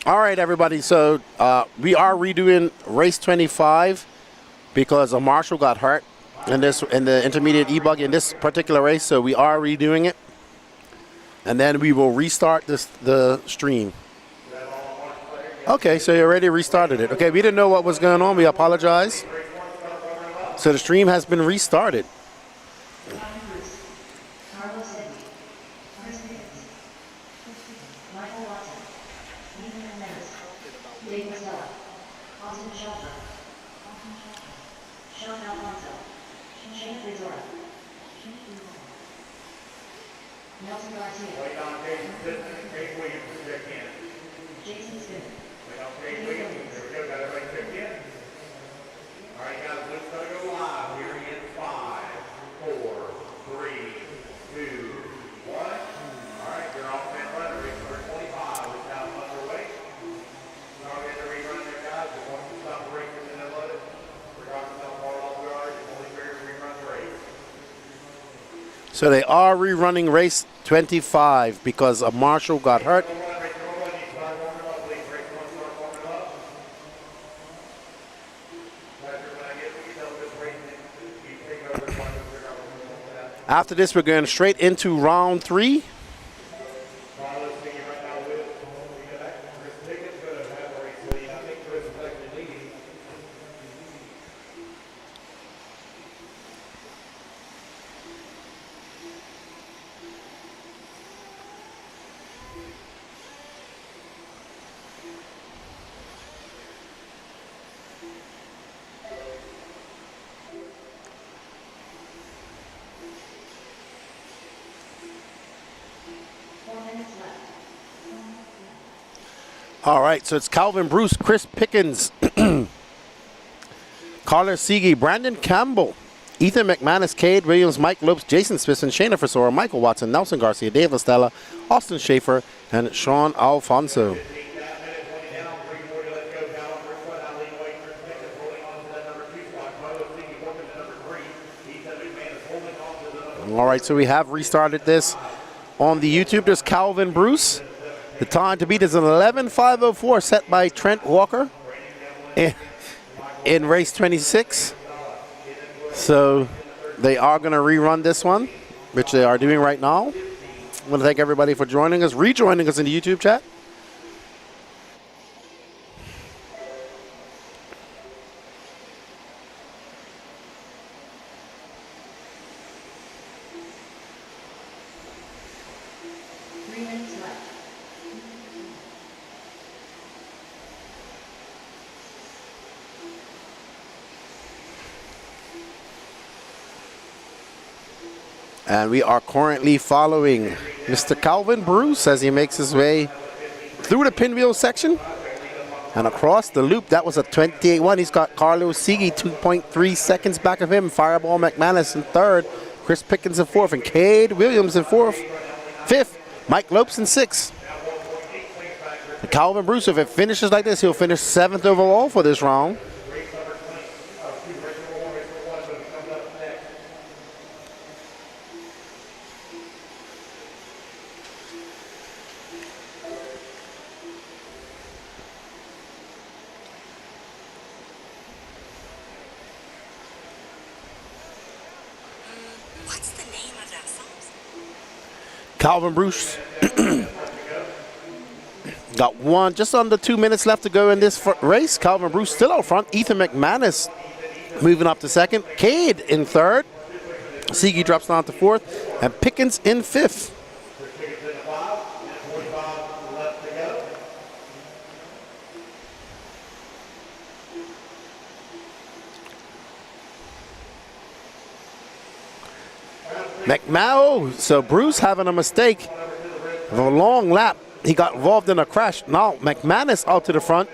All right, everybody. So we are redoing race 25 because a marshal got hurt in the intermediate e-buggy in this particular race. So we are redoing it, and then we will restart the stream. Okay, so you already restarted it. Okay, we didn't know what was going on. We apologize. So the stream has been restarted. So they are rerunning race 25 because a marshal got hurt. After this, we're going straight into round 3. All right, so it's Calvin Bruce, Chris Pickens, Carter Siege, Brandon Campbell, Ethan McManus, Cade Williams, Mike Lopes, Jason Smith, Shayna Frisora, Michael Watson, Nelson Garcia, Dave Estella, Austin Schaefer, and Sean Alfonso. All right, so we have restarted this on the YouTube. There's Calvin Bruce. The time to beat is an 11:504 set by Trent Walker in race 26. So they are going to rerun this one, which they are doing right now. I want to thank everybody for joining us, rejoining us in the YouTube chat. And we are currently following Mr. Calvin Bruce as he makes his way through the pinwheel section and across the loop. That was a 28-1. He's got Carlos Siege 2.3 seconds back of him. Fireball McManus in third. Chris Pickens in fourth. And Cade Williams in fifth. Mike Lopes in sixth. Calvin Bruce, if it finishes like this, he'll finish 7th overall for this round. Calvin Bruce got just under 2 minutes left to go in this race. Calvin Bruce still out front. Ethan McManus moving up to second. Cade in third. Siege drops down to fourth. And Pickens in fifth. So Bruce having a mistake of a long lap. He got involved in a crash. Now McManus out to the front.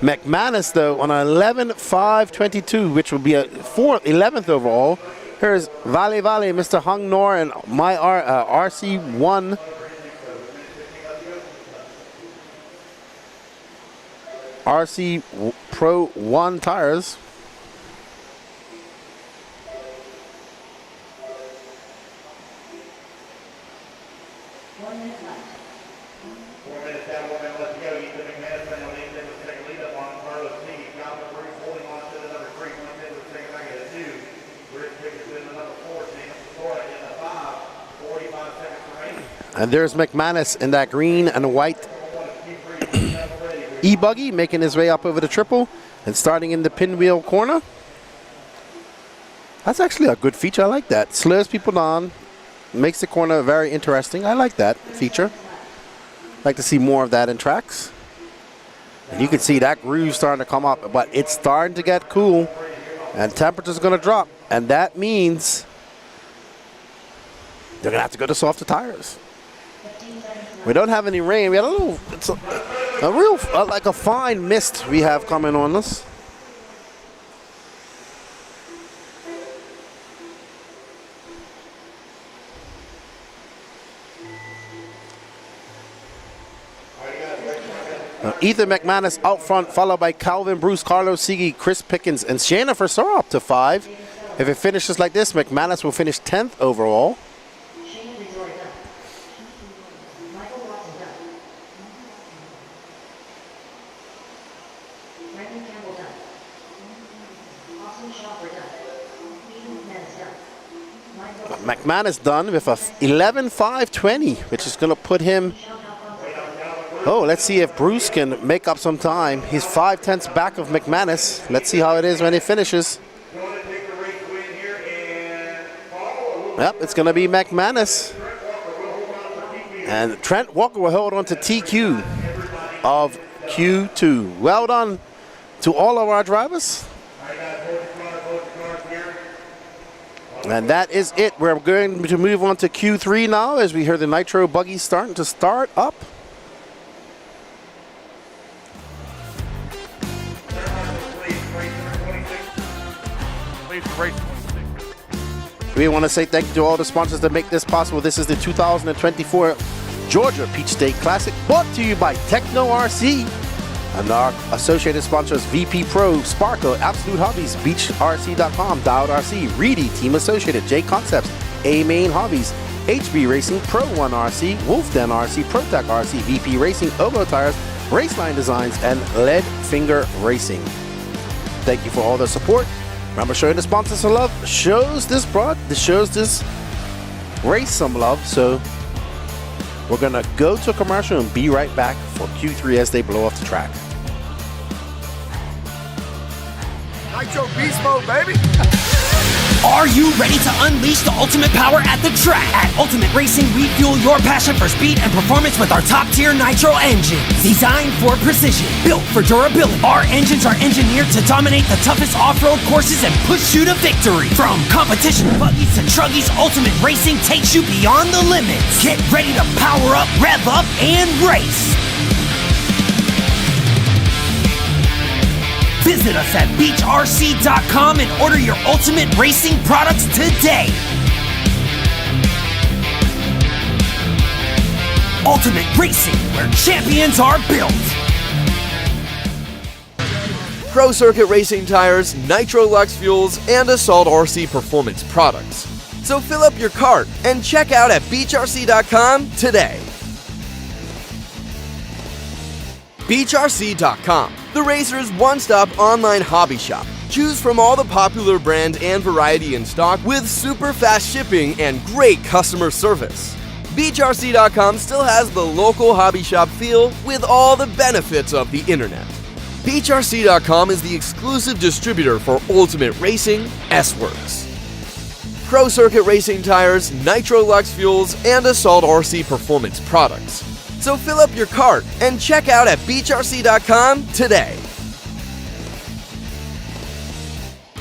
McManus, though, on an 11.522, which would be a 11th overall. Here's Vale, Mr. Hung Nor, and my RC1. RC Pro 1 tires. And there's McManus in that green and white e-buggy, making his way up over the triple and starting in the pinwheel corner. That's actually a good feature. I like that. Slows people down, makes the corner very interesting. I like that feature. Like to see more of that in tracks. And you can see that groove starting to come up, but it's starting to get cool and temperature's going to drop. And that means they're going to have to go to softer tires. We don't have any rain. We had a little, it's a real, like a fine mist we have coming on us. Ethan McManus out front, followed by Calvin Bruce, Carlos Sigi, Chris Pickens, and Shana Versora up to 5. If it finishes like this, McManus will finish 10th overall. McManus done with a 11.520, which is going to put him. Oh, let's see if Bruce can make up some time. He's 5/10 back of McManus. Let's see how it is when he finishes. Yep, it's going to be McManus. And Trent Walker will hold on to TQ of Q2. Well done to all of our drivers. And that is it. We're going to move on to Q3 now as we hear the Nitro buggy starting to start up. We want to say thank you to all the sponsors that make this possible. This is the 2024 Georgia Peach State Classic, brought to you by Techno RC. And our associated sponsors: VP Pro, Sparkle, Absolute Hobbies, BeachRC.com, Dialed RC, Reedy, Team Associated, J Concepts, A Main Hobbies, HB Racing, Pro One RC, Wolf Den RC, ProTech RC, VP Racing, Ogo Tires, Raceline Designs, and Lead Finger Racing. Thank you for all the support. Remember, showing the sponsors some love shows this race some love. So we're gonna go to a commercial and be right back for Q3 as they blow off the track. Nitro Beast Mode, baby! Are you ready to unleash the ultimate power at the track? At Ultimate Racing, we fuel your passion for speed and performance with our top-tier Nitro engines. Designed for precision, built for durability, our engines are engineered to dominate the toughest off-road courses and push you to victory. From competition buggies to truggies, Ultimate Racing takes you beyond the limits. Get ready to power up, rev up, and race. Visit us at BeachRC.com and order your Ultimate Racing products today. Ultimate Racing, where champions are built. Pro Circuit Racing tires, Nitro Lux fuels, and Assault RC performance products. So fill up your cart and check out at BeachRC.com today. BeachRC.com, the racer's one-stop online hobby shop. Choose from all the popular brand and variety in stock with super fast shipping and great customer service. BeachRC.com still has the local hobby shop feel with all the benefits of the internet. BeachRC.com is the exclusive distributor for Ultimate Racing, S-Works, Pro Circuit Racing tires, Nitro Lux fuels, and Assault RC performance products. So fill up your cart and check out at BeachRC.com today.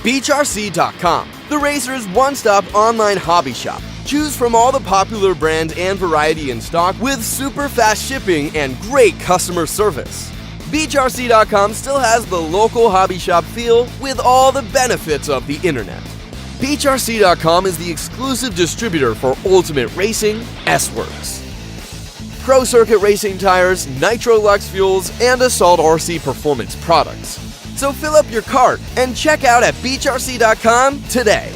BeachRC.com, the racer's one-stop online hobby shop. Choose from all the popular brand and variety in stock with super fast shipping and great customer service. BeachRC.com still has the local hobby shop feel with all the benefits of the internet. BeachRC.com is the exclusive distributor for Ultimate Racing, S-Works, Pro Circuit racing tires, Nitro Lux fuels, and Assault RC performance products. So fill up your cart and check out at beachrc.com today.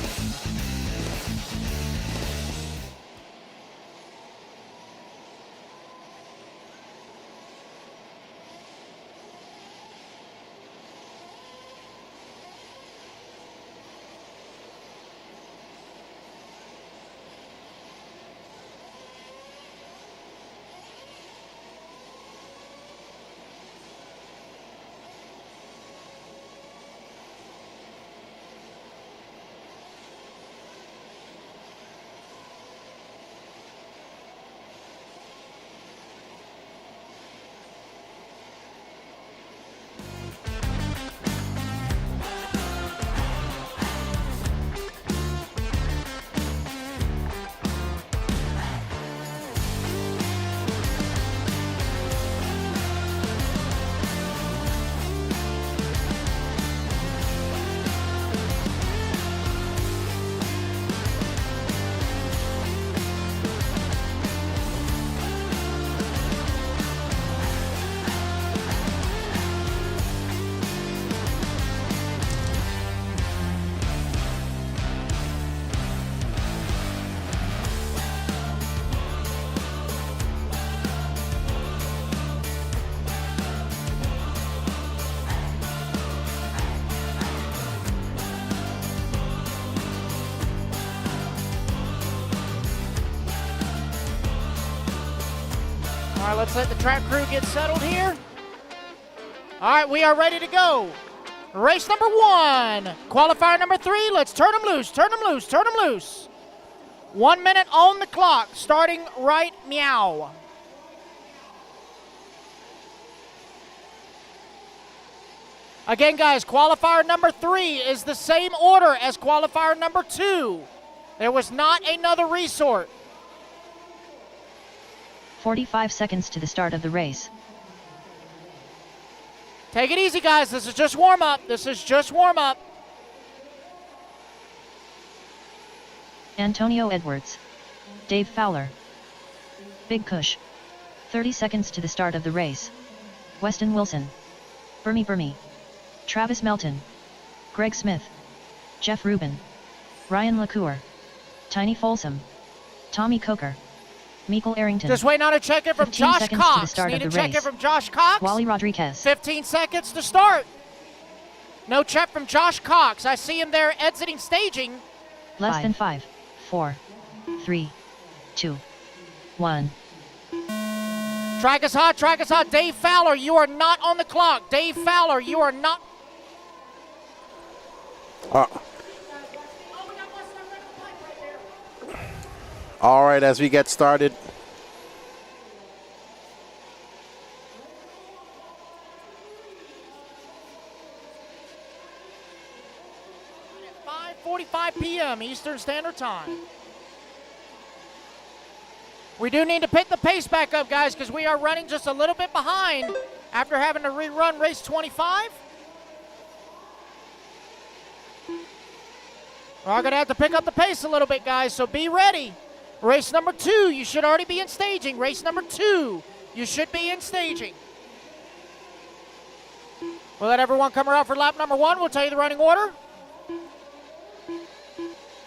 All right, let's let the track crew get settled here. All right, we are ready to go. Race number 1, qualifier number 3. Let's turn them loose, turn them loose, turn them loose. 1 minute on the clock, starting right meow. Again, guys, qualifier number 3 is the same order as qualifier number 2. There was not another resort. 45 seconds to the start of the race. Take it easy, guys. This is just warm-up. This is just warm-up. Antonio Edwards. Dave Fowler. Big Kush. 30 seconds to the start of the race. Weston Wilson. Burmy. Travis Melton. Greg Smith. Jeff Rubin. Ryan LaCour. Tiny Folsom. Tommy Coker. Meikle Arrington. Just waiting on a check-in from Josh seconds Cox. to the start Need of a the check-in race. from Josh Cox. Wally Rodriguez. 15 seconds to start. No check from Josh Cox. I see him there exiting staging. Less than 5, 4, 3, 2, 1. Track is hot, track is hot. Dave Fowler, you are not on the clock. Dave Fowler, you are not. All right, as we get started. At 5:45 p.m. Eastern Standard Time. We do need to pick the pace back up, guys, because we are running just a little bit behind after having to rerun race 25. We're going to have to pick up the pace a little bit, guys, so be ready. Race number 2, you should already be in staging. Race number 2, you should be in staging. We'll let everyone come around for lap number 1. We'll tell you the running order.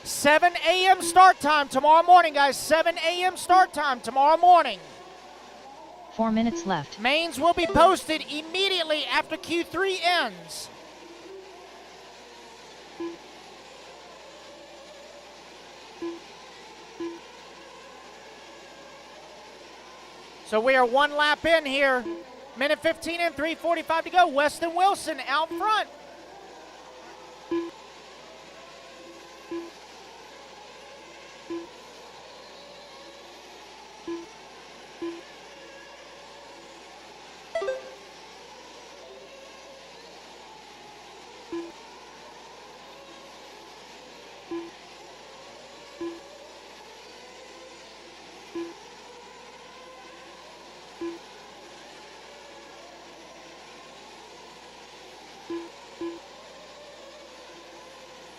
7 a.m. start time tomorrow morning, guys. 7 a.m. start time tomorrow morning. 4 minutes left. Mains will be posted immediately after Q3 ends. So we are 1 lap in here. Minute 15 and 3:45 to go. Weston Wilson out front.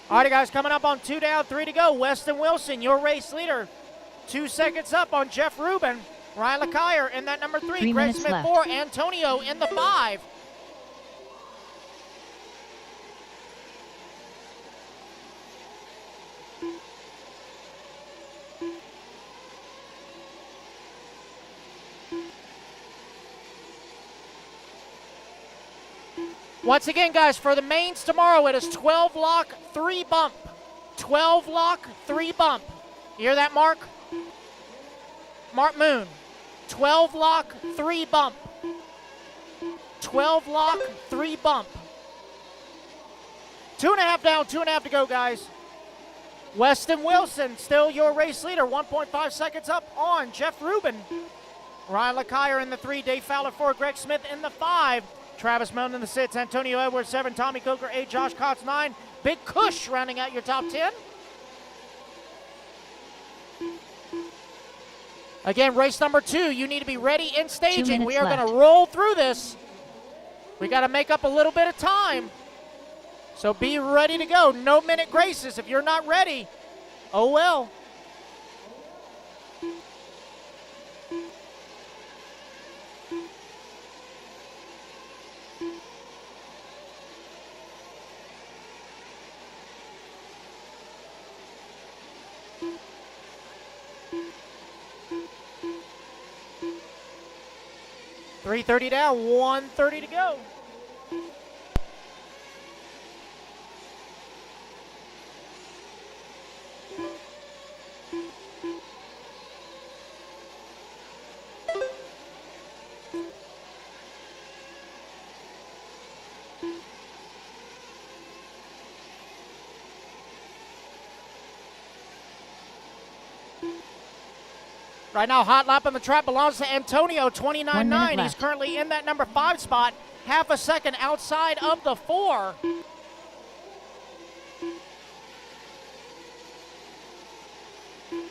All right, guys, coming up on 2 down, 3 to go. Weston Wilson, your race leader. 2 seconds up on Jeff Rubin. Ryan LeCuyer in that number 3. 3 Greg minutes Smith left. 4. Antonio in the 5. Once again, guys, for the mains tomorrow, it is 12 lock, 3 bump. 12 lock, 3 bump. You hear that, Mark? Mark Moon. 12 lock, 3 bump. 12 lock, 3 bump. 2.5 down, 2.5 to go, guys. Weston Wilson, still your race leader. 1.5 seconds up on Jeff Rubin. Ryan LeCuyer in the 3. Dave Fowler 4. Greg Smith in the 5. Travis Melton in the 6, Antonio Edwards 7, Tommy Coker 8, Josh Cox 9, Big Kush rounding out your top 10. Again, race number 2, you need to be ready in staging. We are going to roll through this. We got to make up a little bit of time. So be ready to go. No minute graces. If you're not ready, oh well. .330 down, 1:30 to go. Right now, hot lap on the track belongs to Antonio, 29.9. He's currently in that number 5 spot, half a second outside of the 4.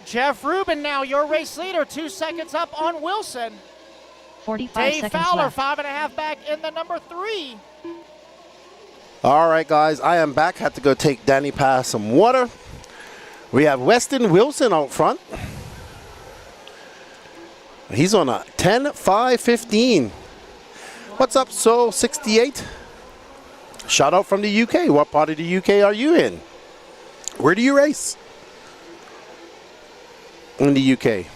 Jeff Rubin now, your race leader, 2 seconds up on Wilson. 45 Dave seconds Fowler, left. 5.5 back in the number 3. All right, guys, I am back. Had to go take Danny past some water. We have Weston Wilson out front. He's on a 10.5.15. What's up, Soul 68? Shout out from the UK. What part of the UK are you in? Where do you race? In the UK.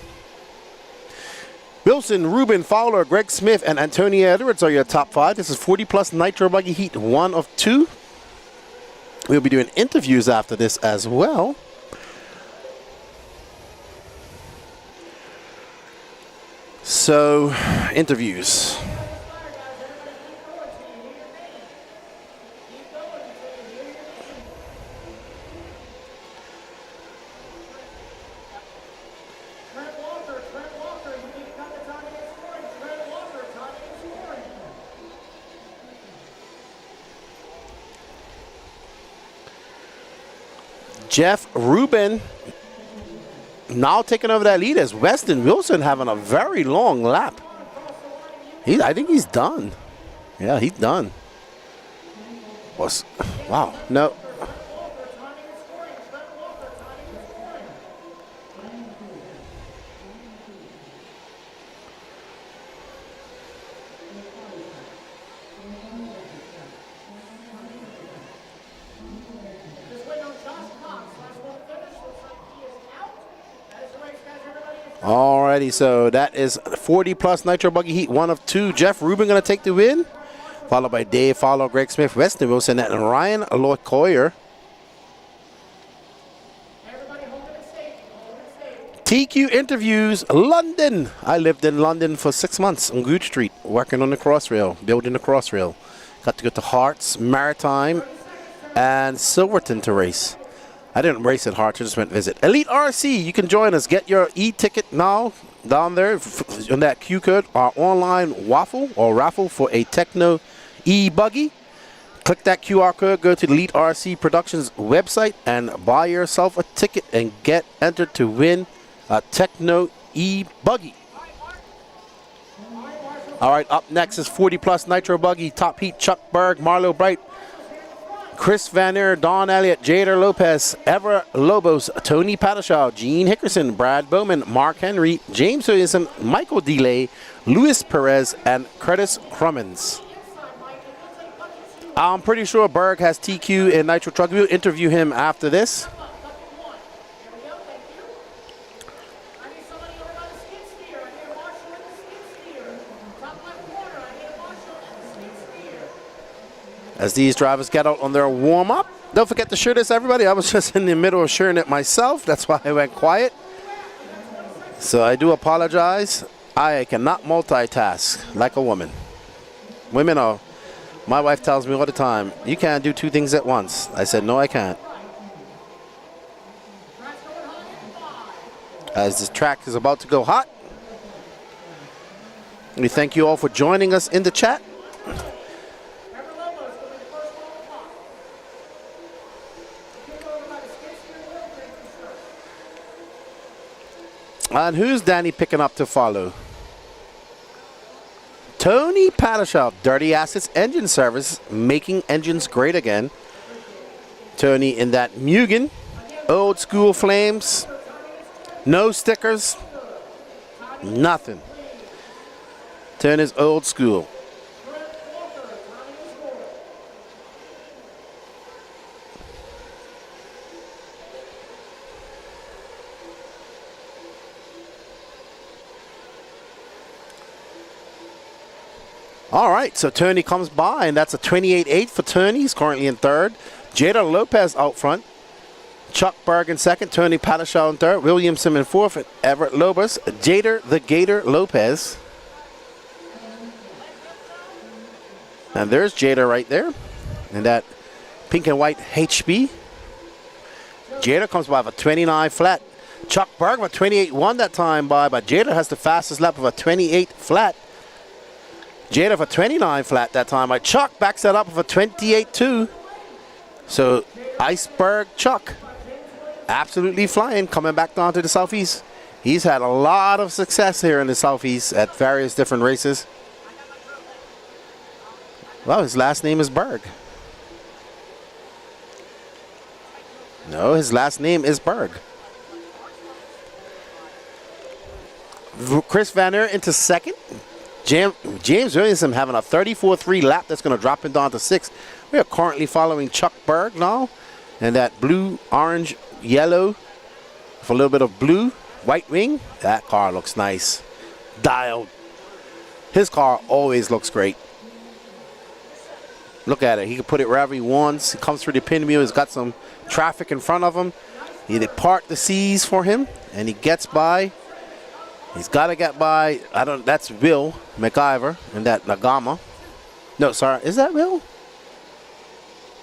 Wilson, Rubin, Fowler, Greg Smith, and Antonio Edwards are your top 5. This is 40 plus Nitro Buggy Heat 1 of 2. We'll be doing interviews after this as well. So, interviews. Jeff Rubin now taking over that lead as Weston Wilson having a very long lap. I think he's done. Yeah, he's done. Wow, no. Alrighty, so that is 40 plus Nitro Buggy Heat 1 of 2. Jeff Rubin going to take the win, followed by Dave Fowler, Greg Smith, Weston Wilson, and Ryan LeCuyer. TQ Interviews, London. I lived in London for 6 months on Good Street, working on the Crossrail, building the Crossrail. Got to go to Hearts, Maritime, and Silverton to race. I didn't race at Hearts, I just went visit. Elite RC, you can join us. Get your e-ticket now down there on that Q code. Our online raffle for a Techno e-buggy. Click that QR code, go to the Elite RC Productions website and buy yourself a ticket and get entered to win a Techno e-buggy. All right, up next is 40 plus Nitro Buggy, Top Heat, Chuck Berg, Marlo Bright, Chris Vanner, Don Elliott, Jader Lopez, Ever Lobos, Tony Padishaw, Gene Hickerson, Brad Bowman, Mark Henry, James Williamson, Michael Delay, Luis Perez, and Curtis Crummins. I'm pretty sure Berg has TQ in Nitro Truck. We'll interview him after this. As these drivers get out on their warm-up. Don't forget to share this, everybody. I was just in the middle of sharing it myself. That's why I went quiet. So I do apologize. I cannot multitask like a woman. Women are, my wife tells me all the time, you can't do two things at once. I said, no, I can't. As this track is about to go hot, we thank you all for joining us in the chat. And who's Danny picking up to follow? Tony Padishaw, Dirty Assets Engine Service, making engines great again. Tony in that Mugen, old school flames, no stickers, nothing. Tony's old school. All right, so Tony comes by, and that's a 28.8 for Tony. He's currently in third. Jader Lopez out front. Chuck Berg in second. Tony Padishaw in third. Williamson in fourth. And Everett Lobos. Jader the Gator Lopez. And there's Jader right there. And that pink and white HB. Jader comes by with a 29 flat. Chuck Berg with 28.1 that time by, but Jader has the fastest lap of a 28 flat. Jader for 29 flat that time. Chuck backs that up with a 28.2. So Iceberg Chuck absolutely flying, coming back down to the Southeast. He's had a lot of success here in the Southeast at various different races. Well, his last name is Berg. No, his last name is Berg. Chris Vanner into second. James Williamson having a 34.3 lap that's going to drop him down to 6th. We are currently following Chuck Berg now. And that blue, orange, yellow with a little bit of blue, white wing. That car looks nice. Dialed. His car always looks great. Look at it. He can put it wherever he wants. He comes through the pinwheel. He's got some traffic in front of him. They part the seas for him, and he gets by. He's got to get by. That's Will McIver and that Nagama. No, sorry. Is that Will?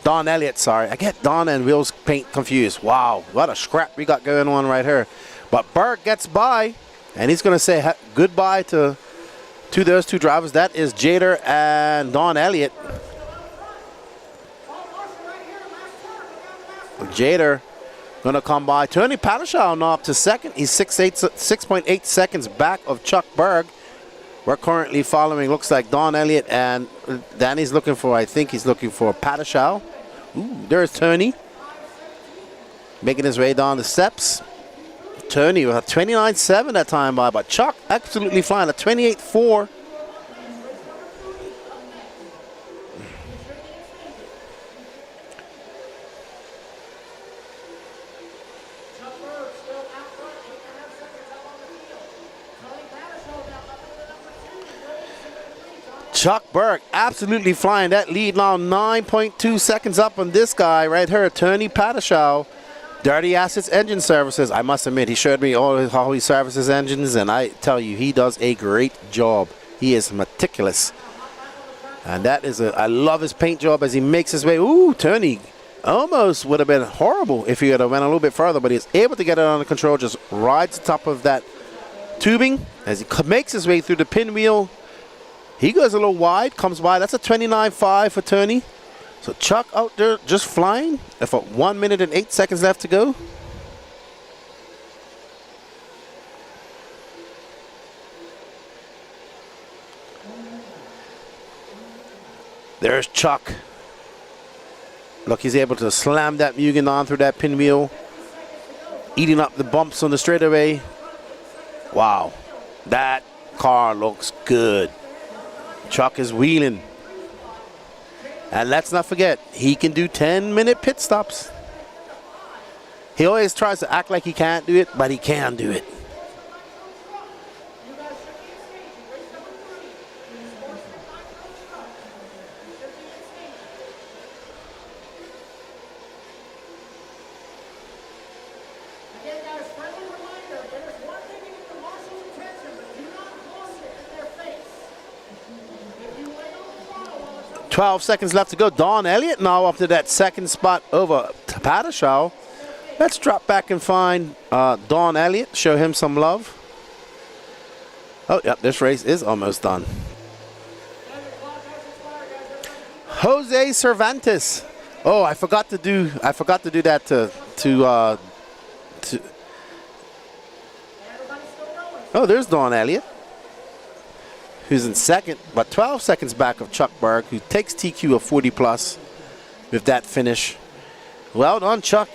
Don Elliott, sorry. I get Don and Will's paint confused. Wow, what a scrap we got going on right here. But Berg gets by, and he's going to say goodbye to those two drivers. That is Jader and Don Elliott. Jader going to come by. Tony Padishaw now up to second. He's 6.8 seconds back of Chuck Berg. We're currently following, looks like Don Elliott, and Danny's looking for, I think he's looking for Padishaw. Ooh, there's Tony. Making his way down the steps. Tony with a 29.7 that time by, but Chuck absolutely flying, a 28.4. Chuck Berg absolutely flying. That lead now 9.2 seconds up on this guy right here, Tony Padishaw, Dirty Assets Engine Services. I must admit, he showed me how he services engines, and I tell you, he does a great job. He is meticulous. And that is I love his paint job as he makes his way. Ooh, Tony almost would have been horrible if he had went a little bit further, but he's able to get it under control, just rides the top of that tubing as he makes his way through the pinwheel. He goes a little wide, comes by. That's a 29.5 for Tony. So Chuck out there just flying. If 1 minute and 8 seconds left to go. There's Chuck. Look, he's able to slam that Mugen on through that pinwheel, eating up the bumps on the straightaway. Wow, that car looks good. Chuck is wheeling. And let's not forget, he can do 10-minute pit stops. He always tries to act like he can't do it, but he can do it. Friendly reminder, there's one thing to get the marshal's attention, but do not toss it in their face. If you lay on the throttle while it's up 12 seconds left to go. Don Elliott now up to that second spot over Padishaw. Let's drop back and find Don Elliott, show him some love. Oh, yep, this race is almost done. Jose Cervantes. Oh, I forgot to do that to Oh, there's Don Elliott, who's in second, but 12 seconds back of Chuck Berg, who takes TQ of 40 plus with that finish. Well done, Chuck.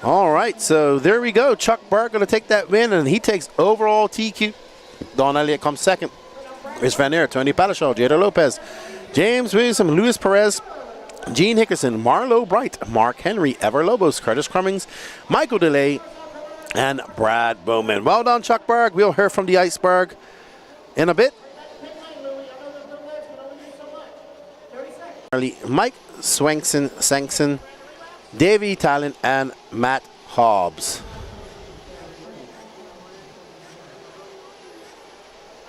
All right, so there we go. Chuck Berg going to take that win, and he takes overall TQ. Don Elliott comes second. Chris Van Aert, Tony Padishaw, Jada Lopez, James Williamson, Luis Perez, Gene Hickerson, Marlo Bright, Mark Henry, Ever Lobos, Curtis Cummings, Michael DeLay, and Brad Bowman. Well done, Chuck Berg. We'll hear from the Iceberg in a bit. Mike Sankson, Davey Talent, and Matt Hobbs.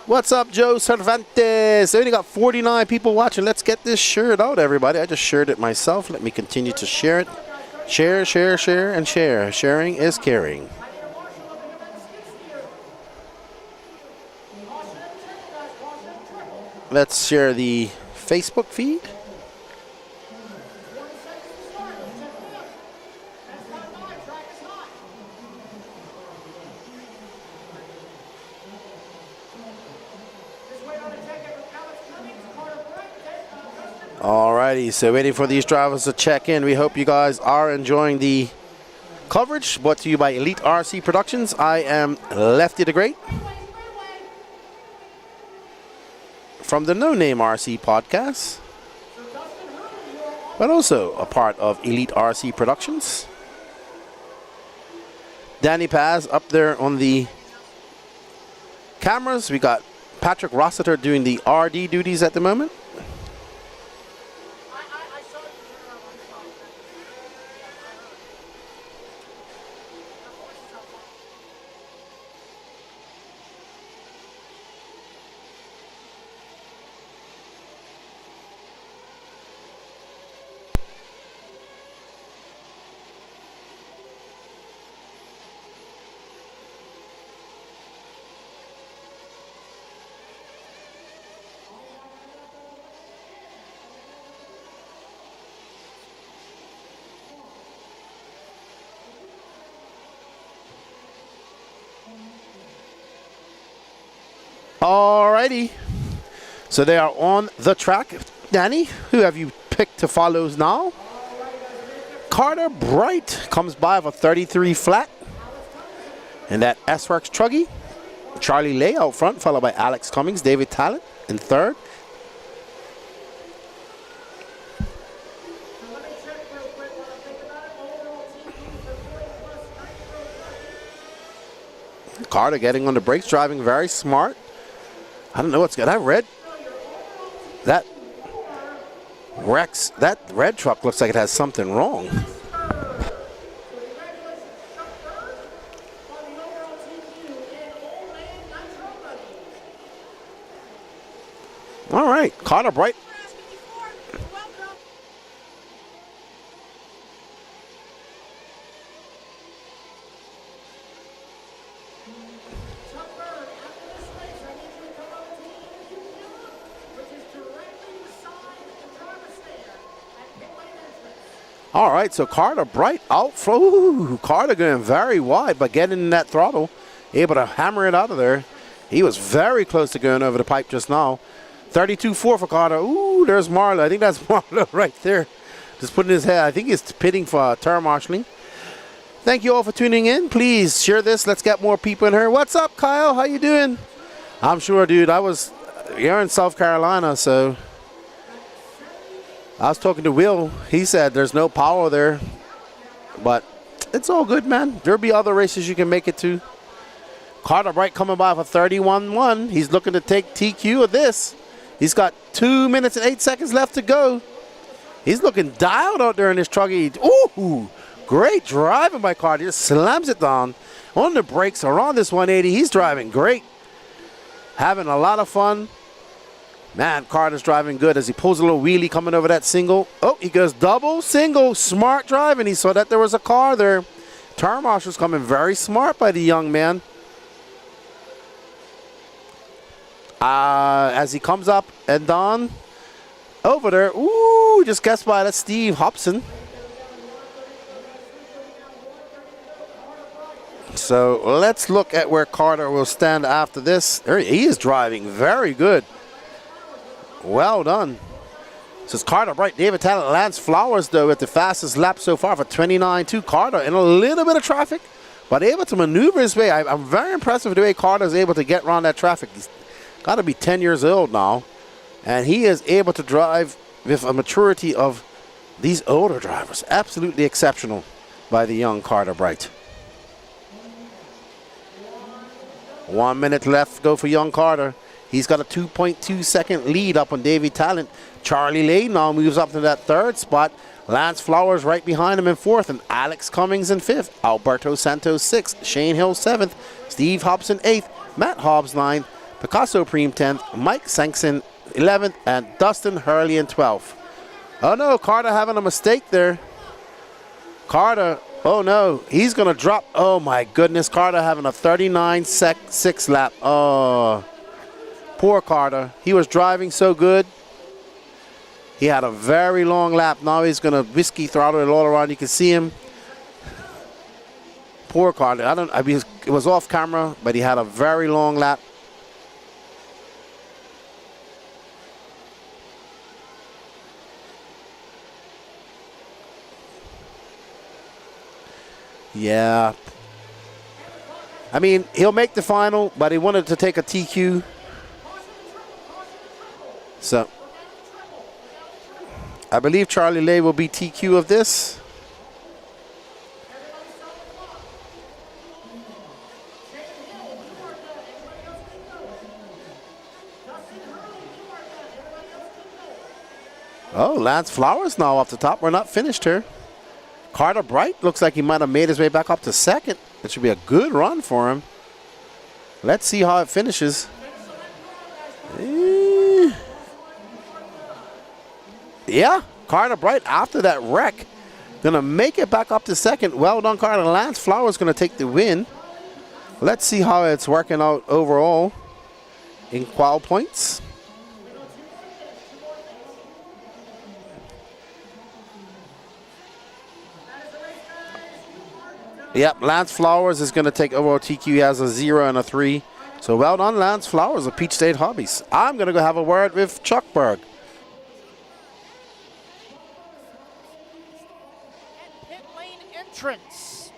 What's up, Joe Cervantes? I only got 49 people watching. Let's get this shirt out, everybody. I just shared it myself. Let me continue to share it. Share, share, share, and share. Sharing is caring. Let's share the Facebook feed. Alrighty, so waiting for these drivers to check in. We hope you guys are enjoying the coverage brought to you by Elite RC Productions. I am Lefty the Great from the No Name RC podcast, but also a part of Elite RC Productions. Danny Paz up there on the cameras. We got Patrick Rossiter doing the RD duties at the moment. Alrighty, so they are on the track. Danny, who have you picked to follows now? Carter Bright comes by with a 33 flat. And that S-Works Truggy. Charlie Lay out front, followed by Alex Cummings, David Talent in third. Carter getting on the brakes, driving very smart. I don't know what's good. I read that Rex, that red truck looks like it has something wrong. All right, Carter Bright. All right, so Carter Bright out. Ooh, Carter going very wide, but getting in that throttle, able to hammer it out of there. He was very close to going over the pipe just now. 32.4 for Carter. Ooh, there's Marlo. I think that's Marlo right there. Just putting his head. I think he's pitting for turn marshalling. Thank you all for tuning in. Please share this. Let's get more people in here. What's up, Kyle? How you doing? I'm sure, dude. You're in South Carolina, so I was talking to Will. He said there's no power there, but it's all good, man. There'll be other races you can make it to. Carter Bright coming by for 31.1. He's looking to take TQ of this. He's got 2 minutes and 8 seconds left to go. He's looking dialed out there in this truck. Ooh, great driving by Carter. He just slams it down on the brakes around this 180. He's driving great. Having a lot of fun. Man, Carter's driving good as he pulls a little wheelie coming over that single. Oh, he goes double, single. Smart driving. He saw that there was a car there. Turn marshal's coming very smart by the young man. As he comes up and down over there. Ooh, just guessed by that Steve Hobson. So let's look at where Carter will stand after this. There he is driving very good. Well done. This is Carter Bright, David Tallent, Lance Flowers, though, with the fastest lap so far for 29.2. Carter in a little bit of traffic, but able to maneuver his way. I'm very impressed with the way Carter is able to get around that traffic. He's got to be 10 years old now, and he is able to drive with a maturity of these older drivers. Absolutely exceptional by the young Carter Bright. 1 minute left to go for young Carter. He's got a 2.2 second lead up on Davey Tallent. Charlie Lay now moves up to that third spot. Lance Flowers right behind him in fourth, and Alex Cummings in fifth. Alberto Santos sixth. Shane Hill seventh. Steve Hobson eighth. Matt Hobbs ninth. Picasso Preem 10th. Mike Sankson 11th. And Dustin Hurley in 12th. Oh no, Carter having a mistake there. Carter, oh no, he's going to drop. Oh my goodness, Carter having a 39.6 lap. Oh, poor Carter. He was driving so good. He had a very long lap. Now he's going to whiskey throttle it all around. You can see him. Poor Carter. It was off camera, but he had a very long lap. Yeah. I mean, he'll make the final, but he wanted to take a TQ. So, I believe Charlie Lay will be TQ of this. Oh, Lance Flowers now off the top. We're not finished here. Carter Bright looks like he might have made his way back up to second. It should be a good run for him. Let's see how it finishes. Yeah, Carter Bright after that wreck gonna make it back up to second. Well done, Carter. Lance Flowers gonna take the win. Let's see how it's working out overall in qual points. Yep, Lance Flowers is going to take overall TQ. He has a 0 and a 3. So well done, Lance Flowers of Peach State Hobbies. I'm going to go have a word with Chuck Berg. Pit lane entrance.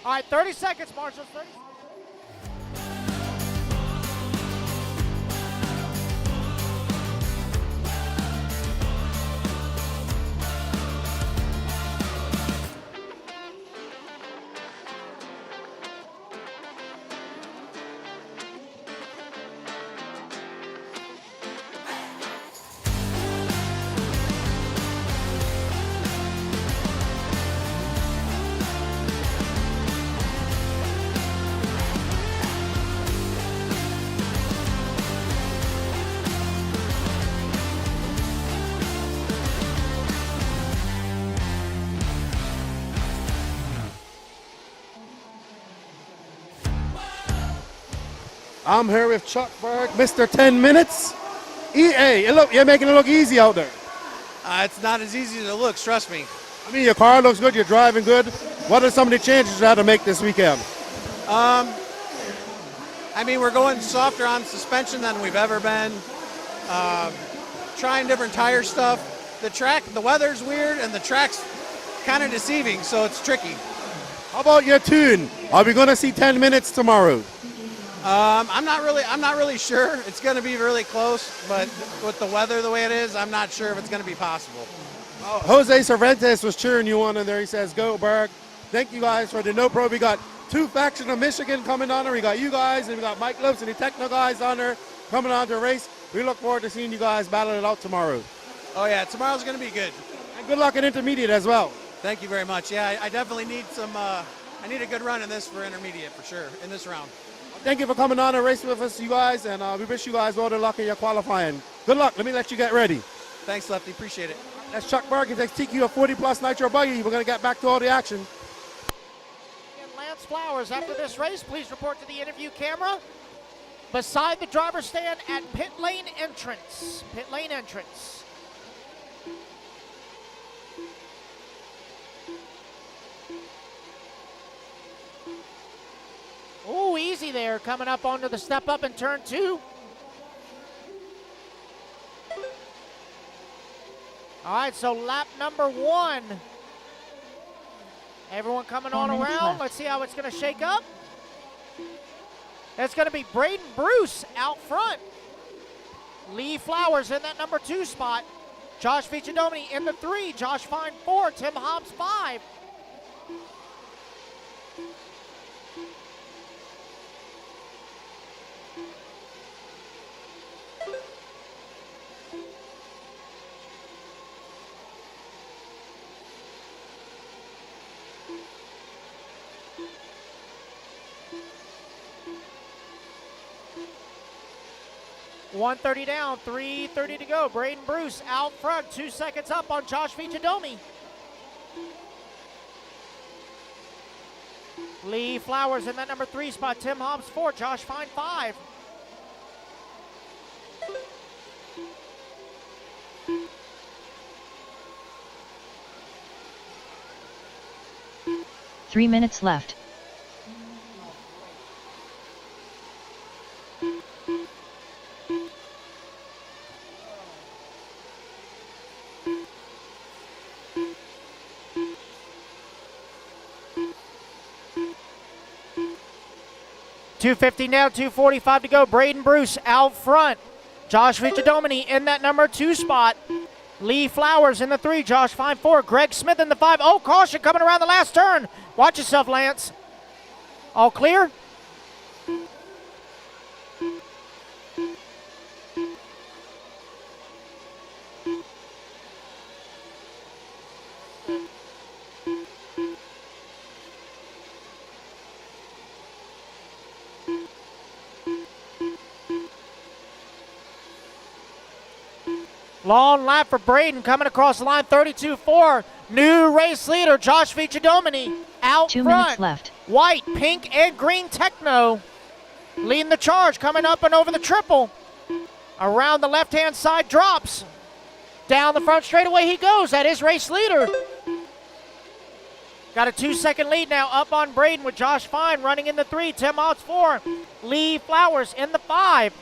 All right, 30 seconds, Marshall. 30 seconds. I'm here with Chuck Berg, Mr. 10 Minutes. Hey, look, you're making it look easy out there. It's not as easy as it looks, trust me. I mean, your car looks good, you're driving good. What are some of the changes you had to make this weekend? I mean, we're going softer on suspension than we've ever been. Trying different tire stuff. The weather's weird and the track's kind of deceiving, so it's tricky. How about your tune? Are we going to see 10 minutes tomorrow? I'm not really sure. It's going to be really close, but with the weather the way it is, I'm not sure if it's going to be possible. Jose Cervantes was cheering you on in there. He says, go, Berg. Thank you guys for the No Pro. We got 2 factions of Michigan coming on there. We got you guys, and we got Mike Lopes and the Techno guys on there coming on to race. We look forward to seeing you guys battle it out tomorrow. Oh, yeah, tomorrow's going to be good. And good luck in intermediate as well. Thank you very much. Yeah, I definitely need I need a good run in this for intermediate for sure, in this round. Thank you for coming on and racing with us, you guys, and we wish you guys all the luck in your qualifying. Good luck. Let me let you get ready. Thanks, Lefty. Appreciate it. That's Chuck Berg. He takes TQ a 40-plus Nitro buggy. We're going to get back to all the action. And Lance Flowers, after this race, please report to the interview camera beside the driver's stand at pit lane entrance. Pit lane entrance. Ooh, easy there, coming up onto the step up in turn 2. All right, so lap number 1. Everyone coming on around. Let's see how it's going to shake up. It's going to be Braden Bruce out front. Lee Flowers in that number 2 spot. Josh Vichadomini in the 3. Josh Fine 4. Tim Hobbs 5. .130 down, 3:30 to go. Braden Bruce out front, 2 seconds up on Josh Vichadomi. Lee Flowers in that number 3 spot. Tim Hobbs 4, Josh Fine 5. Three minutes left. .250 now, 2:45 to go. Braden Bruce out front. Josh Vichadomini in that number 2 spot. Lee Flowers in the 3. Josh Fine 4. Greg Smith in the 5. Oh, caution coming around the last turn. Watch yourself, Lance. All clear? Long lap for Braden coming across the line, 32-4. New race leader, Josh Vichadomini, out 2 front. minutes left. White, pink, and green Techno leading the charge, coming up and over the triple. Around the left-hand side drops. Down the front straightaway he goes. That is race leader. Got a 2-second lead now up on Braden with Josh Fine running in the 3. Tim Hobbs 4. Lee Flowers in the 5.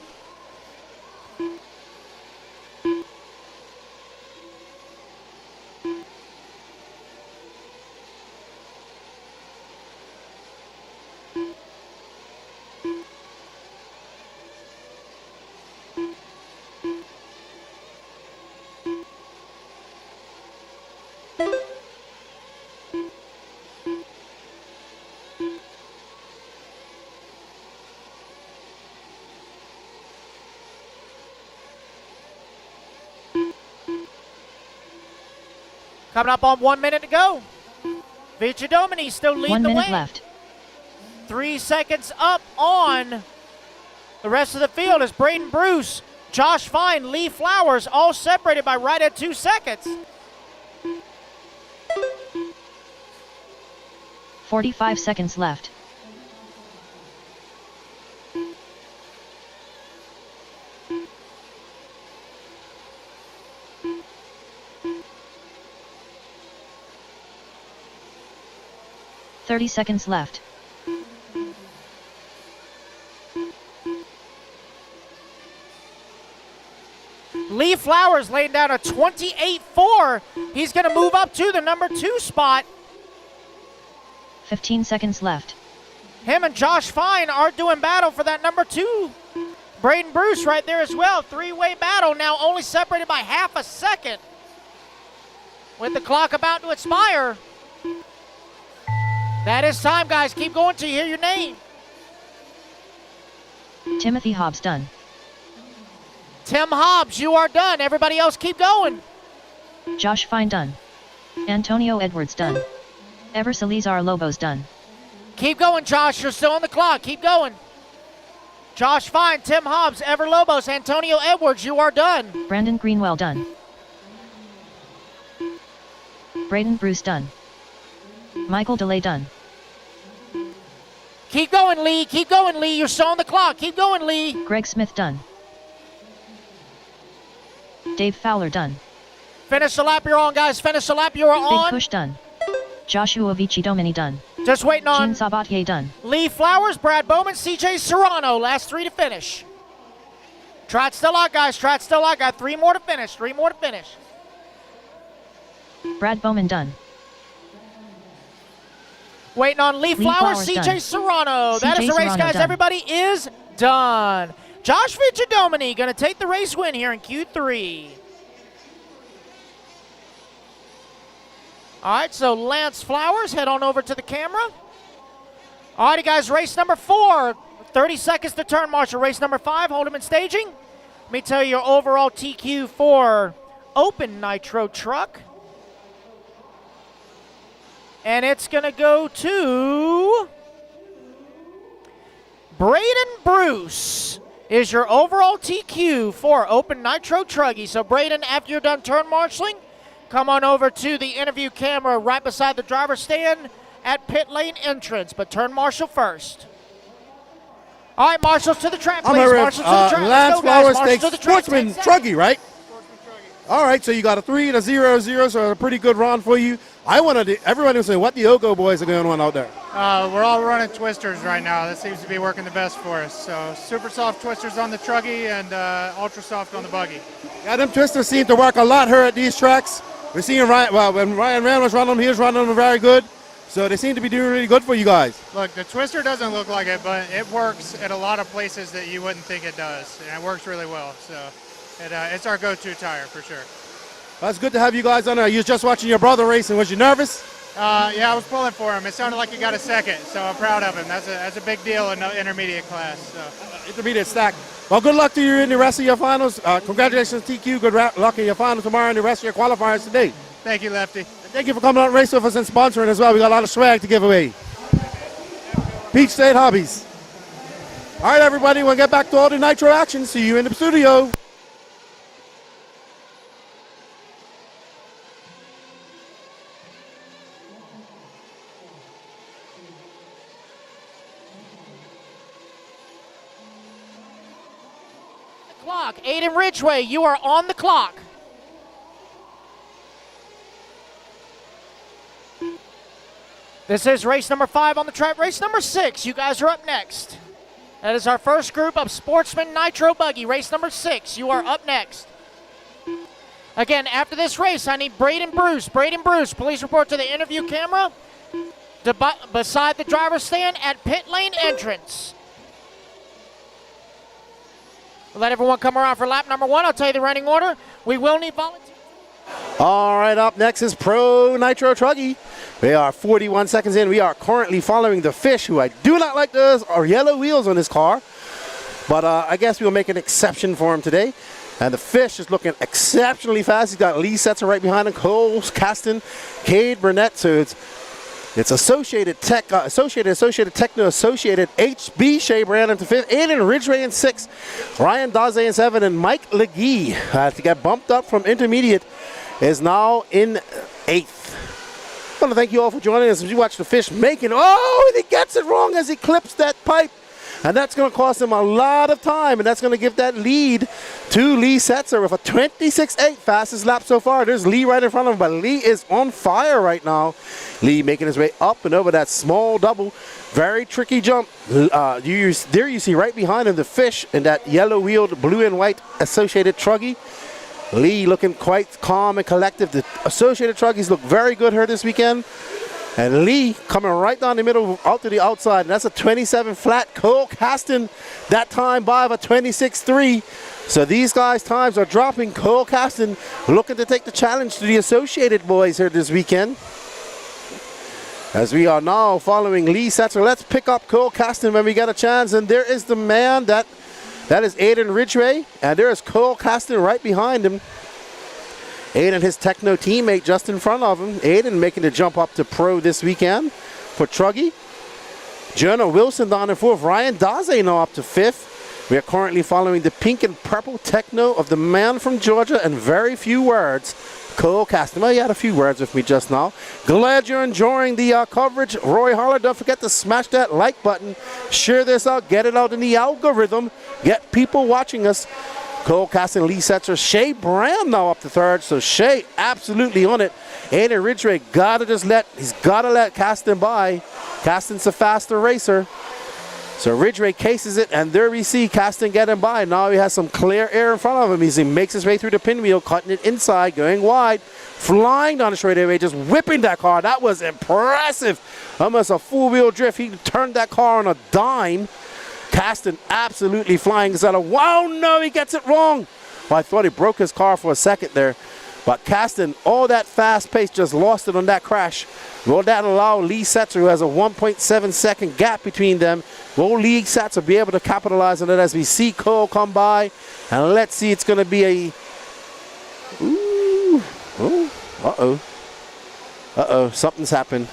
Coming up on 1 minute to go. Vichadomini still leading 1 the way. minute left. 3 seconds up on the rest of the field is Braden Bruce, Josh Fine, Lee Flowers, all separated by right at 2 seconds. 45 seconds left. 30 seconds left. Lee Flowers laying down a 28.4. He's going to move up to the number 2 spot. 15 seconds left. Him and Josh Fine are doing battle for that number 2. Braden Bruce right there as well. 3-way battle now, only separated by half a second. With the clock about to expire. That is time, guys. Keep going till you hear your name. Timothy Hobbs done. Tim Hobbs, you are done. Everybody else keep going. Josh Fine done. Antonio Edwards done. Ever Salazar Lobos done. Keep going, Josh. You're still on the clock. Keep going. Josh Fine, Tim Hobbs, Ever Lobos, Antonio Edwards, you are done. Brandon Greenwell done. Braden Bruce done. Michael DeLay done. Keep going, Lee. Keep going, Lee. You're still on the clock. Keep going, Lee. Greg Smith done. Dave Fowler done. Finish the lap you're on, guys. Finish the lap you're on. Big Push done. Joshua Vici Domini done. Just waiting on Gene Sabatier done. Lee Flowers, Brad Bowman, CJ Serrano. Last 3 to finish. Try it still out, guys. Try it still out. Got 3 more to finish. 3 more to finish. Brad Bowman done. Waiting on Lee Flowers, CJ done. Serrano. That is the race, guys. done. Everybody is done. Josh Vici-Domini going to take the race win here in Q3. All right, so Lance Flowers, head on over to the camera. All righty, guys, race number 4. 30 seconds to turn, Marshall. Race number 5, hold him in staging. Let me tell you your overall TQ for Open Nitro Truck. And it's going to go to Braden Bruce is your overall TQ for Open Nitro Truggy. So, Braden, after you're done turn marshaling, come on over to the interview camera right beside the driver's stand at pit lane entrance. But turn marshal first. All right, marshals to the track, please. Marshals to the track. Lance Let's go, guys. Flowers Marshals takes to the track. Sportsman 10 seconds. Truggy, right? All right, so you got a 3 and a 0-0, so a pretty good run for you. I wanted to, everyone was saying, what the Ogo boys are going on out there? We're all running twisters right now. That seems to be working the best for us. So super soft twisters on the Truggy and ultra soft on the buggy. Yeah, them twisters seem to work a lot here at these tracks. We're seeing Ryan, well, when Ryan Rand was running them, he was running them very good. So they seem to be doing really good for you guys. Look, the twister doesn't look like it, but it works at a lot of places that you wouldn't think it does. And it works really well. So it's our go-to tire for sure. That's good to have you guys on there. You was just watching your brother racing. Was you nervous? Yeah, I was pulling for him. It sounded like he got a second, so I'm proud of him. That's a big deal in the intermediate class. So. Intermediate stack. Well, good luck to you in the rest of your finals. Congratulations, TQ. Good luck in your finals tomorrow and the rest of your qualifiers today. Thank you, Lefty. And thank you for coming out and racing with us and sponsoring as well. We got a lot of swag to give away. Peach State Hobbies. All right, everybody, we'll get back to all the Nitro action. See you in the studio. Clock. Aiden Ridgway, you are on the clock. This is race number 5 on the track. Race number 6, you guys are up next. That is our first group of Sportsman Nitro Buggy. Race number 6, you are up next. Again, after this race, I need Braden Bruce. Braden Bruce, please report to the interview camera beside the driver's stand at pit lane entrance. We'll let everyone come around for lap number 1. I'll tell you the running order. We will need volunteers. All right, up next is Pro Nitro Truggy. We are 41 seconds in. We are currently following the Fish, who I do not like those or yellow wheels on his car. But I guess we'll make an exception for him today. And the Fish is looking exceptionally fast. He's got Lee Setzer right behind him, Cole Caston, Cade Burnett. So it's Associated Tech, Associated Techno, Associated HB Shea Brandon to 5th, Aiden Ridgway in 6th, Ryan Daze in 7th, and Mike Legee to get bumped up from intermediate is now in 8th. I want to thank you all for joining us as we watch the Fish making, oh, and he gets it wrong as he clips that pipe. And that's going to cost him a lot of time, and that's going to give that lead to Lee Setzer with a 26.8, fastest lap so far. There's Lee right in front of him, but Lee is on fire right now. Lee making his way up and over that small double. Very tricky jump. There you see right behind him the fish in that yellow-wheeled blue and white Associated Truggy. Lee looking quite calm and collective. The Associated Truggies look very good here this weekend. And Lee coming right down the middle out to the outside. And that's a 27 flat. Cole Caston that time by of a 26.3. So these guys' times are dropping. Cole Caston looking to take the challenge to the Associated boys here this weekend. As we are now following Lee Setzer. Let's pick up Cole Caston when we get a chance. And there is the man that is Aiden Ridgway. And there is Cole Caston right behind him. Aiden, his Techno teammate, just in front of him. Aiden making the jump up to pro this weekend for Truggy. Jonah Wilson down in fourth. Ryan Daze now up to fifth. We are currently following the pink and purple Techno of the man from Georgia and very few words, Cole Caston. Well, you had a few words with me just now. Glad you're enjoying the coverage. Roy Holler, don't forget to smash that like button. Share this out. Get it out in the algorithm. Get people watching us. Cole Caston, Lee Setzer, Shea Brand now up to third. So Shea absolutely on it. Aiden Ridgway he's gotta let Caston by. Caston's a faster racer. So Ridgway cases it, and there we see Caston getting by. Now he has some clear air in front of him. He makes his way through the pinwheel, cutting it inside, going wide, flying down the straightaway, just whipping that car. That was impressive. Almost a full-wheel drift. He turned that car on a dime. Caston absolutely flying. Wow, no, he gets it wrong. Well, I thought he broke his car for a second there. But Caston, all that fast pace, just lost it on that crash. Will that allow Lee Setzer, who has a 1.7 second gap between them, will Lee Setzer be able to capitalize on it as we see Cole come by? And let's see, it's going to be a... Ooh. Oh, uh-oh. Uh-oh, something's happened.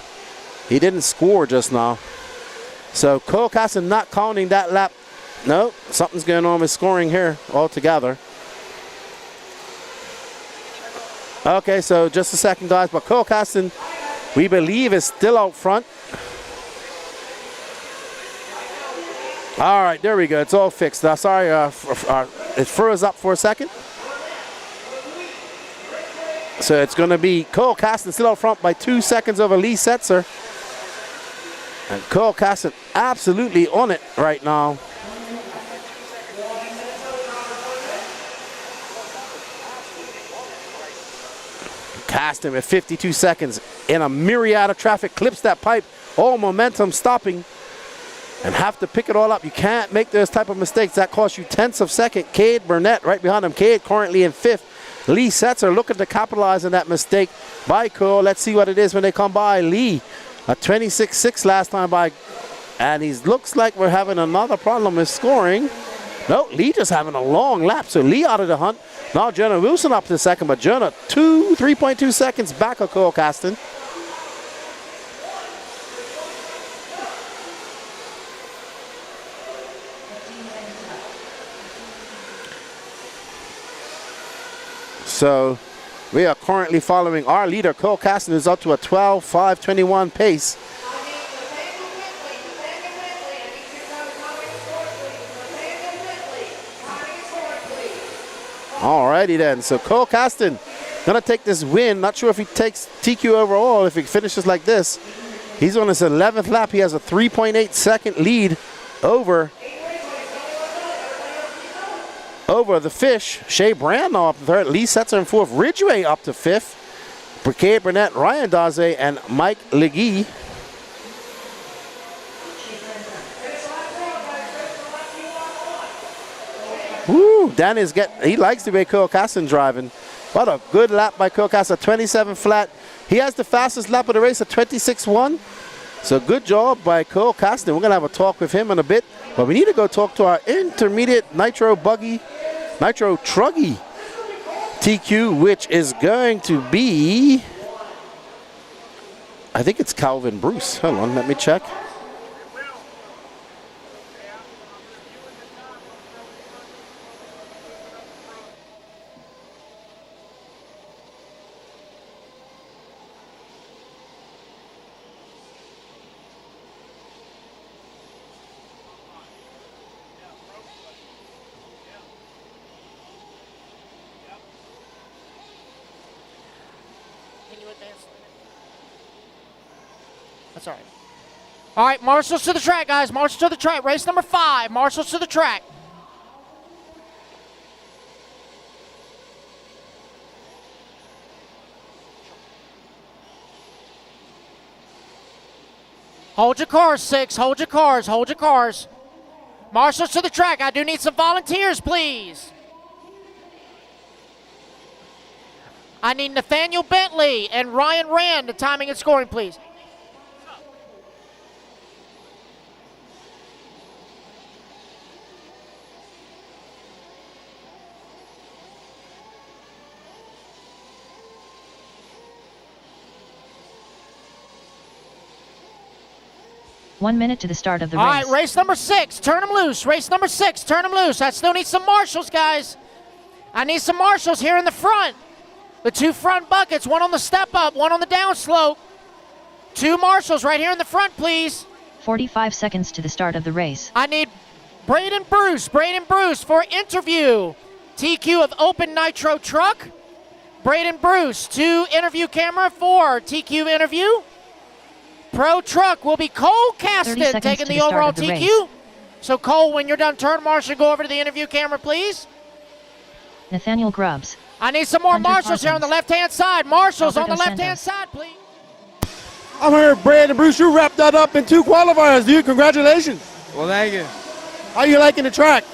He didn't score just now. So Cole Caston not counting that lap. No, something's going on with scoring here altogether. Okay, so just a second, guys. But Cole Caston, we believe, is still out front. All right, there we go. It's all fixed. Sorry, it froze up for a second. So it's going to be Cole Caston still out front by 2 seconds over Lee Setzer. And Cole Caston absolutely on it right now. Caston with 52 seconds in a myriad of traffic, clips that pipe, all momentum stopping, and have to pick it all up. You can't make those type of mistakes. That costs you tenths of second. Cade Burnett right behind him. Cade currently in fifth. Lee Setzer looking to capitalize on that mistake by Cole. Let's see what it is when they come by. Lee, a 26.6 last time by, and he looks like we're having another problem with scoring. No, Lee just having a long lap, so Lee out of the hunt. Now Jonah Wilson up to second, but Jonah 3.2 seconds back of Cole Caston. So we are currently following our leader, Cole Caston, who's up to a 12.521 pace. Alrighty then, so Cole Caston gonna take this win. Not sure if he takes TQ overall, if he finishes like this. He's on his 11th lap. He has a 3.8 second lead over the fish. Shea Brand now up to third. Lee Setzer in fourth. Ridgway up to fifth. Brigade Burnett, Ryan Daze, and Mike Legee. Woo, he likes the way Cole Caston driving. What a good lap by Cole Caston, 27 flat. He has the fastest lap of the race at 26.1. So good job by Cole Caston. We're gonna have a talk with him in a bit, but we need to go talk to our intermediate Nitro Truggy TQ, which is going to be, I think it's Calvin Bruce. Hold on, let me check. That's all right. All right, marshals to the track, guys. Marshals to the track. Race number 5. Marshals to the track. Hold your cars, 6. Hold your cars. Hold your cars. Marshals to the track. I do need some volunteers, please. I need Nathaniel Bentley and Ryan Rand, the timing and scoring, please. One minute to the start of the All race. right, race number 6, turn them loose. Race number 6, turn them loose. I still need some marshals, guys. I need some marshals here in the front. The 2 front buckets, one on the step up, one on the downslope. 2 marshals right here in the front, please. 45 seconds to the start of the race. I need Braden Bruce for interview. TQ of Open Nitro Truck. Braden Bruce to interview camera for TQ interview. Pro Truck will be Cole Caston taking the overall TQ. So Cole, when you're done turn marshal, go over to the interview camera, please. Nathaniel Grubbs. I need some more Hunter marshals here on the Parsons. left-hand side. Marshals on the Alberto left-hand Santos. side, please. I'm here, Brandon Bruce. You wrapped that up in 2 qualifiers, dude. Congratulations. Well, thank you. How you liking the track?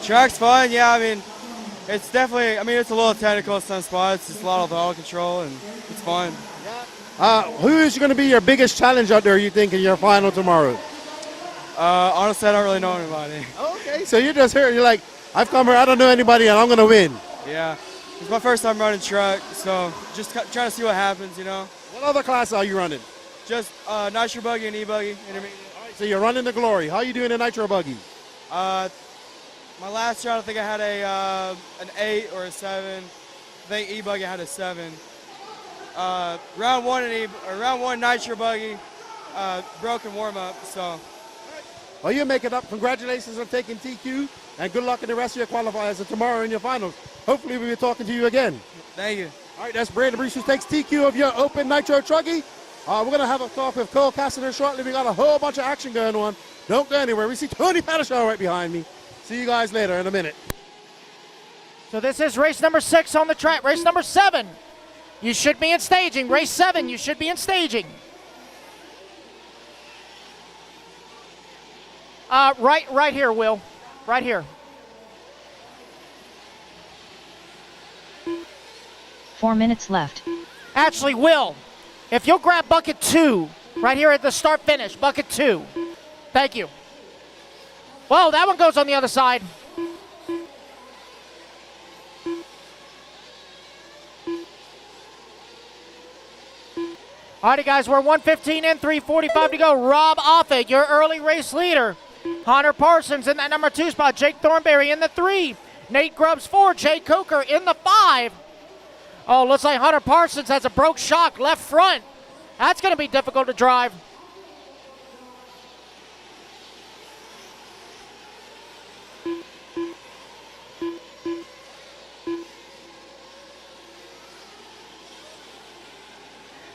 Track's fun, yeah. I mean, it's definitely, it's a little technical in some spots. It's a lot of throttle control, and it's fun. Who is going to be your biggest challenge out there, you think, in your final tomorrow? Honestly, I don't really know anybody. Okay, so you're just here. You're like, I've come here. I don't know anybody, and I'm going to win. Yeah. It's my first time running truck, so just trying to see what happens, What other class are you running? Just nitro buggy and e-buggy, intermediate. All right, so you're running the Glory. How you doing in nitro buggy? My last round, I think I had an 8 or a 7. I think e-buggy had a 7. Round one nitro buggy, broken warm up. So. Well, you make it up. Congratulations on taking TQ, and good luck in the rest of your qualifiers and tomorrow in your finals. Hopefully, we'll be talking to you again. Thank you. All right, that's Brandon Bruce who takes TQ of your Open Nitro Truckie. We're going to have a talk with Cole Cassidy shortly. We got a whole bunch of action going on. Don't go anywhere. We see Tony Padishaw right behind me. See you guys later in a minute. So this is race number 6 on the track. Race number 7. You should be in staging. Race 7, you should be in staging. Right here, Will. Right here. 4 minutes left. Actually, Will, if you'll grab bucket 2, right here at the start finish, bucket 2. Thank you. Whoa, that one goes on the other side. Alrighty, guys, we're 1:15 in, 3:45 to go. Rob Offit, your early race leader. Hunter Parsons in that number 2 spot. Jake Thornberry in the 3. Nate Grubbs 4. Jay Coker in the 5. Oh, looks like Hunter Parsons has a broke shock left front. That's going to be difficult to drive.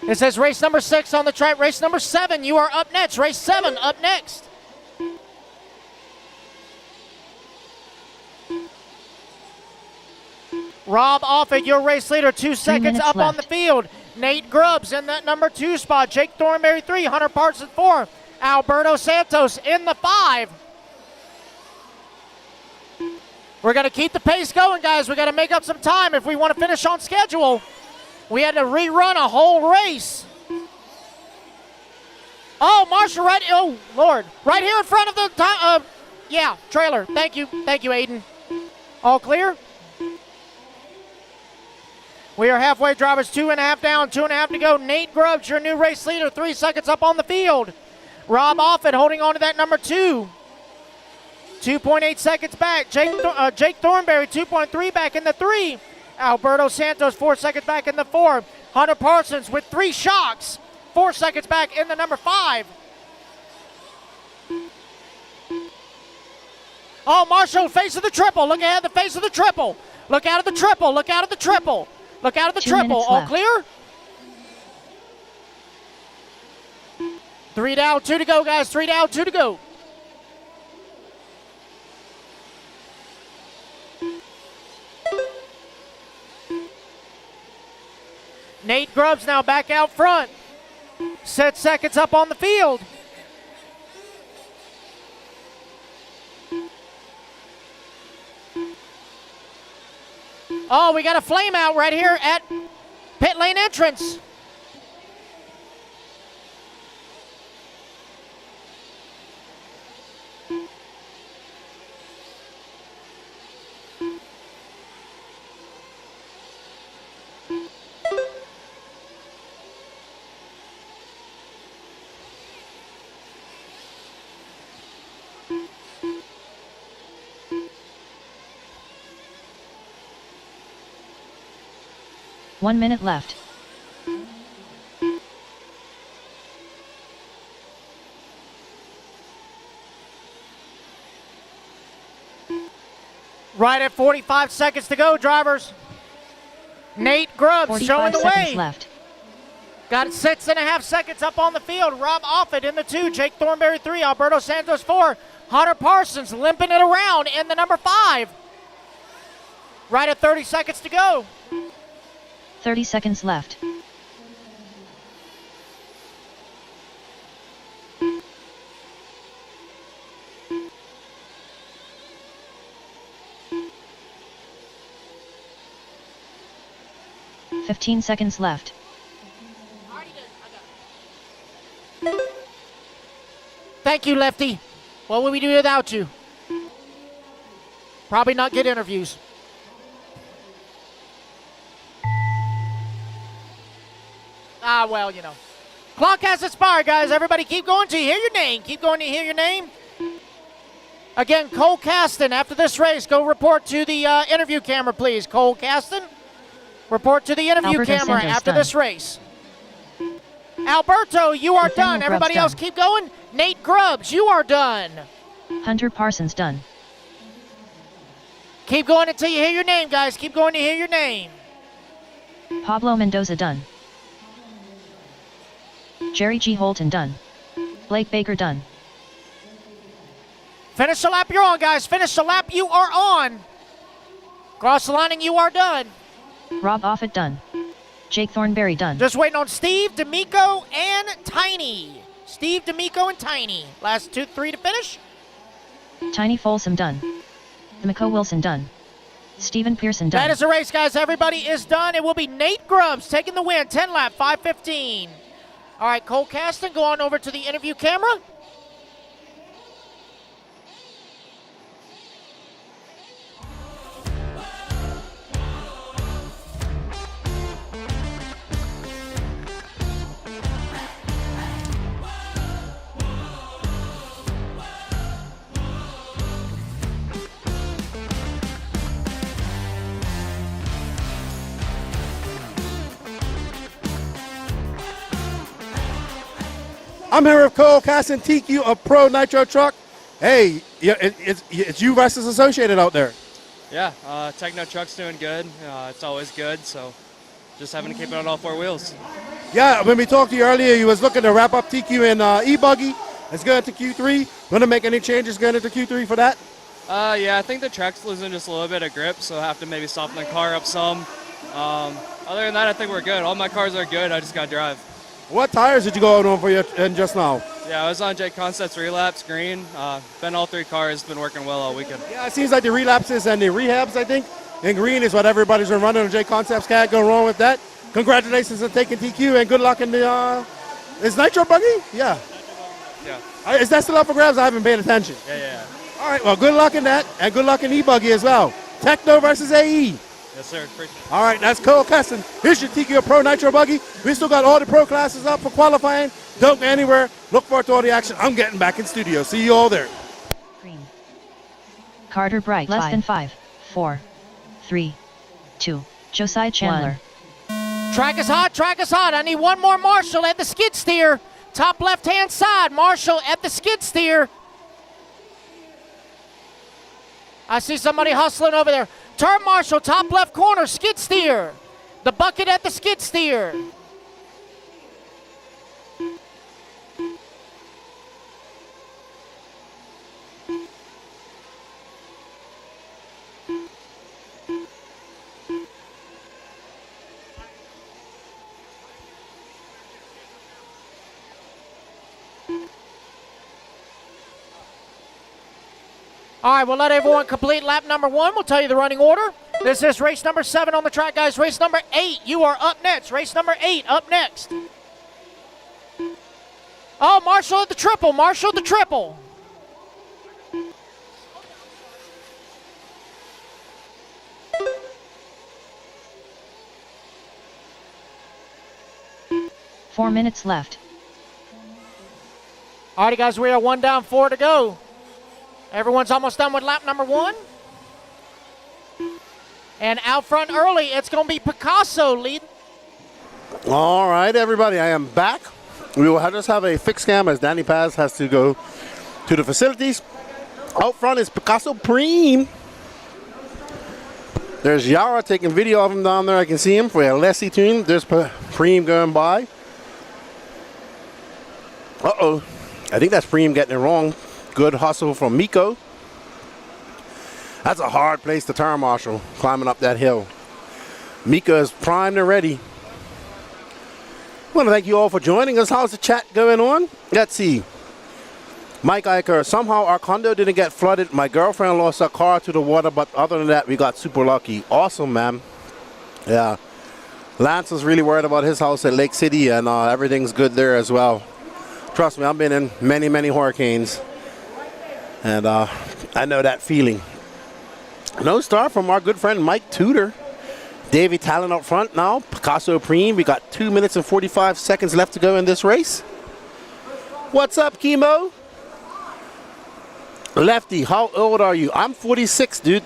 It says race number 6 on the track. Race number 7, you are up next. Race 7 up next. Rob Offit, your race leader, 2 seconds up on the field. Nate Grubbs in that number 2 spot. Jake Thornberry 3, Hunter Parsons 4. Alberto Santos in the 5. We're going to keep the pace going, guys. We got to make up some time if we want to finish on schedule. We had to rerun a whole race. Oh, Marshall, right, oh, Lord. Right here in front of the, trailer. Thank you, Aiden. All clear? We are halfway, drivers, 2.5 down, 2.5 to go. Nate Grubbs, your new race leader, 3 seconds up on the field. Rob Offit holding on to that number 2. 2.8 seconds back. Jake Thornberry, 2.3 back in the 3. Alberto Santos, 4 seconds back in the 4. Hunter Parsons with 3 shocks, 4 seconds back in the number 5. Oh, Marshall, face of the triple. Look ahead, the face of the triple. Look out of the triple. Look out of the triple. Look out of the 2 triple. minutes All left. clear? 3 down, 2 to go, guys. 3 down, 2 to go. Nate Grubbs now back out front. Set seconds up on the field. Oh, we got a flame out right here at pit lane entrance. One minute left. Right at 45 seconds to go, drivers. Nate Grubbs 45 showing the seconds way. left. Got 6.5 seconds up on the field. Rob Offit in the 2, Jake Thornberry 3, Alberto Santos 4, Hunter Parsons limping it around in the number 5. Right at 30 seconds to go. 30 seconds left. Fifteen seconds left. Thank you, Lefty. What would we do without you? Probably not get interviews. Well, you know. Clock has expired, guys. Everybody keep going till you hear your name. Keep going to hear your name. Again, Cole Caston, after this race, go report to the interview camera, please. Cole Caston, report to the interview Alberto camera Santos after done. this race. Alberto, you are Nathaniel done. Grubbs Everybody else done. keep going. Nate Grubbs, you are done. Hunter Parsons done. Keep going until you hear your name, guys. Keep going to hear your name. Pablo Mendoza done. Jerry G. Holton done. Blake Baker done. Finish the lap you're on, guys. Finish the lap you are on. Cross the line and you are done. Rob Offit done. Jake Thornberry done. Just waiting on Steve, D'Amico, and Tiny. Steve, D'Amico, and Tiny. Last 2-3 to finish. Tiny Folsom done. D'Amico Wilson done. Stephen Pearson done. That is the race, guys. Everybody is done. It will be Nate Grubbs taking the win. 10 lap, 5:15. All right, Cole Caston, go on over to the interview camera. I'm here with Cole Caston, TQ of Pro Nitro Truck. Hey, it's you versus Associated out there. Yeah, Techno Truck's doing good. It's always good, so just having to keep it on all 4 wheels. Yeah, when we talked to you earlier, you was looking to wrap up TQ and e-buggy. It's going to Q3. Going to make any changes going into Q3 for that? Yeah, I think the track's losing just a little bit of grip, so I have to maybe soften the car up some. Other than that, I think we're good. All my cars are good. I just got to drive. What tires did you go out on for you and just now? Yeah, I was on J Concepts Relapse Green. Been all 3 cars. Been working well all weekend. Yeah, it seems like the relapses and the rehabs, I think, in green is what everybody's been running on J Concepts. Can't go wrong with that. Congratulations on taking TQ and good luck in the, is Nitro Buggy? Yeah. Yeah. Is that still up for grabs? I haven't paid attention. Yeah. All right, well, good luck in that and good luck in e-buggy as well. Techno versus AE. Yes, sir. Appreciate it. All right, that's Cole Caston. Here's your TQ Pro Nitro Buggy. We still got all the pro classes up for qualifying. Don't go anywhere. Look forward to all the action. I'm getting back in studio. See you all there. Green. Carter Bright. Less than 5, 4, 3, 2. Josiah Chandler. Track is hot, track is hot. I need one more Marshall at the skid steer. Top left-hand side, Marshall at the skid steer. I see somebody hustling over there. Turn Marshall, top left corner, skid steer. The bucket at the skid steer. All right, we'll let everyone complete lap number 1. We'll tell you the running order. This is race number 7 on the track, guys. Race number 8, you are up next. Race number 8, up next. Oh, Marshall at the triple. Marshall at the triple. Four minutes left. All righty, guys, we are 1 down, 4 to go. Everyone's almost done with lap number 1. And out front early, it's going to be Picasso leading. All right, everybody, I am back. We will just have a fixed cam as Danny Paz has to go to the facilities. Out front is Picasso Preem. There's Yara taking video of him down there. I can see him for a Leslie tune. There's Preem going by. Uh-oh. I think that's Preem getting it wrong. Good hustle from Miko. That's a hard place to turn, Marshall, climbing up that hill. Mika is primed and ready. I want to thank you all for joining us. How's the chat going on? Let's see. Mike Eicher, somehow our condo didn't get flooded. My girlfriend lost her car to the water, but other than that, we got super lucky. Awesome, man. Yeah. Lance was really worried about his house at Lake City, and everything's good there as well. Trust me, I've been in many, many hurricanes, and I know that feeling. No start from our good friend Mike Tudor. Davey Talon up front now. Picasso Preem. We got 2 minutes and 45 seconds left to go in this race. What's up, Chemo? Lefty, how old are you? I'm 46, dude.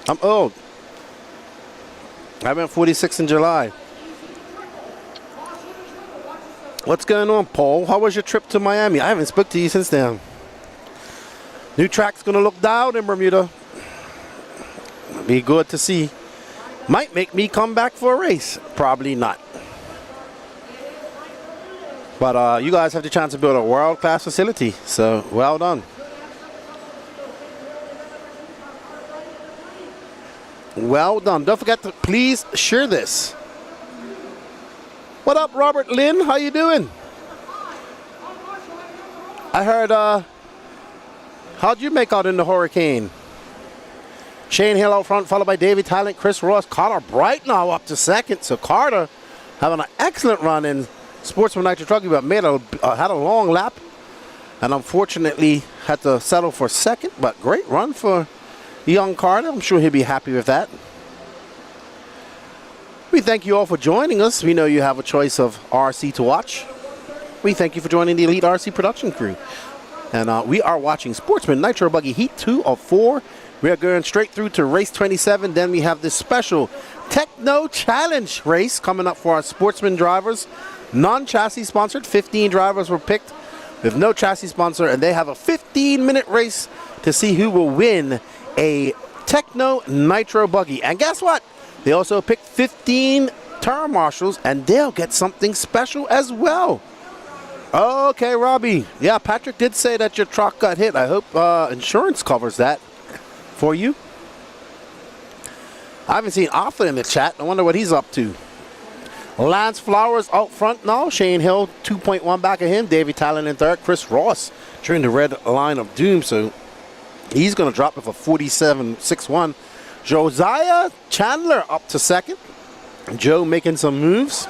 I'm old. I went 46 in July. What's going on, Paul? How was your trip to Miami? I haven't spoke to you since then. New track's going to look down in Bermuda. Be good to see. Might make me come back for a race. Probably not. But you guys have the chance to build a world-class facility. So, well done. Well done. Don't forget to please share this. What up, Robert Lynn? How you doing? I heard, how'd you make out in the hurricane? Shane Hill out front, followed by Davey Talent, Chris Ross, Carter Bright now up to second. So Carter having an excellent run in Sportsman Nitro Trucking, but had a long lap, and unfortunately had to settle for second. But great run for young Carter. I'm sure he'll be happy with that. We thank you all for joining us. We know you have a choice of RC to watch. We thank you for joining the Elite RC production crew. And we are watching Sportsman Nitro Buggy Heat 2 of 4. We are going straight through to race 27. Then we have this special Techno Challenge race coming up for our Sportsman drivers. Non-chassis sponsored. 15 drivers were picked with no chassis sponsor. And they have a 15-minute race to see who will win a Techno Nitro Buggy. And guess what? They also picked 15 turn marshals, and they'll get something special as well. Okay, Robbie. Yeah, Patrick did say that your truck got hit. I hope insurance covers that for you. I haven't seen Arthur in the chat. I wonder what he's up to. Lance Flowers out front now. Shane Hill 2.1 back of him. Davey Talon in third. Chris Ross during the red line of doom. So he's going to drop it for 47.61. Josiah Chandler up to second. Joe making some moves.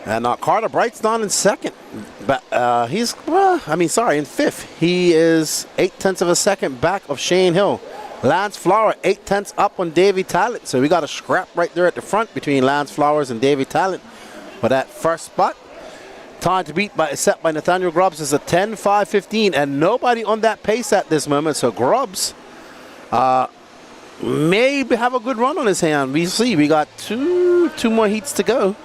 And Carter Bright's down in second. But he's, in fifth. He is 0.8 of a second back of Shane Hill. Lance Flower, 0.8 up on Davey Talent. So we got a scrap right there at the front between Lance Flowers and Davey Talent for that first spot. Time to beat set by Nathaniel Grubbs is a 10.5.15, and nobody on that pace at this moment. So Grubbs maybe have a good run on his hand. We see. We got two more heats to go.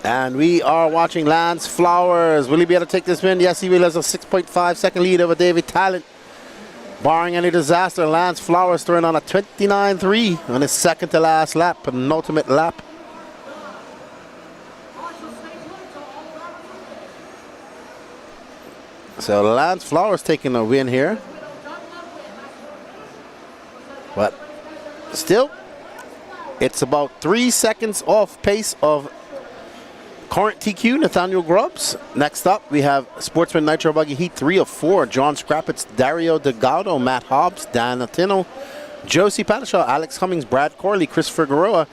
And we are watching Lance Flowers. Will he be able to take this win? Yes, he will. Has a 6.5 second lead over David Talent. Barring any disaster, Lance Flowers throwing on a 29.3 on his second to last lap, penultimate lap. So Lance Flowers taking a win here. But still, it's about 3 seconds off pace of current TQ, Nathaniel Grubbs. Next up, we have Sportsman Nitro Buggy Heat 3 of 4. John Scrappitz, Dario Delgado, Matt Hobbs, Dan Latino, Josie Patashaw, Alex Cummings, Brad Corley, Christopher Garoa,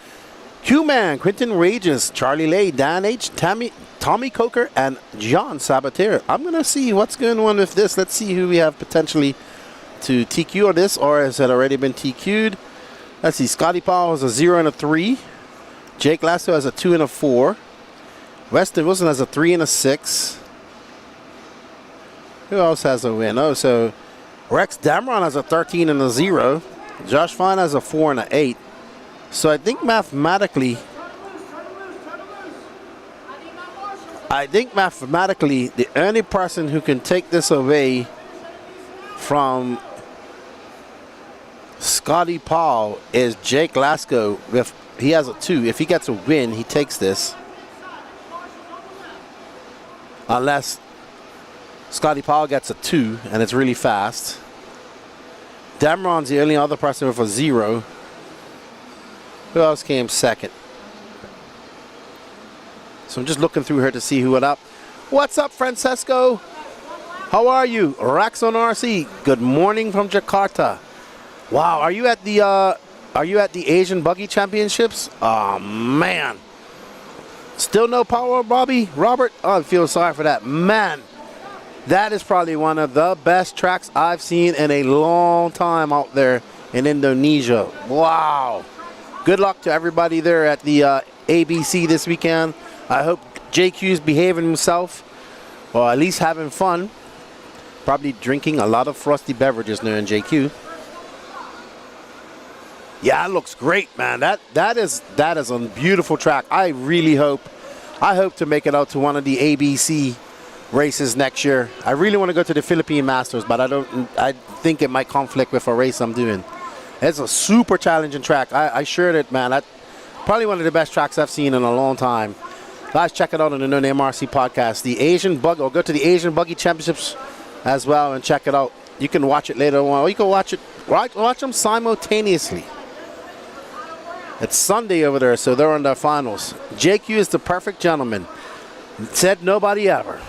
Q-Man, Quentin Rages, Charlie Lay, Dan H, Tommy Coker, and John Sabater. I'm going to see what's going on with this. Let's see who we have potentially to TQ on this, or has it already been TQ'd? Let's see. Scotty Powell has a 0 and a 3. Jake Lasso has a 2 and a 4. Weston Wilson has a 3 and a 6. Who else has a win? Oh, so Rex Dameron has a 13 and a 0. Josh Fine has a 4 and a 8. So I think mathematically, the only person who can take this away from Scotty Paul is Jake Lasko. He has a 2. If he gets a win, he takes this. Unless Scotty Powell gets a 2 and it's really fast. Dameron's the only other person with a 0. Who else came second? So I'm just looking through here to see who went up. What's up, Francesco? How are you? Rax on RC. Good morning from Jakarta. Wow, are you at the Asian Buggy Championships? Oh man. Still no power, Bobby? Robert? Oh, I feel sorry for that. Man, that is probably one of the best tracks I've seen in a long time out there in Indonesia. Wow. Good luck to everybody there at the ABC this weekend. I hope JQ's behaving himself, or at least having fun. Probably drinking a lot of frosty beverages there in JQ. Yeah, it looks great, man. That is a beautiful track. I hope to make it out to one of the ABC races next year. I really want to go to the Philippine Masters, but I think it might conflict with a race I'm doing. It's a super challenging track. I shared it, man. That's probably one of the best tracks I've seen in a long time. Guys, check it out on the No Name RC podcast. The Asian Buggy, or go to the Asian Buggy Championships as well and check it out. You can watch it later on, or you can watch them simultaneously. It's Sunday over there, so they're in their finals. JQ is the perfect gentleman. Said nobody ever.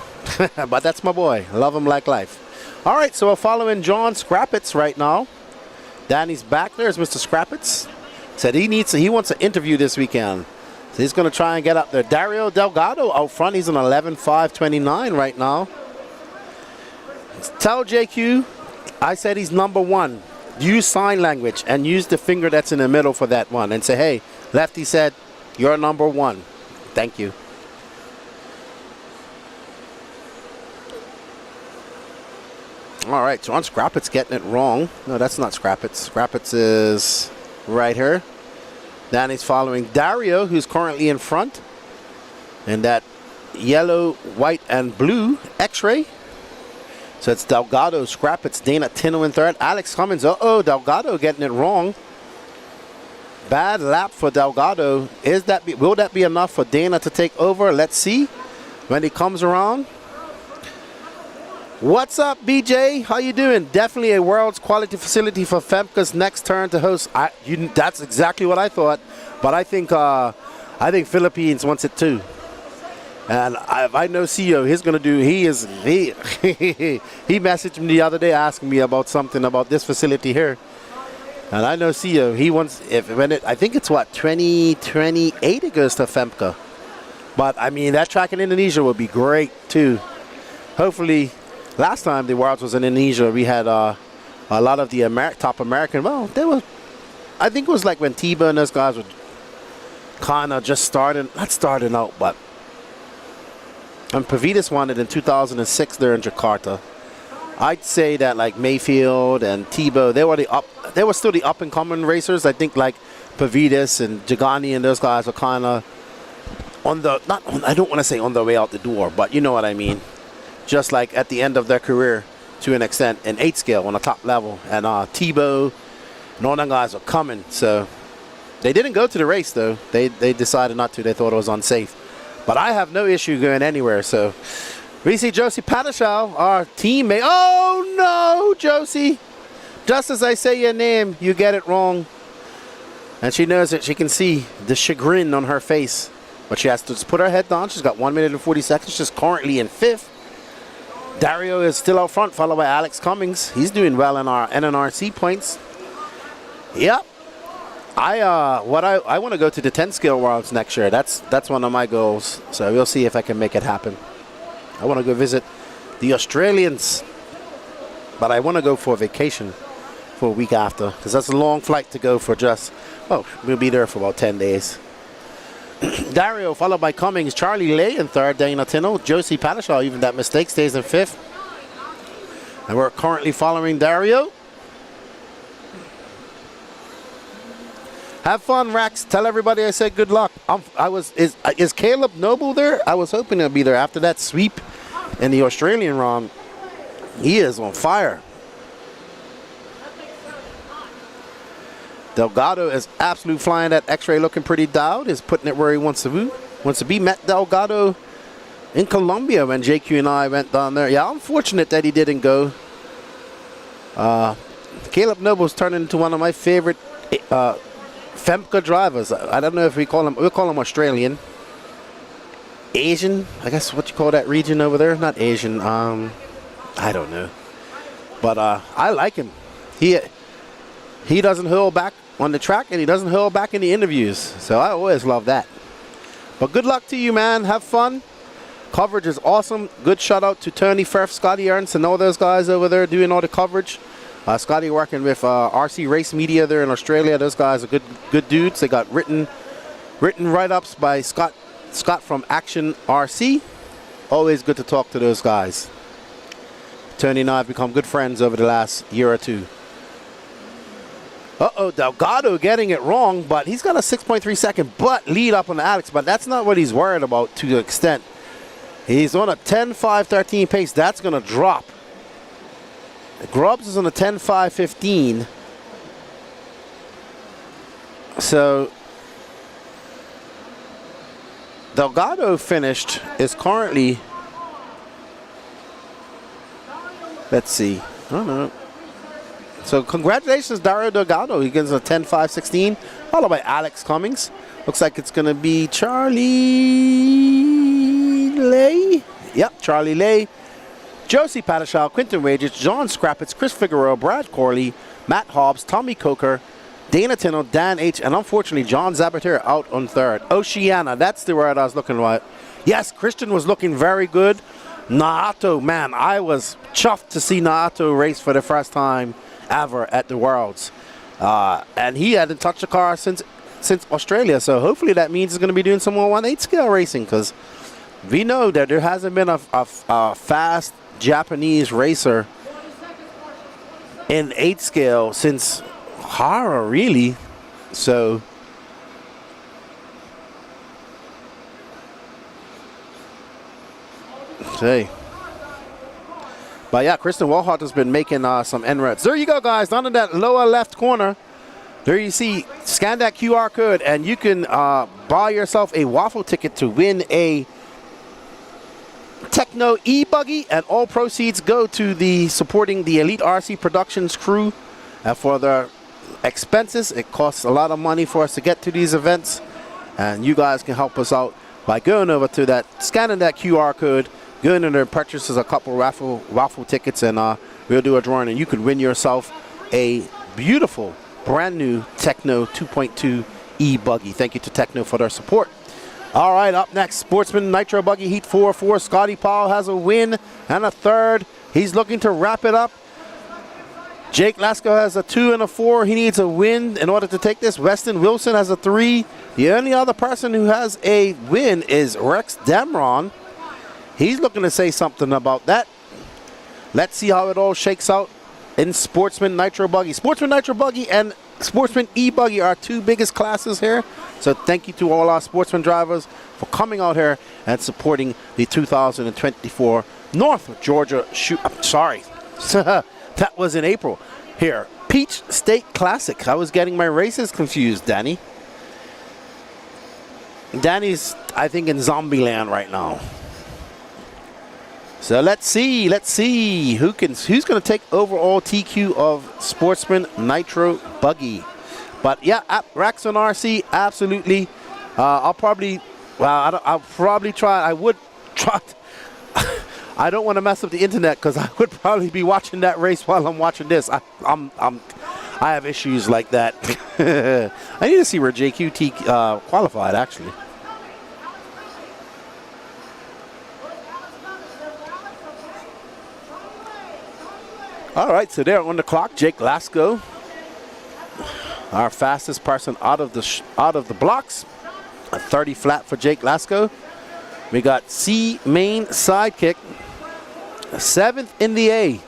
But that's my boy. Love him like life. All right, so we're following John Scrappitz right now. Danny's back. There's Mr. Scrappitz. Said he wants an interview this weekend. So he's going to try and get up there. Dario Delgado out front. He's on 11.529 right now. Tell JQ I said he's number 1. Use sign language and use the finger that's in the middle for that one and say, hey, Lefty said, you're number 1. Thank you. All right, John Scrappitz getting it wrong. No, that's not Scrappitz. Scrappitz is right here. Then he's following Dario, who's currently in front. And that yellow, white, and blue X-ray. So it's Delgado, Scrappitz, Dana Tino in third. Alex Cummins, Delgado getting it wrong. Bad lap for Delgado. Will that be enough for Dana to take over? Let's see when he comes around. What's up, BJ? How you doing? Definitely a world's quality facility for Femke's next turn to host. That's exactly what I thought, but I think Philippines wants it too. And I know CEO, he's gonna do. He messaged me the other day asking me about something about this facility here. And I know CEO, he wants I think it's 2028 it goes to Femke. But I mean that track in Indonesia would be great too. Hopefully, last time the Worlds was in Indonesia, we had a lot of the top American. Well, I think it was like when Tebow and those guys were kind of just not starting out, but. And Pavitas won it in 2006 there in Jakarta. I'd say that like Mayfield and Tebow, they were still the up and coming racers. I think like Pavitas and Jagani and those guys were kind of I don't want to say on their way out the door, but you know what I mean. Just like at the end of their career. to an extent in 8 scale on the top level. And Tebow and all them guys are coming. So they didn't go to the race, though. They decided not to. They thought it was unsafe. But I have no issue going anywhere. So we see Josie Padishal, our teammate. Oh, no, Josie. Just as I say your name, you get it wrong. And she knows it. She can see the chagrin on her face. But she has to just put her head down. She's got 1 minute and 40 seconds. She's currently in 5th. Dario is still out front, followed by Alex Cummings. He's doing well in our NNRC points. Yep. I want to go to the 10 scale worlds next year. That's one of my goals. So we'll see if I can make it happen. I want to go visit the Australians. But I want to go for a vacation for a week after, because that's a long flight to go for just, we'll be there for about 10 days. Dario followed by Cummings, Charlie Lay in 3rd, Dana Tino, Josie Padishal, even that mistake, stays in 5th. And we're currently following Dario. Have fun, Rax. Tell everybody I said good luck. Is Caleb Noble there? I was hoping he'll be there after that sweep in the Australian round. He is on fire. Delgado is absolute flying that X-ray, looking pretty dialed. Is putting it where he wants to be. Met Delgado in Colombia when JQ and I went down there. Yeah, unfortunate that he didn't go. Caleb Noble's turning into one of my favorite FEMCA drivers. I don't know if we'll call him Australian. Asian, I guess what you call that region over there. Not Asian, I don't know. But I like him. He doesn't hold back on the track, and he doesn't hold back in the interviews. So I always love that. But good luck to you, man. Have fun. Coverage is awesome. Good shout out to Tony Firth, Scotty Ernst, and all those guys over there doing all the coverage. Scotty working with RC Race Media there in Australia. Those guys are good dudes. They got written write-ups by Scott from Action RC. Always good to talk to those guys. Tony and I have become good friends over the last year or two. Delgado getting it wrong, but he's got a 6.3 second lead up on Alex, but that's not what he's worried about to the extent. He's on a 10.5.13 pace. That's going to drop. Grubbs is on a 10.5.15. So Delgado finished is currently, let's see, I don't know. So congratulations, Dario Delgado. He gets a 10.5.16, followed by Alex Cummings. Looks like it's going to be Charlie Lay. Yep, Charlie Lay. Josie Padishal, Quinton Wages, John Scrappitz, Chris Figueroa, Brad Corley, Matt Hobbs, Tommy Coker, Dana Tino, Dan H., and unfortunately John Zabater out on 3rd. Oceana, that's the word I was looking at. Yes, Christian was looking very good. Naato, man, I was chuffed to see Naato race for the first time ever at the Worlds. And he hadn't touched a car since Australia, so hopefully that means he's going to be doing some more 1/8 scale racing, because we know that there hasn't been a fast Japanese racer in 8 scale since Hara, really. So hey. But yeah, Kristen Walhart has been making some NREDs. There you go, guys. Down in that lower left corner, there you see, scan that QR code, and you can buy yourself a waffle ticket to win a Techno e-buggy, and all proceeds go to the supporting the Elite RC Productions crew for their expenses. It costs a lot of money for us to get to these events, and you guys can help us out by going over to that, scanning that QR code, going in there and purchases a couple waffle tickets, and we'll do a drawing, and you could win yourself a beautiful brand new Techno 2.2 e-buggy. Thank you to Techno for their support. All right, up next, Sportsman Nitro Buggy Heat 4-4. Scotty Powell has a win and a 3rd. He's looking to wrap it up. Jake Lasko has a 2 and a 4. He needs a win in order to take this. Weston Wilson has a 3. The only other person who has a win is Rex Demron. He's looking to say something about that. Let's see how it all shakes out in Sportsman Nitro Buggy. Sportsman Nitro Buggy and Sportsman e-buggy are 2 biggest classes here. So thank you to all our Sportsman drivers for coming out here and supporting the 2024 North Georgia That was in April. Here, Peach State Classic. I was getting my races confused, Danny. Danny's, I think, in zombie land right now. So let's see who's going to take overall TQ of Sportsman Nitro Buggy. But yeah, Rex on RC, absolutely. I'll probably try. I would try. I don't want to mess up the internet because I would probably be watching that race while I'm watching this. I have issues like that. I need to see where JQT qualified actually. All right, so there on the clock, Jake Lasko, our fastest person out of the blocks. A 30 flat for Jake Lasko. We got C main sidekick, 7th in the A.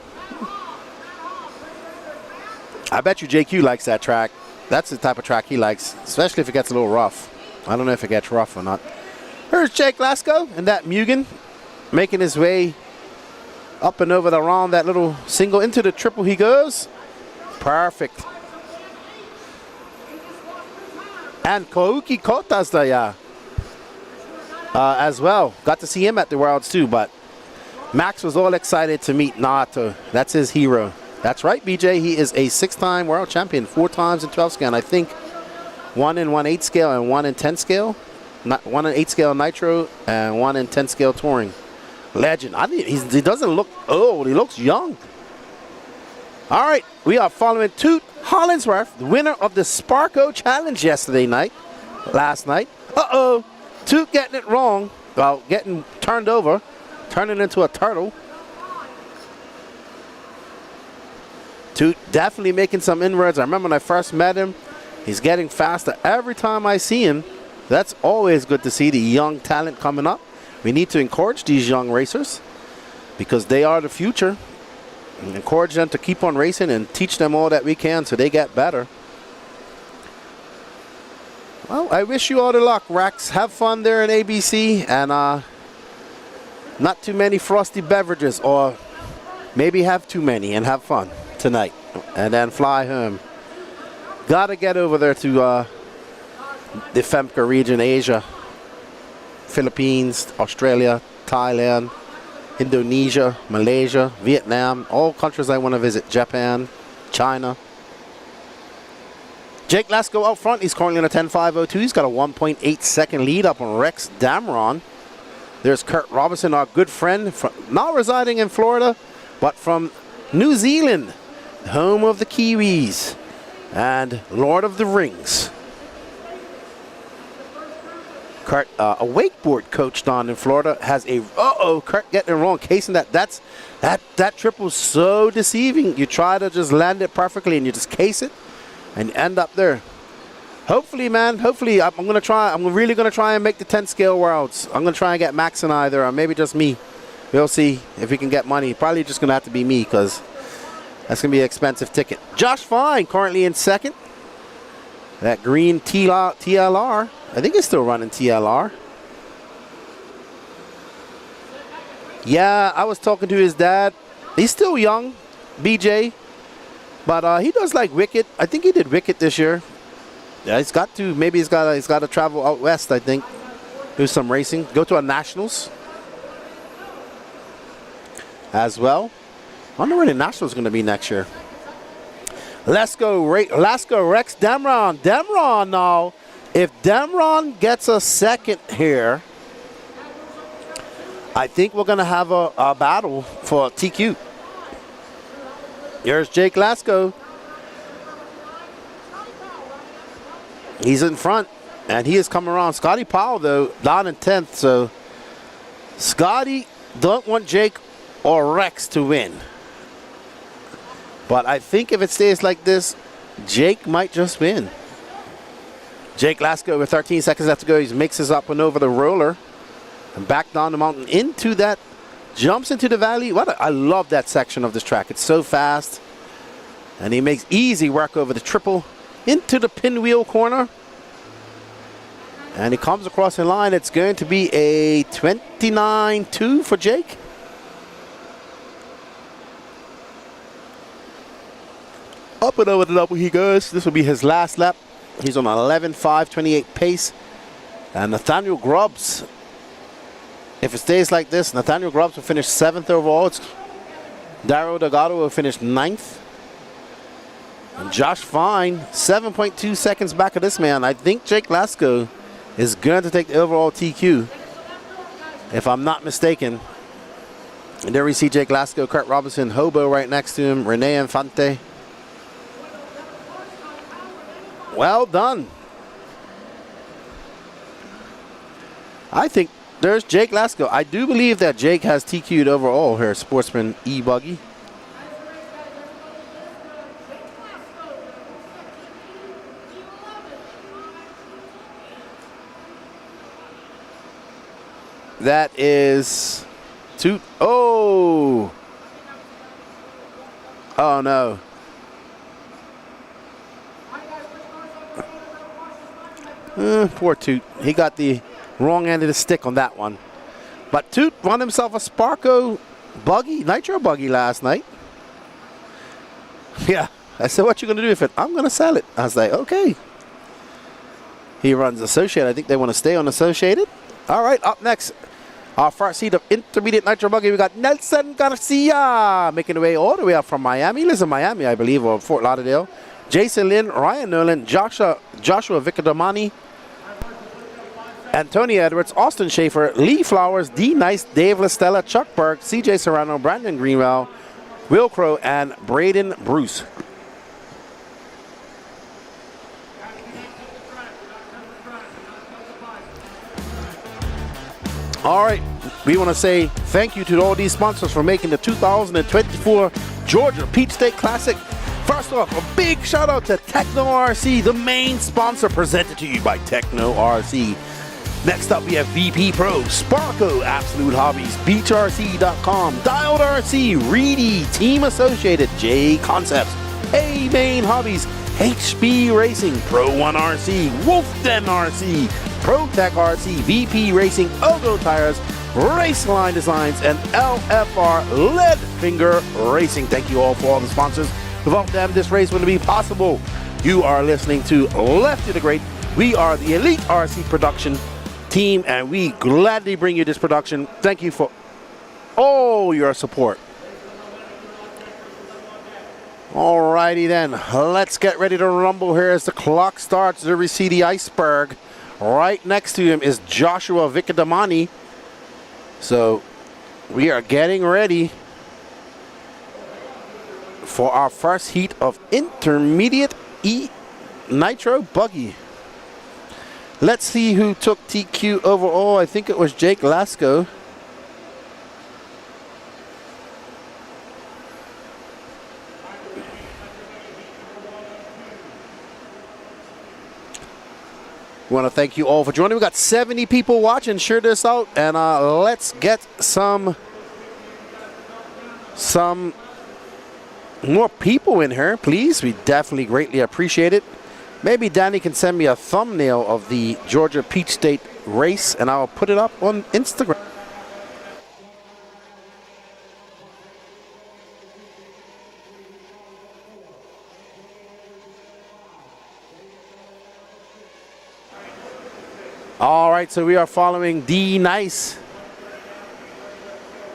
I bet you JQ likes that track. That's the type of track he likes, especially if it gets a little rough. I don't know if it gets rough or not. Here's Jake Lasko and that Mugen making his way up and over around that little single into the triple he goes. Perfect. And Kouki Kota's there as well. Got to see him at the Worlds too, but Max was all excited to meet Nato. That's his hero. That's right, BJ. He is a 6-time world champion, 4 times in 12 scale. And I think 1 in 1/8 scale and 1 in 10 scale. 1 in 8 scale nitro and 1 in 10 scale touring. Legend. I think he doesn't look old. He looks young. All right, we are following Toot Hollingsworth, the winner of the Sparko Challenge last night. Uh-oh, Toot getting it wrong. Well, getting turned over, turning into a turtle. Toot definitely making some inroads. I remember when I first met him, he's getting faster every time I see him. That's always good to see the young talent coming up. We need to encourage these young racers because they are the future. And encourage them to keep on racing and teach them all that we can so they get better. Well, I wish you all the luck, Rex. Have fun there in ABC and not too many frosty beverages, or maybe have too many and have fun tonight and then fly home. Gotta get over there to the FEMCA region, Asia, Philippines, Australia, Thailand, Indonesia, Malaysia, Vietnam, all countries I want to visit, Japan, China. Jake Lasko out front. He's currently in a 10.502. He's got a 1.8 second lead up on Rex Damron. There's Kurt Robinson, our good friend, not residing in Florida, but from New Zealand, home of the Kiwis and Lord of the Rings. Kurt, a wakeboard coach down in Florida, has a Kurt getting it wrong, casing that triple's so deceiving. You try to just land it perfectly and you just case it and you end up there. Hopefully, man, I'm really gonna try and make the 10 scale worlds. I'm gonna try and get Max and I there, or maybe just me. We'll see if we can get money. Probably just gonna have to be me because that's gonna be an expensive ticket. Josh Fine currently in second. That green TLR. I think he's still running TLR. Yeah, I was talking to his dad. He's still young, BJ, but he does like Wicked. I think he did Wicked this year. Yeah, he's got to. Maybe he's got to travel out west. I think, do some racing, go to a nationals as well. I wonder where the nationals is going to be next year. Let's go Rex Damron. Damron now. If Damron gets a second here, I think we're going to have a battle for TQ. Here's Jake Lasko. He's in front, and he is coming around. Scotty Powell, though, down in 10th. So Scotty don't want Jake or Rex to win. But I think if it stays like this, Jake might just win. Jake Lasko with 13 seconds left to go. He mixes up and over the roller and back down the mountain into that, jumps into the valley. I love that section of this track. It's so fast. And he makes easy work over the triple into the pinwheel corner. And he comes across the line. It's going to be a 29.2 for Jake. Up and over the double he goes. This will be his last lap. He's on 11.528 pace. And Nathaniel Grubbs, if it stays like this, Nathaniel Grubbs will finish 7th overall. Dario Delgado will finish 9th. And Josh Fine, 7.2 seconds back of this man. I think Jake Lasko is going to take the overall TQ, if I'm not mistaken. And there we see Jake Lasko, Kurt Robinson, Hobo right next to him, Rene Infante. Well done. I think there's Jake Lasko. I do believe that Jake has TQ'd overall here, Sportsman E-Buggy. That is oh no. Poor Toot. He got the wrong end of the stick on that one. But Toot won himself a Sparco buggy, nitro buggy last night. Yeah. I said, what you going to do with it? I'm going to sell it. I was like, okay. He runs Associated. I think they want to stay on Associated. All right, up next, our first seat of intermediate nitro buggy, we got Nelson Garcia making the way all the way up from Miami. He lives in Miami, I believe, or Fort Lauderdale. Jason Lynn, Ryan Nolan, Joshua Vicadamani, Anthony Edwards, Austin Schaefer, Lee Flowers, D. Nice, Dave LaStella, Chuck Burke, CJ Serrano, Brandon Greenwell, Will Crow, and Braden Bruce. All right, we want to say thank you to all these sponsors for making the 2024 Georgia Peach State Classic. First off, a big shout out to Techno RC, the main sponsor, presented to you by Techno RC. Next up, we have VP Pro, Sparco, Absolute Hobbies, BeachRC.com, Dialed RC, Reedy, Team Associated, J Concepts, A Main Hobbies, HB Racing, Pro One RC, Wolf Den RC, ProTech RC, VP Racing, Ogo Tires, Raceline Designs, and LFR Leadfinger Racing. Thank you all for all the sponsors. Without them, this race wouldn't be possible. You are listening to Lefty the Great. We are the Elite RC production team, and we gladly bring you this production. Thank you for all your support. Alrighty then, let's get ready to rumble here as the clock starts. There we see the iceberg. Right next to him is Joshua Vicadamani. So we are getting ready for our first heat of intermediate nitro buggy. Let's see who took TQ overall. I think it was Jake Lasko. We want to thank you all for joining. We got 70 people watching. Share this out, and let's get some more people in here, please. We definitely greatly appreciate it. Maybe Danny can send me a thumbnail of the Georgia Peach State race, and I'll put it up on Instagram. All right, so we are following D Nice.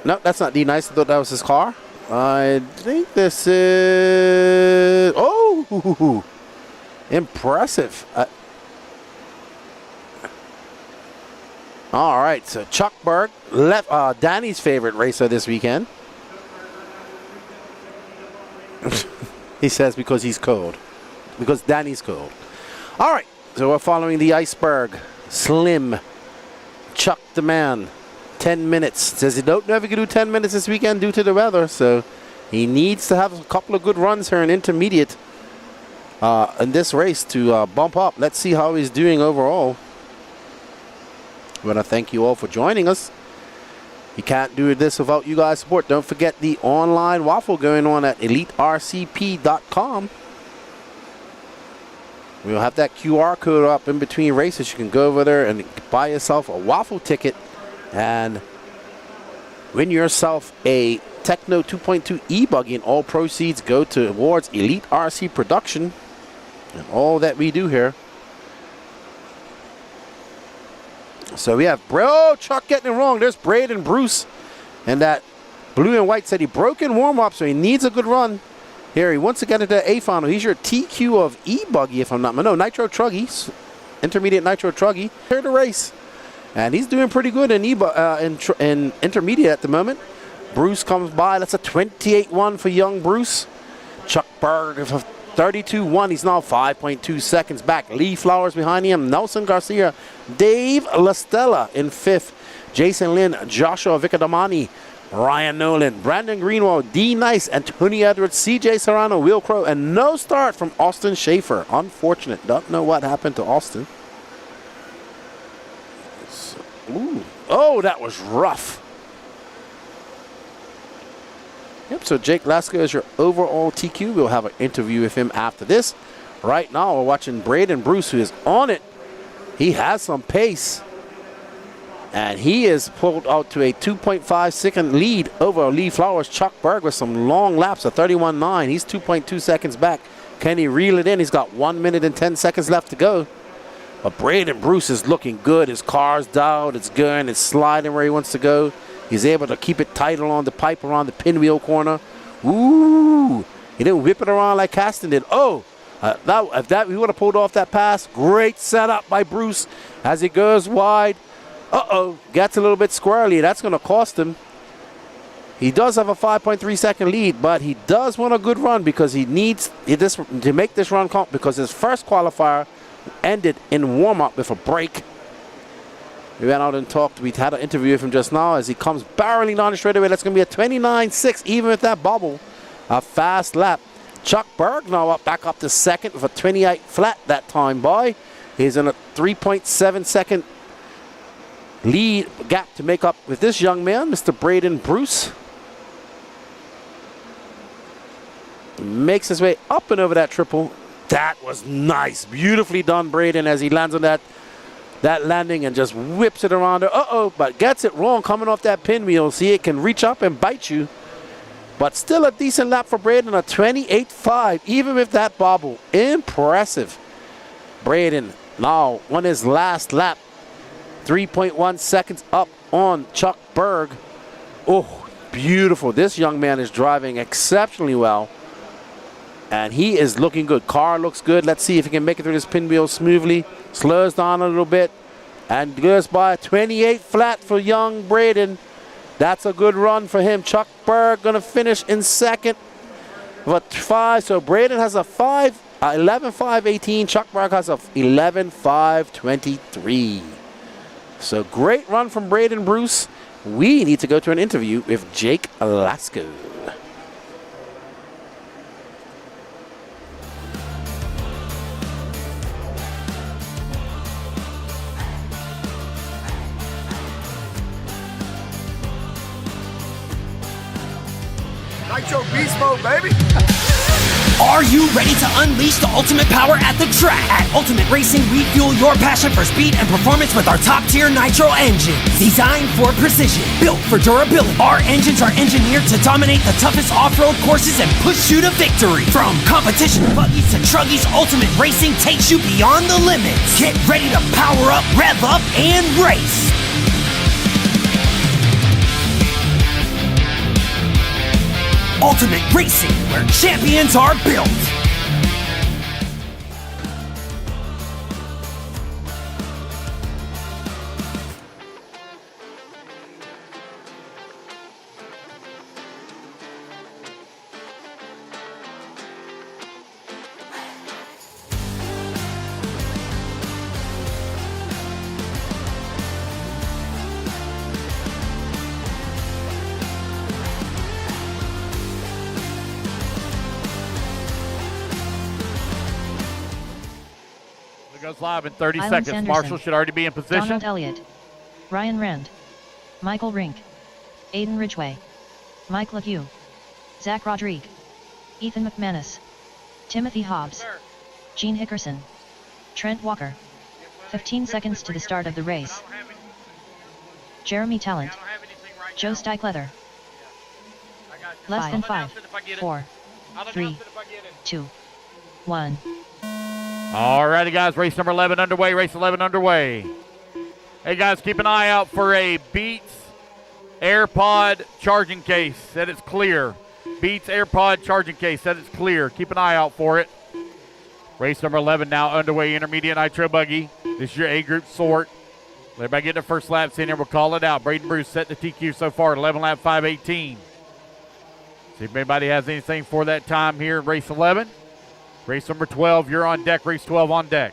No, that's not D Nice. I thought that was his car. I think this is... Oh! Impressive. All right, so Chuck Burke, Danny's favorite racer this weekend. He says because he's cold. Because Danny's cold. All right, so we're following the iceberg. Slim, Chuck the man, 10 minutes. Says he don't know if he can do 10 minutes this weekend due to the weather, so he needs to have a couple of good runs here in intermediate in this race to bump up. Let's see how he's doing overall. I want to thank you all for joining us. You can't do this without you guys' support. Don't forget the online waffle going on at elitercp.com. We'll have that QR code up in between races. You can go over there and buy yourself a waffle ticket and win yourself a Techno 2.2 e-buggy, and all proceeds go towards Elite RC production and all that we do here. So we have, Chuck getting it wrong. There's Braden Bruce, and that blue and white said he broke in warm-up, so he needs a good run. Here, he wants to get into the A final. He's your TQ of e-buggy, if I'm not, no, Nitro Truggy, intermediate Nitro Truggy. Here to race, and he's doing pretty good in in intermediate at the moment. Bruce comes by. That's a 28-1 for young Bruce. Chuck Berg for 32-1. He's now 5.2 seconds back. Lee Flowers behind him. Nelson Garcia, Dave Lastella in 5th. Jason Lynn, Joshua Vicadamani, Ryan Nolan, Brandon Greenwald, D. Nice, Anthony Edwards, CJ Serrano, Will Crow, and no start from Austin Schaefer. Unfortunate. Don't know what happened to Austin. Ooh. Oh, that was rough. Yep, so Jake Lasker is your overall TQ. We'll have an interview with him after this. Right now, we're watching Braden Bruce, who is on it. He has some pace. And he is pulled out to a 2.5 second lead over Lee Flowers. Chuck Berg with some long laps, a 31.9. He's 2.2 seconds back. Can he reel it in? He's got 1 minute and 10 seconds left to go. But Braden Bruce is looking good. His car's dialed. It's going. It's sliding where he wants to go. He's able to keep it tight along the pipe around the pinwheel corner. Ooh. He didn't whip it around like Caston did. Oh, if he would have pulled off that pass, great setup by Bruce as he goes wide. Uh-oh, gets a little bit squirrely. That's going to cost him. He does have a 5.3 second lead, but he does want a good run because he needs this to make this run count, because his first qualifier ended in warm-up with a break. We went out and talked. We had an interview with him just now as he comes barreling down the straightaway. That's going to be a 29.6, even with that bubble. A fast lap. Chuck Berg now back up to second with a 28 flat that time by. He's in a 3.7 second lead gap to make up with this young man, Mr. Braden Bruce. Makes his way up and over that triple. That was nice. Beautifully done, Braden, as he lands on that landing and just whips it around her. Uh-oh, but gets it wrong coming off that pinwheel. See, it can reach up and bite you. But still a decent lap for Braden, a 28.5, even with that bobble. Impressive. Braden now on his last lap. 3.1 seconds up on Chuck Berg. Oh, beautiful. This young man is driving exceptionally well. And he is looking good. Car looks good. Let's see if he can make it through this pinwheel smoothly. Slows down a little bit. And goes by a 28 flat for young Braden. That's a good run for him. Chuck Berg going to finish in second with 5. So Braden has a 11.518. Chuck Berg has a 11.523. So great run from Braden Bruce. We need to go to an interview with Jake Lasko. Nitro Beast Mode, baby. Are you ready to unleash the ultimate power at the track? At Ultimate Racing, we fuel your passion for speed and performance with our top-tier Nitro engines. Designed for precision, built for durability. Our engines are engineered to dominate the toughest off-road courses and push you to victory. From competition buggies to truggies, Ultimate Racing takes you beyond the limits. Get ready to power up, rev up, and race. Ultimate Racing, where champions are built. Goes live in 30 Island seconds. Sanderson, Marshall should already be in position. Donald Elliott, Ryan Rand, Michael Rink, Aiden Ridgway, Mike LaHue, Zach Rodrigue, Ethan McManus, Timothy Hobbs, Gene Hickerson, Trent Walker. 15 seconds to the start of the race. Jeremy Talent, Joe Stykleather, Less than 5, 4, 3, 2, 1. All righty, guys. Race number 11 underway. Race 11 underway. Hey, guys, keep an eye out for a Beats AirPod charging case. That it's clear. Beats AirPod charging case. That it's clear. Keep an eye out for it. Race number 11 now underway. Intermediate nitro buggy. This is your A group sort. Everybody get their first laps in here. We'll call it out. Braden Bruce set the TQ so far at 11 lap 5:18. See if anybody has anything for that time here in race 11. Race number 12, you're on deck. Race 12 on deck.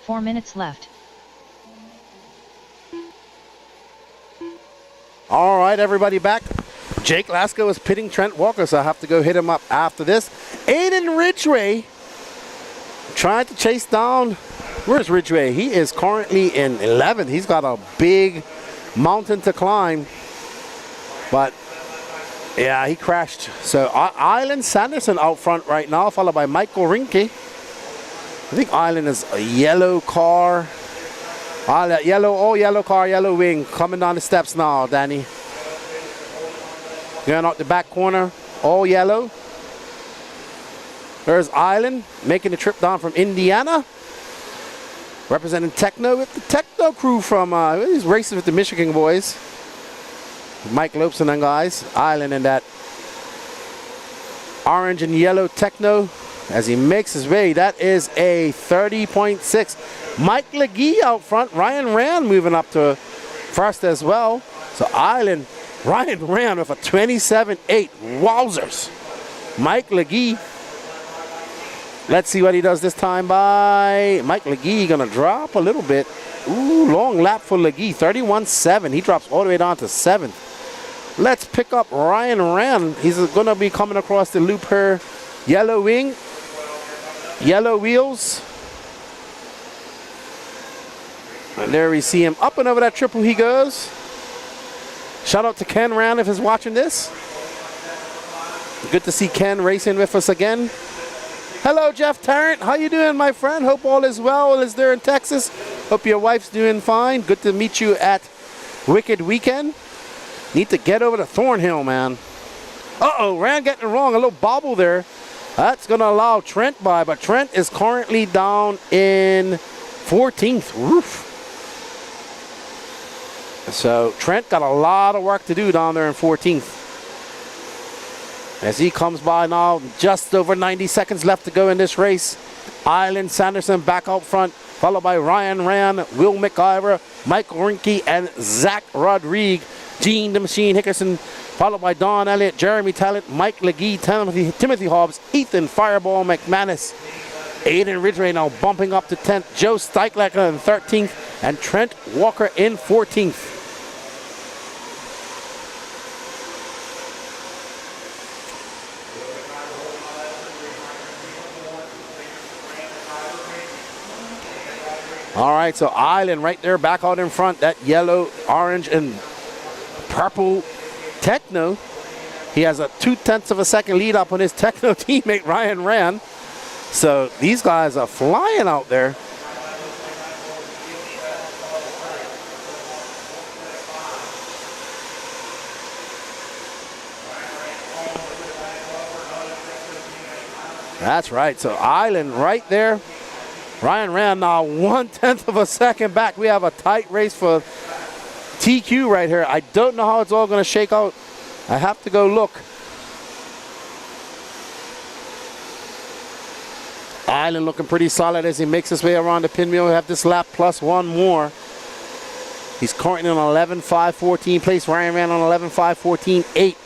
Four minutes left. All right, everybody back. Jake Lasko is pitting Trent Walker, so I have to go hit him up after this. Aiden Ridgway trying to chase down. Where's Ridgway? He is currently in 11th. He's got a big mountain to climb. But, yeah, he crashed. So, Island Sanderson out front right now, followed by Michael Rinke. I think Island is a yellow car. Yellow car, yellow wing. Coming down the steps now, Danny. Going out the back corner, all yellow. There's Island making the trip down from Indiana. Representing Techno with the Techno crew from, he's racing with the Michigan boys. Mike Lopes and them guys. Island in that orange and yellow Techno. As he makes his way, that is a 30.6. Mike LeGee out front. Ryan Rand moving up to first as well. So Island, Ryan Rand with a 27.8. Wowzers. Mike LeGee. Let's see what he does this time by Mike LeGee. Gonna drop a little bit. Ooh, long lap for LeGee. 31.7. He drops all the way down to 7th. Let's pick up Ryan Rand. He's gonna be coming across the loop here. Yellow wing. Yellow wheels. And there we see him up and over that triple he goes. Shout out to Ken Rand if he's watching this. Good to see Ken racing with us again. Hello, Jeff Tarrant. How you doing, my friend? Hope all is well as there in Texas. Hope your wife's doing fine. Good to meet you at Wicked Weekend. Need to get over to Thornhill, man. Uh-oh, Rand getting it wrong. A little bobble there. That's going to allow Trent by, but Trent is currently down in 14th. Oof. So Trent got a lot of work to do down there in 14th. As he comes by now, just over 90 seconds left to go in this race. Island Sanderson back out front, followed by Ryan Rand, Will McIver, Mike Rinke, and Zach Rodrigue. Gene the Machine Hickerson, followed by Don Elliott, Jeremy Talent, Mike LeGee, Timothy Hobbs, Ethan Fireball McManus. Aiden Ridgway now bumping up to 10th. Joe Steichlecker in 13th, and Trent Walker in 14th. All right, so Island right there back out in front. That yellow, orange, and purple Techno. He has a 0.2 of a second lead up on his Techno teammate Ryan Rand. So these guys are flying out there. That's right. So Island right there. Ryan Rand now 0.1 of a second back. We have a tight race for TQ right here. I don't know how it's all going to shake out. I have to go look. Island looking pretty solid as he makes his way around the pinwheel. We have this lap plus one more. He's currently on 11.5.14 place. Ryan Rand on 11.5.14.8.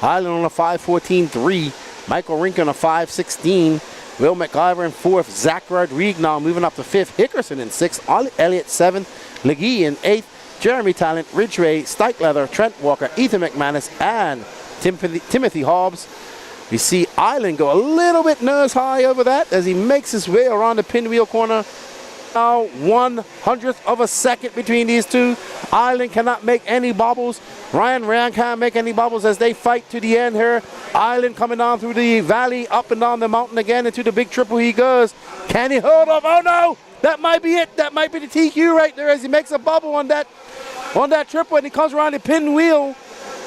Island on a 5.14.3. Michael Rinke on a 5.16. Will McIver in 4th. Zach Rodrigue now moving up to 5th. Hickerson in 6th. Ollie Elliott 7th. LeGee in 8th. Jeremy Talent, Ridgway, Steichleather, Trent Walker, Ethan McManus, and Timothy Hobbs. We see Island go a little bit nose high over that as he makes his way around the pinwheel corner. Now 1/100th of a second between these two. Island cannot make any bobbles. Ryan can't make any bobbles as they fight to the end here. Island coming down through the valley, up and down the mountain again into the big triple he goes. Can he hold up? Oh no! That might be it. That might be the TQ right there as he makes a bubble on that triple and he comes around the pinwheel.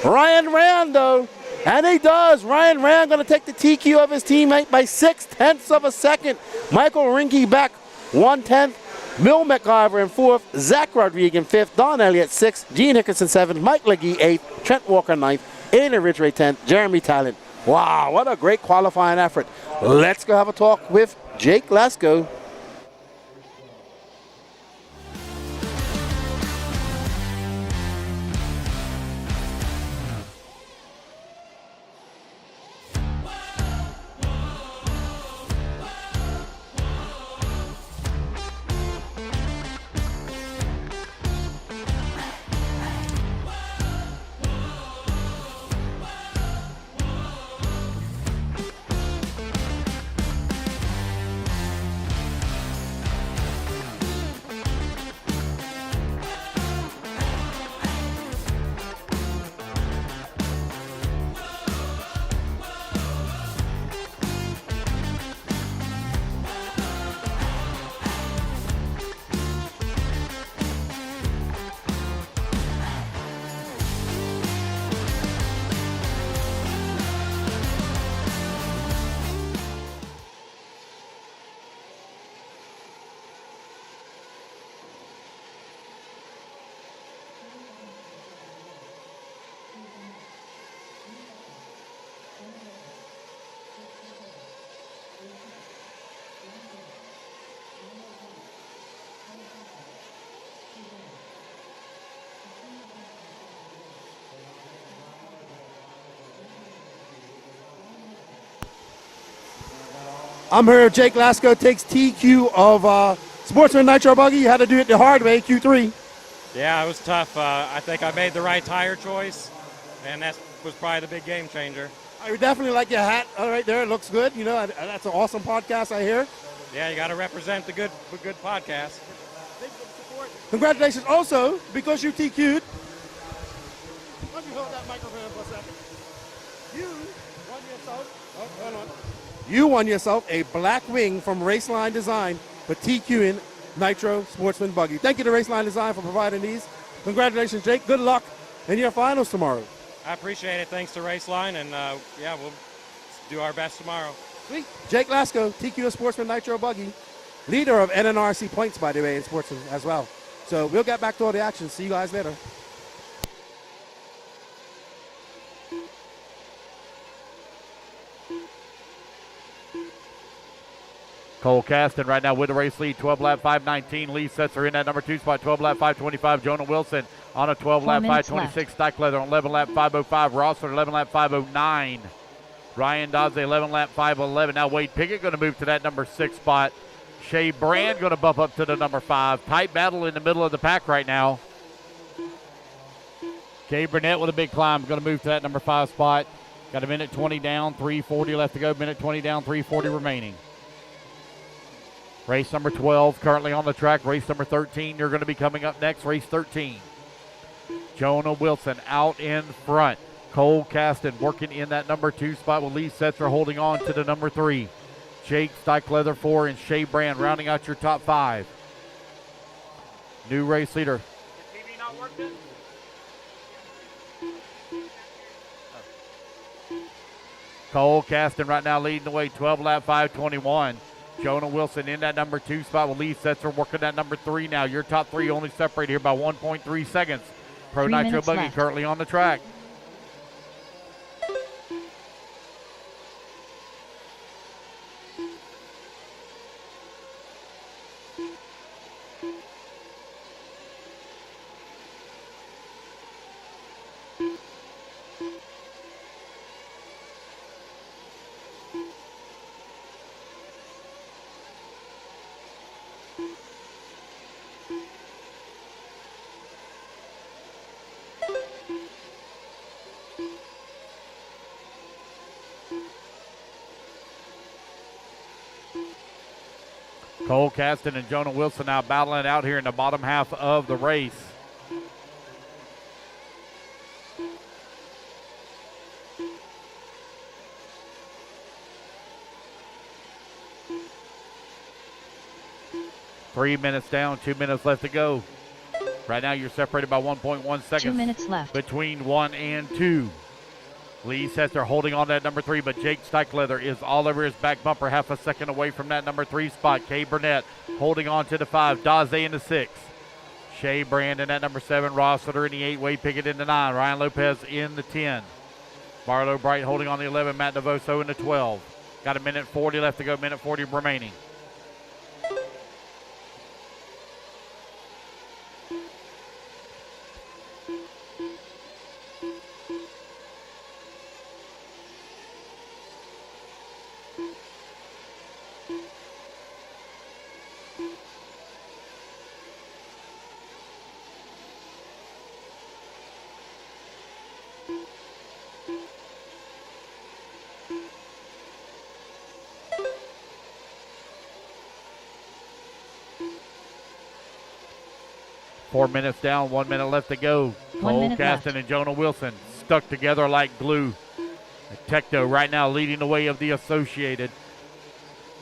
Ryan though. And he does. Ryan going to take the TQ of his teammate by 0.6 of a second. Michael Rinke back 1/10. Bill McIver in 4th. Zach Rodriguez in 5th. Don Elliott 6th. Gene Hickerson 7th. Mike Legee 8th. Trent Walker 9th. Aiden Ridgway 10th. Jeremy Talent. Wow, what a great qualifying effort. Let's go have a talk with Jake Lasko. I'm here. Jake Lasko takes TQ of Sportsman Nitro Buggy. You had to do it the hard way, Q3. Yeah, it was tough. I think I made the right tire choice, and that was probably the big game changer. I definitely like your hat right there. It looks good. You know, that's an awesome podcast, I hear. Yeah, you got to represent the good podcast. Congratulations also, because you TQ'd. Let me hold that microphone for a second. You won yourself, hold on. You won yourself a black wing from Raceline Design for TQing Nitro Sportsman Buggy. Thank you to Raceline Design for providing these. Congratulations, Jake. Good luck in your finals tomorrow. I appreciate it. Thanks to Raceline, and yeah, we'll do our best tomorrow. Sweet. Jake Lasko, TQ Sportsman Nitro Buggy, leader of NNRC points, by the way, in Sportsman as well. So we'll get back to all the action. See you guys later. Cole Caston right now with the race lead, 12 lap 5:19. Lee Setzer in that number 2 spot, 12 lap 5:25. Jonah Wilson on a 12 lap 5:26. Steichleather on 11 lap 5:05. Rossler 11 lap 5:09. Ryan Dodze 11 lap 5:11. Now Wade Pickett going to move to that number 6 spot. Shea Brand going to bump up to the number 5. Tight battle in the middle of the pack right now. Gabe Burnett with a big climb going to move to that number 5 spot. Got a minute 20 down, 3:40 left to go. Minute 20 down, 3:40 remaining. Race number 12 currently on the track. Race number 13, you're going to be coming up next. Race 13. Jonah Wilson out in front. Cole Caston working in that number 2 spot with Lee Setzer holding on to the number 3. Jake Steichleather 4 and Shea Brand rounding out your top 5. New race leader. Is TV not working? Cole Caston right now leading the way, 12 lap 5:21. Jonah Wilson in that number 2 spot with Lee Setzer working that number 3 now. Your top 3 only separated here by 1.3 seconds. Pro Nitro Buggy left. Currently on the track. Cole Caston and Jonah Wilson now battling it out here in the bottom half of the race. Three minutes down, 2 minutes left to go. Right now you're separated by 1.1 seconds. 2 minutes left. Between 1 and 2. Lee Setzer holding on to that number 3, but Jake Steichleather is all over his back bumper, half a second away from that number 3 spot. Kay Burnett holding on to the 5, Daze in the 6. Shea Brand in that number 7, Rossiter in the 8, Wade Pickett in the 9, Ryan Lopez in the 10. Marlo Bright holding on the 11, Matt Devoso in the 12. Got a minute 40 left to go, minute 40 remaining. Four minutes down, 1 minute left to go. Cole Caston and Jonah Wilson stuck together like glue. Tecto right now leading the way of the Associated.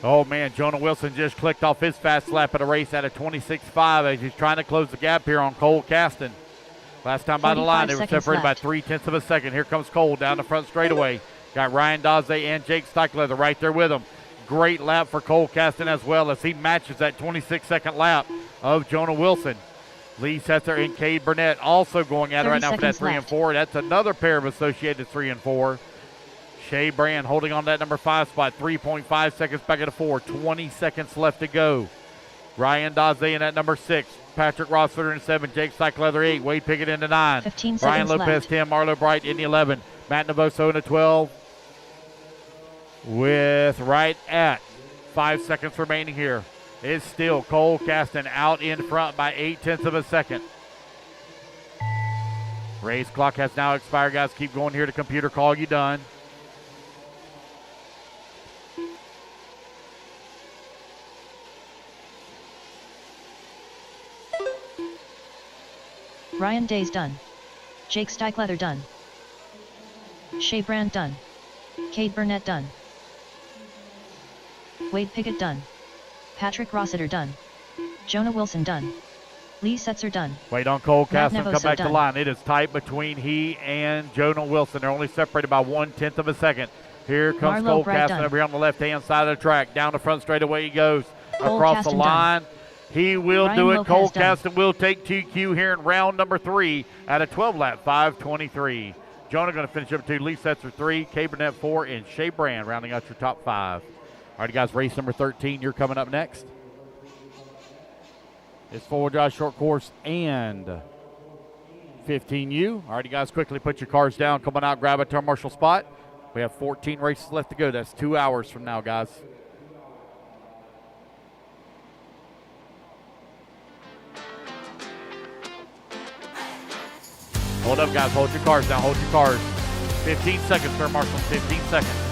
Oh man, Jonah Wilson just clicked off his fast lap of the race at a 26.5 as he's trying to close the gap here on Cole Caston. Last time by the line, they were separated by 0.3 of a second. Here comes Cole down the front straightaway. Got Ryan Daze and Jake Steichleather right there with him. Great lap for Cole Caston as well as he matches that 26-second lap of Jonah Wilson. Lee Setzer and Cade Burnett also going at it right now for that 3 and 4. That's another pair of Associated 3 and 4. Shea Brand holding on to that number 5 spot. 3.5 seconds back at the 4. 20 seconds left to go. Ryan Daze in that number 6. Patrick Rossiter in 7. Jake Steichleather 8. Wade Pickett in the 9. 15 seconds Ryan Lopez left. 10. Marlo Bright in the 11. Matt Navoso in the 12. With right at 5 seconds remaining here. It's still Cole Caston out in front by 0.8 of a second. Race clock has now expired, guys. Keep going here to computer call you done. Ryan Daze done. Jake Steichleather done. Shea Brand done. Cade Burnett done. Wade Pickett done. Patrick Rossiter done. Jonah Wilson done. Lee Setzer done. Wait on Cole Caston come Navoso back to done. line. It is tight between he and Jonah Wilson. They're only separated by 1/10 of a second. Here comes Marlo Cole Bright Caston done. over here on the left-hand side of the track. Down the front straightaway he goes. Cole Across the Caston line. He will Ryan do it. Lopez Cole done. Caston will take TQ here in round number 3 at a 12-lap 5:23. Jonah going to finish up 2. Lee Setzer 3, Kay Burnett 4, and Shea Brand rounding out your top 5. All right, guys, race number 13, you're coming up next. It's 4-wheel drive short course and 15U. All right, you guys, quickly put your cars down. Come on out, grab a turn marshal spot. We have 14 races left to go. That's 2 hours from now, guys. Hold up, guys. Hold your cars down. Hold your cars. 15 seconds, turn marshal. 15 seconds.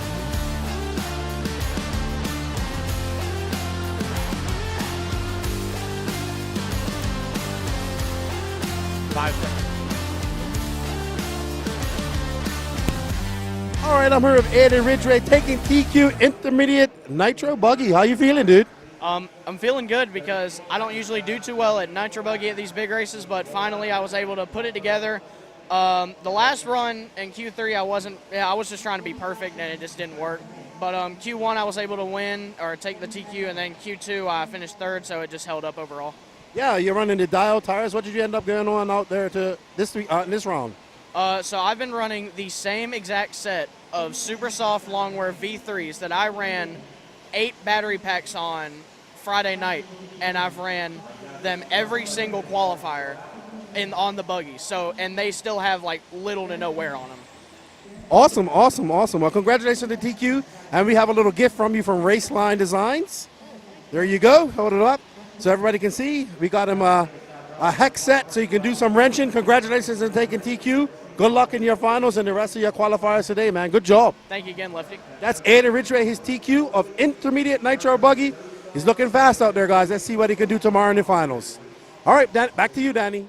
All right, I'm here with Eddie Ridgway taking TQ Intermediate Nitro Buggy. How you feeling, dude? I'm feeling good because I don't usually do too well at Nitro Buggy at these big races, but finally I was able to put it together. The last run in Q3 I was just trying to be perfect and it just didn't work. But Q1 I was able to win or take the TQ, and then Q2 I finished 3rd, so it just held up overall. Yeah, you're running the dial tires. What did you end up going on out there to this week, in this round? So I've been running the same exact set of super soft longwear V3s that I ran 8 battery packs on Friday night, and I've ran them every single qualifier on the buggy. So, and they still have like little to no wear on them. Awesome, awesome, awesome. Well, congratulations to TQ, and we have a little gift from you from Raceline Designs. There you go. Hold it up so everybody can see. We got him a hex set so you can do some wrenching. Congratulations on taking TQ. Good luck in your finals and the rest of your qualifiers today, man. Good job. Thank you again, Lefty. That's Eddie Ridgway, his TQ of Intermediate Nitro Buggy. He's looking fast out there, guys. Let's see what he can do tomorrow in the finals. All right, back to you, Danny.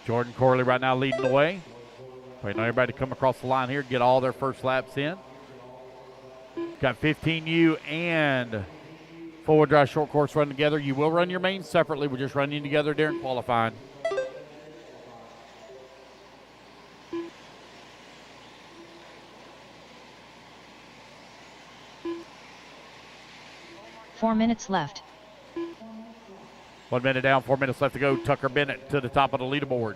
Jordan Corley right now leading the way. Waiting on everybody to come across the line here, get all their first laps in. Got 15U and four-wheel drive short course run together. You will run your mains separately. We're just running together during qualifying. Four minutes left. 1 minute down, 4 minutes left to go. Tucker Bennett to the top of the leaderboard.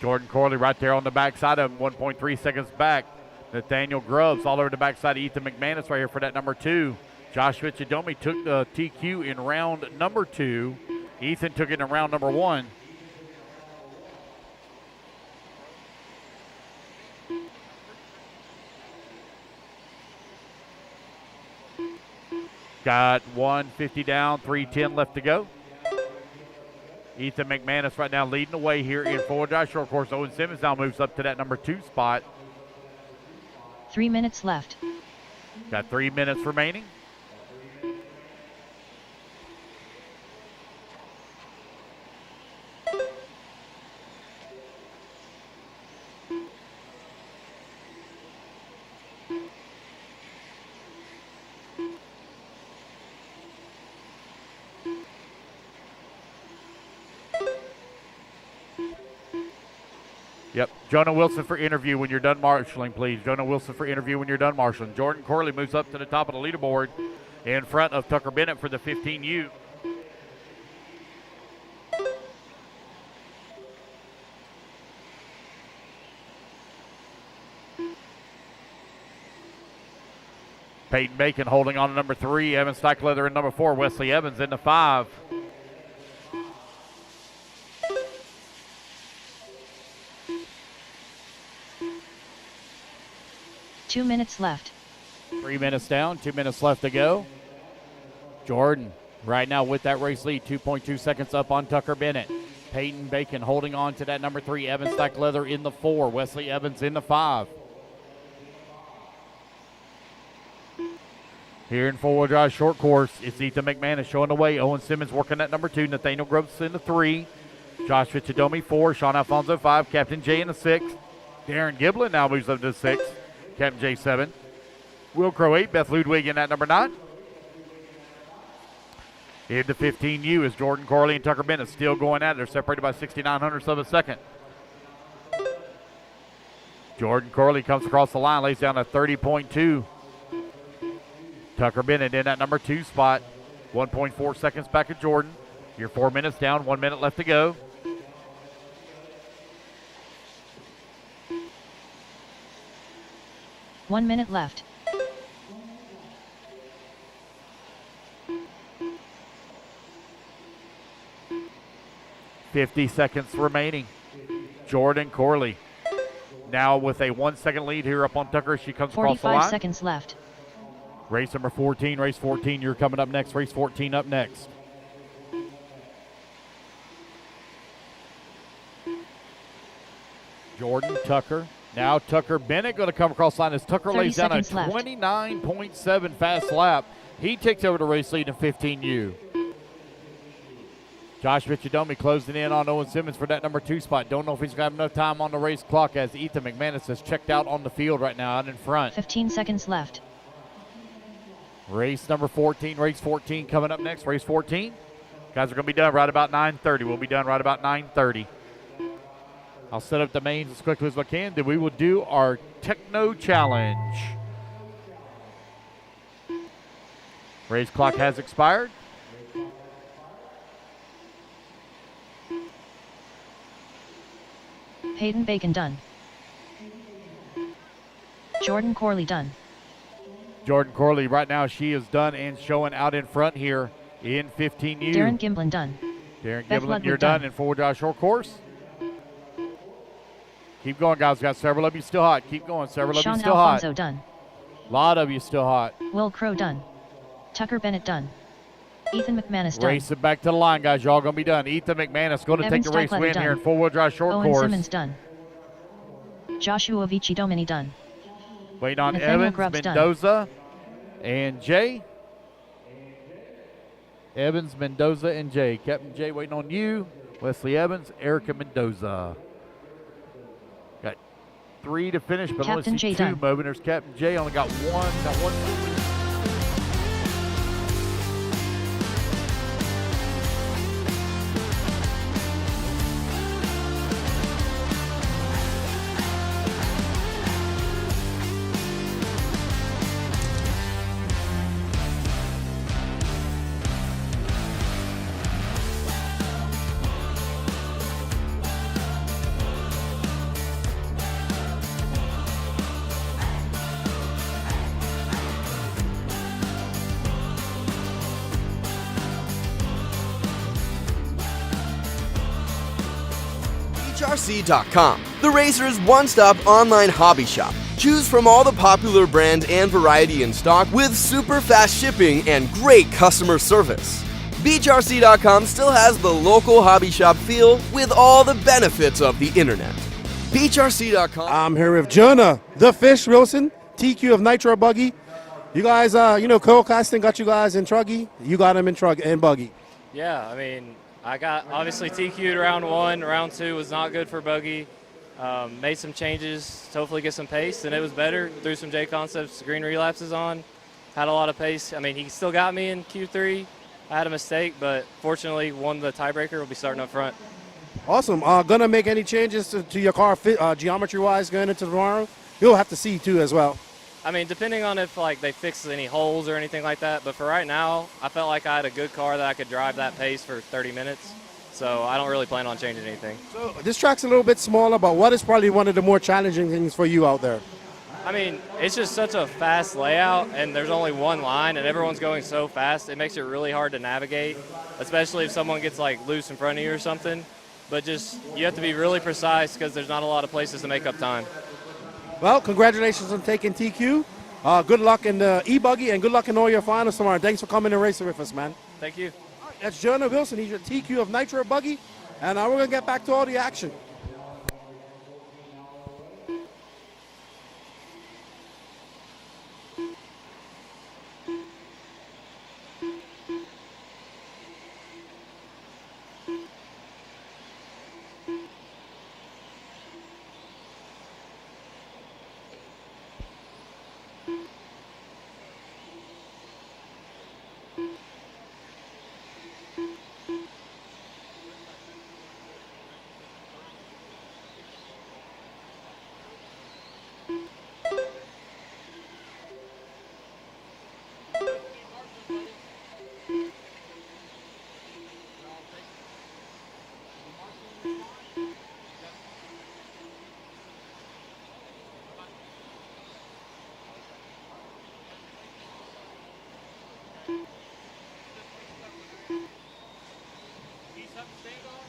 Jordan Corley right there on the backside of him, 1.3 seconds back. Nathaniel Grubbs all over the backside of Ethan McManus right here for that number 2. Joshua Chidomi took the TQ in round number 2. Ethan took it in round number 1. Got 150 down, 310 left to go. Ethan McManus right now leading the way here in four-wheel drive short course. Owen Simmons now moves up to that number 2 spot. 3 minutes left. Got 3 minutes remaining. Yep. Jonah Wilson for interview when you're done marshaling, please. Jonah Wilson for interview when you're done marshaling. Jordan Corley moves up to the top of the leaderboard in front of Tucker Bennett for the 15U. Peyton Bacon holding on to number 3. Evan Steichleather in number 4. Wesley Evans in the 5. Two minutes left. 3 minutes down, 2 minutes left to go. Jordan right now with that race lead, 2.2 seconds up on Tucker Bennett. Peyton Bacon holding on to that number 3. Evan Steichleather in the 4. Wesley Evans in the 5. Here in four-wheel drive short course, it's Ethan McManus showing the way. Owen Simmons working at number 2. Nathaniel Grubbs in the 3. Joshua Chidomi 4. Sean Alfonso 5. Captain J in the 6. Darren Giblin now moves up to the 6. Captain J 7. Will Crow 8. Beth Ludwig in at number 9. In the 15U is Jordan Corley and Tucker Bennett still going at it. They're separated by 69 of a second. Jordan Corley comes across the line, lays down a 30.2. Tucker Bennett in that number 2 spot. 1.4 seconds back at Jordan. You're 4 minutes down, 1 minute left to go. One minute left. $50 seconds remaining. Jordan Corley now with a 1 second lead here up on Tucker. She comes across the line. 45 seconds left. Race number 14, race 14, you're coming up next. Race 14 up next. Jordan, Tucker. Now Tucker Bennett going to come across the line as Tucker lays down a 29.7 fast lap. He takes over the race lead in 15U. Joshua Chidomi closing in on Owen Simmons for that number 2 spot. Don't know if he's going to have enough time on the race clock as Ethan McManus has checked out on the field right now out in front. 15 seconds left. Race number 14, race 14 coming up next. Race 14. Guys are going to be done right about 9:30. We'll be done right about 9:30. I'll set up the mains as quickly as I can. Then we will do our Techno Challenge. Race clock has expired. Hayden Bacon done. Jordan Corley done. Jordan Corley, right now, she is done and showing out in front here in 15U. Darren Gimblin done. Darren Beth Gimblin, Ludwig you're done done. in four-wheel drive short course. Keep going, guys. Got several of you still hot. Keep going. Several of you Sean still Alfonso hot. done. A lot of you still hot. Will Crow done. Tucker Bennett done. Ethan McManus done. Race it back to the line, guys. Y'all going to be done. Ethan McManus going to Evan take the race Starkleather win done. here in four-wheel drive short Owen course. Simmons done. Joshua Vici Domini done. Waiting on Nathaniel Evans, Grubbs done. Mendoza, and Jay. Evans, Mendoza, and Jay. Captain Jay waiting on you. Wesley Evans, Erica Mendoza. Got 3 to finish, but Captain only see Jay 2 done. moving. There's Captain Jay, only got one. Got one moving. HRC.com, the racer's one-stop online hobby shop. Choose from all the popular brand and variety in stock with super fast shipping and great customer service. BeachRC.com still has the local hobby shop feel with all the benefits of the internet. BeachRC.com. I'm here with Jonah, the Fish Wilson, TQ of Nitro Buggy. You guys, Cole Casting got you guys in Truggy. You got him in Buggy. Yeah, I mean, I got obviously TQ'd round 1. Round 2 was not good for buggy. Made some changes to hopefully get some pace, and it was better. Threw some J Concepts green relapses on. Had a lot of pace. I mean, he still got me in Q3. I had a mistake, but fortunately won the tiebreaker. We'll be starting up front. Awesome. Gonna make any changes to your car geometry-wise going into tomorrow? You'll have to see too as well. I mean, depending on if they fix any holes or anything like that, but for right now, I felt like I had a good car that I could drive that pace for 30 minutes. So I don't really plan on changing anything. So this track's a little bit smaller, but what is probably one of the more challenging things for you out there? I mean, it's just such a fast layout, and there's only one line, and everyone's going so fast, it makes it really hard to navigate, especially if someone gets loose in front of you or something. But just, you have to be really precise because there's not a lot of places to make up time. Well, congratulations on taking TQ. Good luck in the e-buggy and good luck in all your finals tomorrow. Thanks for coming and racing with us, man. Thank you. That's Jonah Wilson. He's your TQ of Nitro Buggy. And we're going to get back to all the action.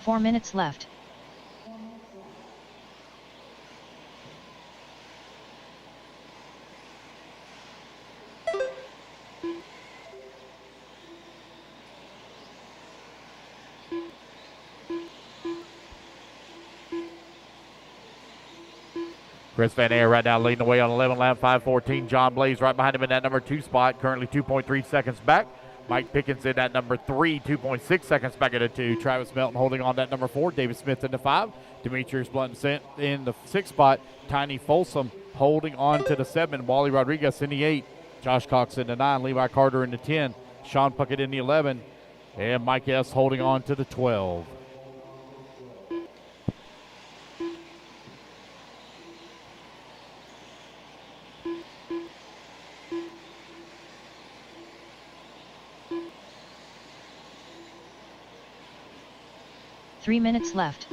Four minutes left. Chris Van Air right now leading the way on 11 lap 5:14. John Blaze right behind him in that number 2 spot, currently 2.3 seconds back. Mike Pickens in that number 3, 2.6 seconds back at a 2. Travis Melton holding on that number 4. David Smith in the 5. Demetrius Blunt in the 6 spot. Tiny Folsom holding on to the 7. Wally Rodriguez in the 8. Josh Cox in the 9. Levi Carter in the 10. Sean Puckett in the 11. And Mike S. holding on to the 12. 3 minutes left.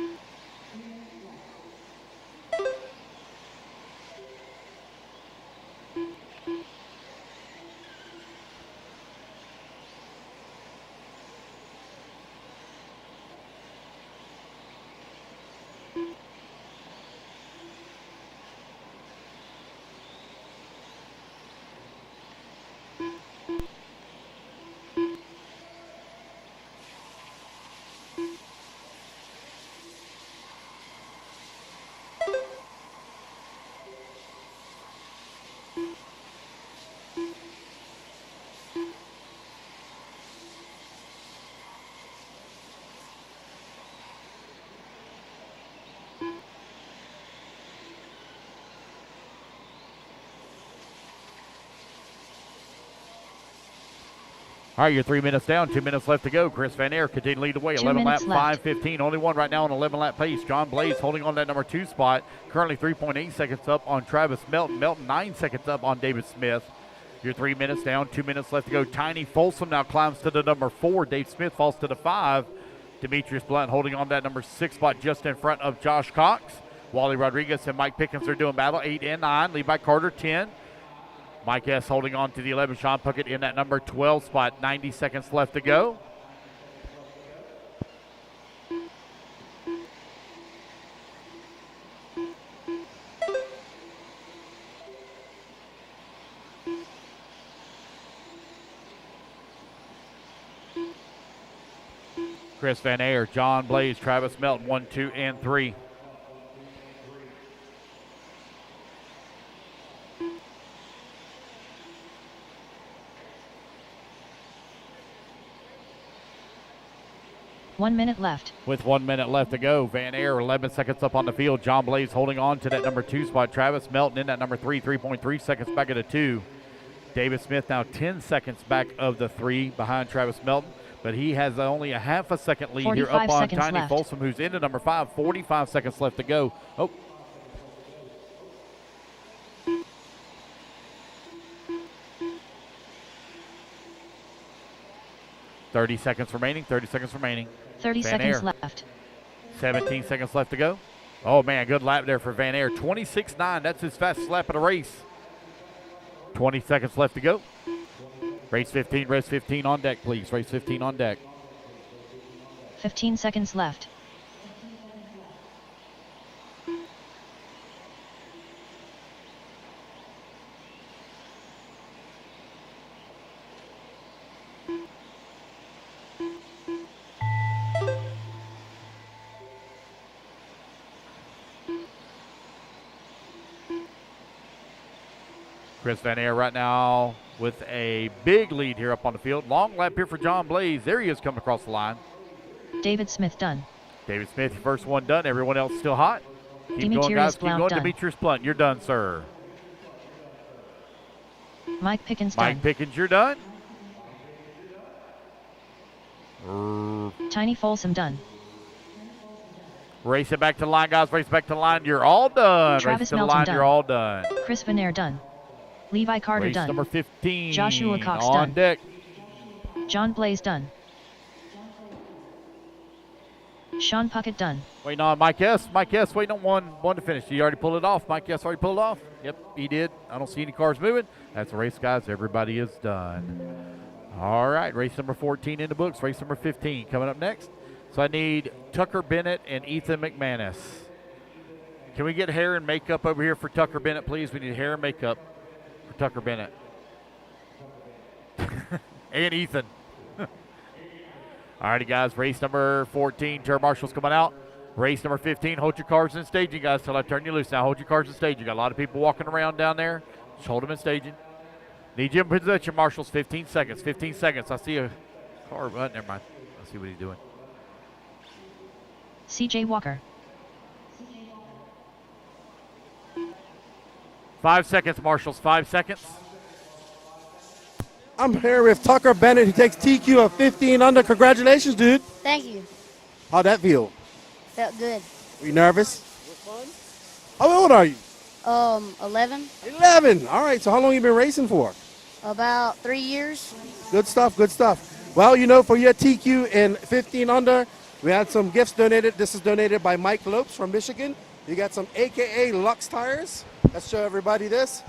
All right, you're 3 minutes down, 2 minutes left to go. Chris Van Air continue to lead the way. 11 lap, 5:15. Only one right now on 11 lap pace. John Blaze holding on that number 2 spot. Currently 3.8 seconds up on Travis Melton. Melton 9 seconds up on David Smith. You're 3 minutes down, 2 minutes left to go. Tiny Folsom now climbs to the number 4. Dave Smith falls to the 5. Demetrius Blunt holding on that number 6 spot just in front of Josh Cox. Wally Rodriguez and Mike Pickens are doing battle. 8 and 9. Levi Carter 10. Mike S. holding on to the 11. Sean Puckett in that number 12 spot. 90 seconds left to go. Chris Van Aer, John Blaze, Travis Melton, 1, 2, and 3. One minute left. With 1 minute left to go, Van Aer 11 seconds up on the field. John Blaze holding on to that number 2 spot. Travis Melton in that number 3, 3.3 seconds back of the 2. David Smith now 10 seconds back of the 3 behind Travis Melton, but he has only a half a second lead here up on Tiny left. Folsom, who's into number 5. 45 seconds left to go. Oh. $30 seconds remaining. 30 seconds remaining. 30 Van seconds Aer. left. 17 seconds left to go. Oh, man, good lap there for Van Aer. 26.9. That's his fastest lap of the race. 20 seconds left to go. Race 15, race 15 on deck, please. Race 15 on deck. 15 seconds left. Chris Van Aer right now with a big lead here up on the field. Long lap here for John Blaze. There he is coming across the line. David Smith done. David Smith, your first one done. Everyone else still hot. Keep going, guys. Keep going. Done. Demetrius Blunt, you're done, sir. Mike Pickens Mike done. Pickens, you're done. Tiny Folsom done. Race it back to the line, guys. Race back to the line. You're all done. Travis Race to Melton the line. done. You're all done. Chris Van Aer done. Levi Carter Race done. number 15 Joshua Cox on done. deck. John Blaze done. Sean Puckett done. Waiting on Mike S. Mike S. waiting on one to finish. Did he already pull it off? Mike S. already pulled it off? Yep, he did. I don't see any cars moving. That's the race, guys. Everybody is done. All right, race number 14 in the books. Race number 15 coming up next. So I need Tucker Bennett and Ethan McManus. Can we get hair and makeup over here for Tucker Bennett, please? We need hair and makeup for Tucker Bennett. And Ethan. All righty, guys. Race number 14. Turn marshals coming out. Race number 15. Hold your cars in staging, guys, till I turn you loose. Now hold your cars in staging. Got a lot of people walking around down there. Just hold them in staging. Need you in position, marshals. 15 seconds. 15 seconds. I see a car. Never mind. Let's see what he's doing. CJ Walker. 5 seconds, marshals. 5 seconds. I'm here with Tucker Bennett, who takes TQ of 15 under. Congratulations, dude. Thank you. How'd that feel? Felt good. Were you nervous? How old are you? 11. 11. All right, so how long you been racing for? About 3 years. Good stuff, good stuff. Well, you know, for your TQ in 15 under, We had some gifts donated. This is donated by Mike Lopes from Michigan. You got some AKA Lux tires. Let's show everybody this.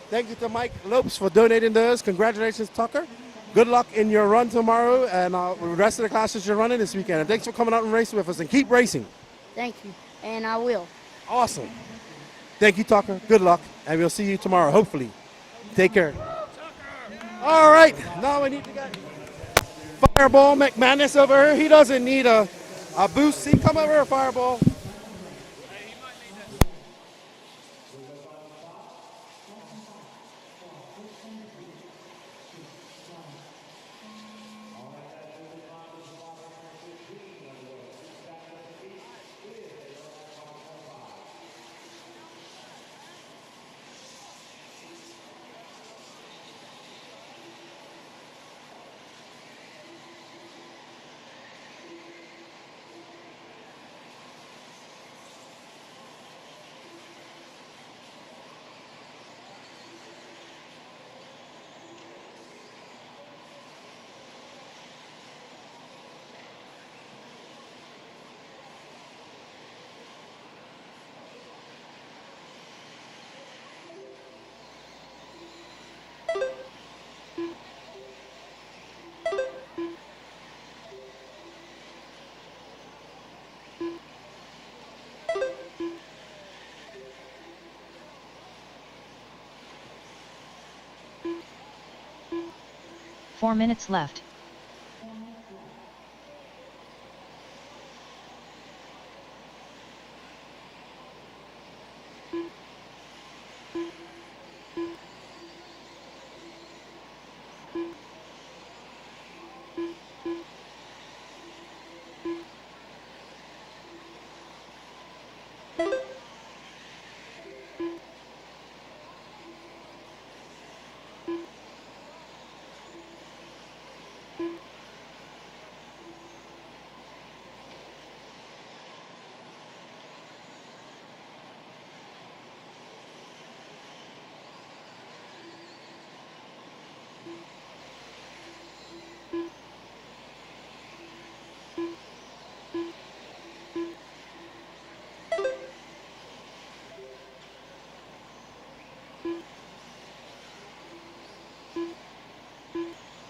Thank you to Mike Lopes for donating those. Congratulations, Tucker. Good luck in your run tomorrow and the rest of the classes you're running this weekend. And thanks for coming out and racing with us, and keep racing. Thank you, and I will. Awesome. Thank you, Tucker. Good luck, and we'll see you tomorrow, hopefully. Take care. All right, now we need to get Fireball McManus over here. He doesn't need a boost. See, come over here, Fireball. Four minutes left.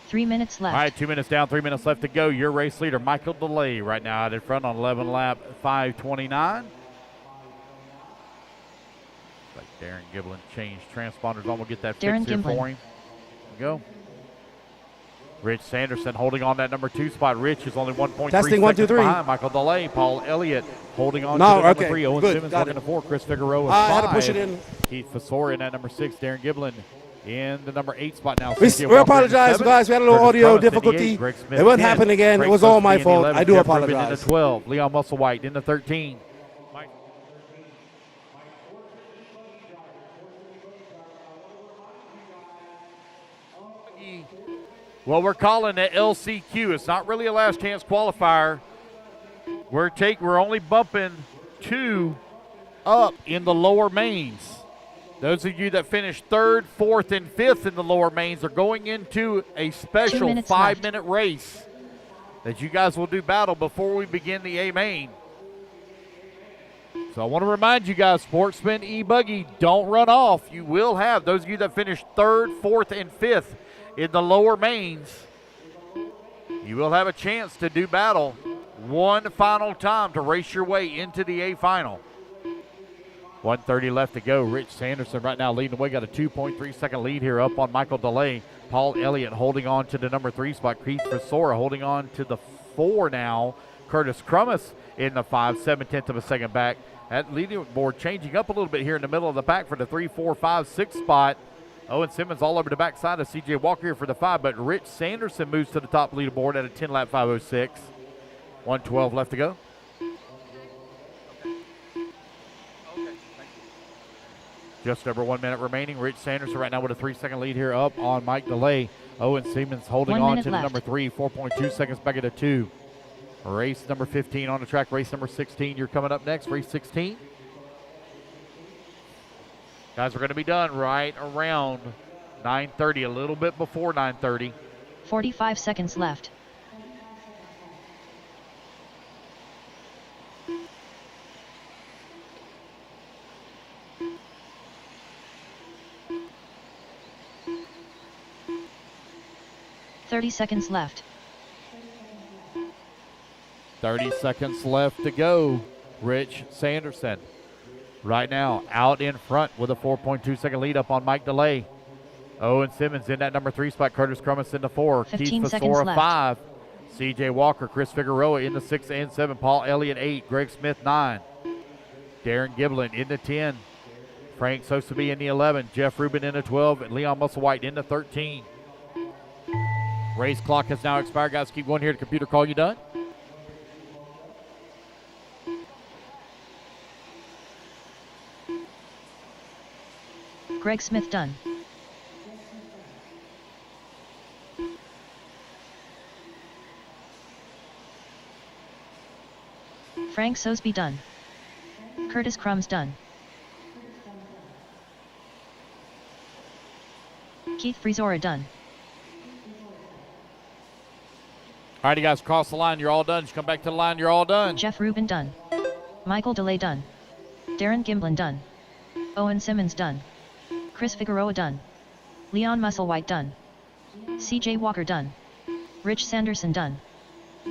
Three minutes left. All right, 2 minutes down, 3 minutes left to go. Your race leader, Michael DeLay, right now out in front on 11 lap 529. Like Darren Giblin changed transponders on. We'll get that fixed here for him. There we go. Rich Sanderson holding on that number 2 spot. Rich is only 1.3 Testing, 1, 2, 3. behind. Michael DeLay, Paul Elliott holding on to the number 3. Owen Simmons working the 4. Chris Figueroa I 5. had to push it in. Keith Fasor in at number 6. Darren Giblin in the number 8 spot now. We apologize, guys. We had a little audio difficulty. It wouldn't happen again. It was all my fault. I do apologize. In the 12. Leon Musselwhite in the 13. Well, we're calling it LCQ. It's not really a last chance qualifier. We're only bumping 2 up in the lower mains. Those of you that finished 3rd, 4th, and 5th in the lower mains are going into a special 5-minute race that you guys will do battle before we begin the A main. So I want to remind you guys, Sportsman E-Buggy, don't run off. You will have, those of you that finished 3rd, 4th, and 5th in the lower mains, you will have a chance to do battle one final time to race your way into the A final. 1:30 left to go. Rich Sanderson right now leading the way. Got a 2.3 second lead here up on Michael DeLay. Paul Elliott holding on to the number 3 spot. Keith Fasora holding on to the 4 now. Curtis Crummus in the 5, 7/10 of a second back. That leading board changing up a little bit here in the middle of the pack for the 3, 4, 5, 6 spot. Owen Simmons all over the backside of C.J. Walker here for the 5, but Rich Sanderson moves to the top leaderboard at a 10-lap 5:06. 1:12 left to go. Just over 1 minute remaining. Rich Sanderson right now with a 3-second lead here up on Mike DeLay. Owen Simmons holding on to the number 3, 4.2 seconds back at a 2. Race number 15 on the track. Race number 16, you're coming up next. Race 16. Guys, we're going to be done right around 9:30, a little bit before 9:30. 45 seconds left. 30 seconds left. 30 seconds left to go. Rich Sanderson right now out in front with a 4.2 second lead up on Mike DeLay. Owen Simmons in that number 3 spot. Curtis Crummins in the 4. 15 Keith seconds Fasora left. 5. CJ Walker, Chris Figueroa in the 6 and 7. Paul Elliott 8. Greg Smith 9. Darren Giblin in the 10. Frank Sosabe in the 11. Jeff Rubin in the 12. And Leon Musselwhite in the 13. Race clock has now expired. Guys, keep going here. The computer call you done. Greg Smith done. Frank Sosby done. Curtis Crumbs done. Keith Frizora done. All right, you guys, cross the line. You're all done. Just come back to the line. You're all done. Jeff Rubin done. Michael DeLay done. Darren Gimblin done. Owen Simmons done. Chris Figueroa done. Leon Musselwhite done. CJ Walker done. Rich Sanderson done.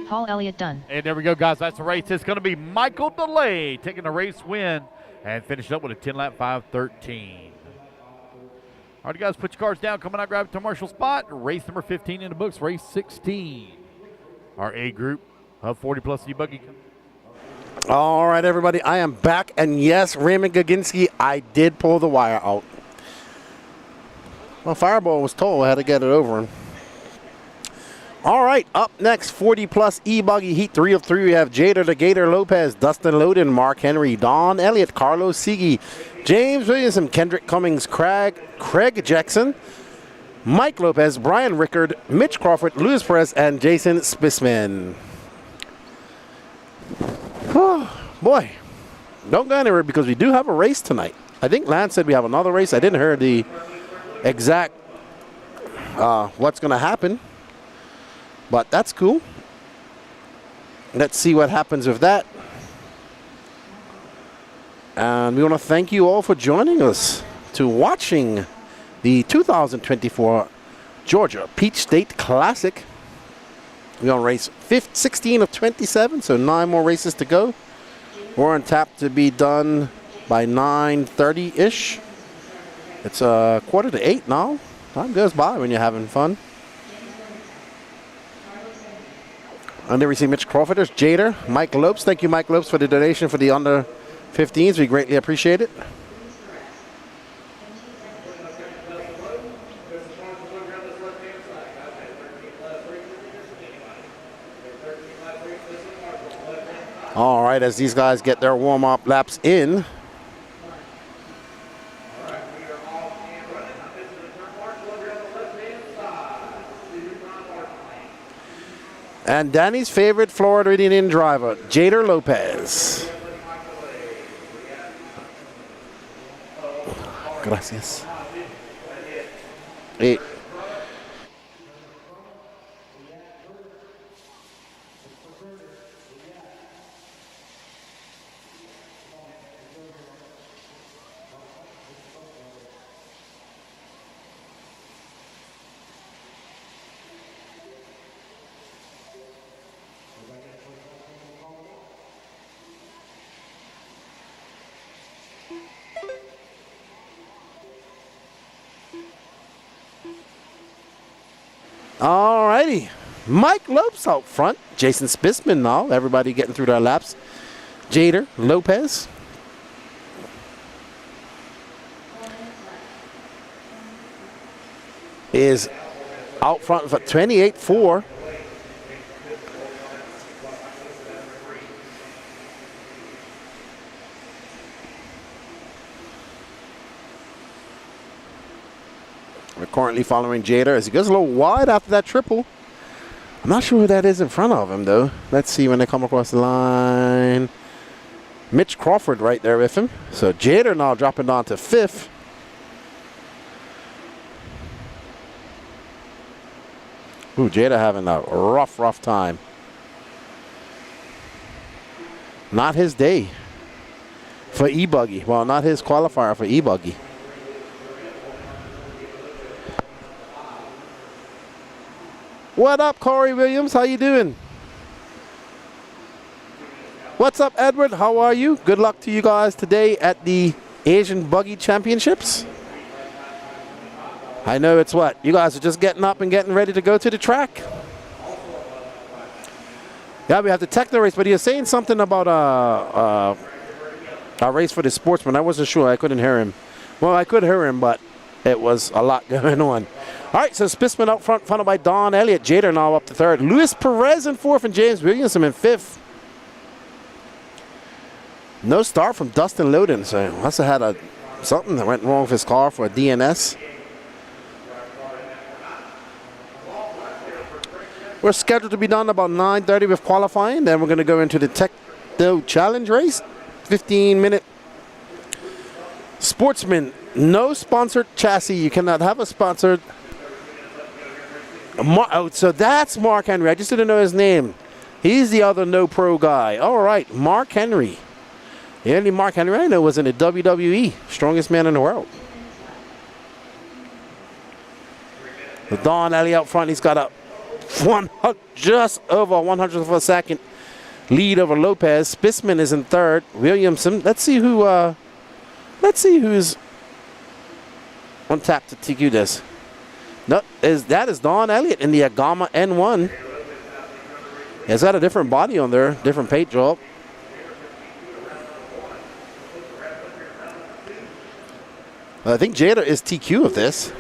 Paul Elliott done. And there we go, guys. That's the race. It's going to be Michael DeLay taking the race win and finishing up with a 10-lap 5:13. All right, you guys, put your cards down. Coming out, grab it to Marshall spot. Race number 15 in the books. Race 16. Our A group of 40-plus E-Buggy. All right, everybody. I am back. And yes, Raymond Gaginski, I did pull the wire out. Well, Fireball was told I had to get it over him. All right, up next, 40-plus E-Buggy Heat 3 of 3. We have Jader the Gator Lopez, Dustin Loden, Mark Henry, Don Elliott, Carlos Sigi, James Williamson, Kendrick Cummings, Craig Jackson, Mike Lopez, Brian Rickard, Mitch Crawford, Luis Perez, and Jason Spisman. Oh, boy, don't go anywhere because we do have a race tonight. I think Lance said we have another race. I didn't hear the exact what's going to happen. But that's cool. Let's see what happens with that. And we want to thank you all for joining us to watching the 2024 Georgia Peach State Classic. We're on race 16 of 27, so 9 more races to go. We're on tap to be done by 9:30-ish. It's 7:45 now. Time goes by when you're having fun. And there we see Mitch Crawford. There's Jader. Mike Lopes. Thank you, Mike Lopes, for the donation for the under 15s. We greatly appreciate it. All right, as these guys get their warm-up laps in. And Danny's favorite Florida Indian driver, Jader Lopez. Gracias. Hey. All righty. Mike Lopes out front. Jason Spisman now. Everybody getting through their laps. Jader Lopez. Is out front for 28-4. We're currently following Jader as he goes a little wide after that triple. I'm not sure who that is in front of him, though. Let's see when they come across the line. Mitch Crawford right there with him. So Jader now dropping down to 5th. Ooh, Jader having a rough time. Not his day for E-Buggy. Well, not his qualifier for E-Buggy. What up, Corey Williams? How you doing? What's up, Edward? How are you? Good luck to you guys today at the Asian Buggy Championships. I know it's what? You guys are just getting up and getting ready to go to the track. Yeah, we have the techno race, but he was saying something about a race for the sportsman. I wasn't sure. I couldn't hear him. Well, I could hear him, but it was a lot going on. All right, so Spissman up front, followed by Don Elliott. Jader now up to third. Luis Perez in fourth and James Williamson in fifth. No start from Dustin Loden, so must have had something that went wrong with his car for a DNS. We're scheduled to be done about 9:30 with qualifying. Then we're going to go into the Techno Challenge race. 15-minute sportsman. No sponsored chassis. You cannot have a sponsored. So that's Mark Henry. I just didn't know his name. He's the other no pro guy. All right, Mark Henry. The only Mark Henry I know was in the WWE, strongest man in the world. With Don Elliott out front, he's got a just over 100th of a second lead over Lopez. Spissman is in third. Williamson. Let's see who's on tap to TQ this. No, that is Don Elliott in the Agama N1. He's got a different body on there, different paint job. I think Jada is TQ of this.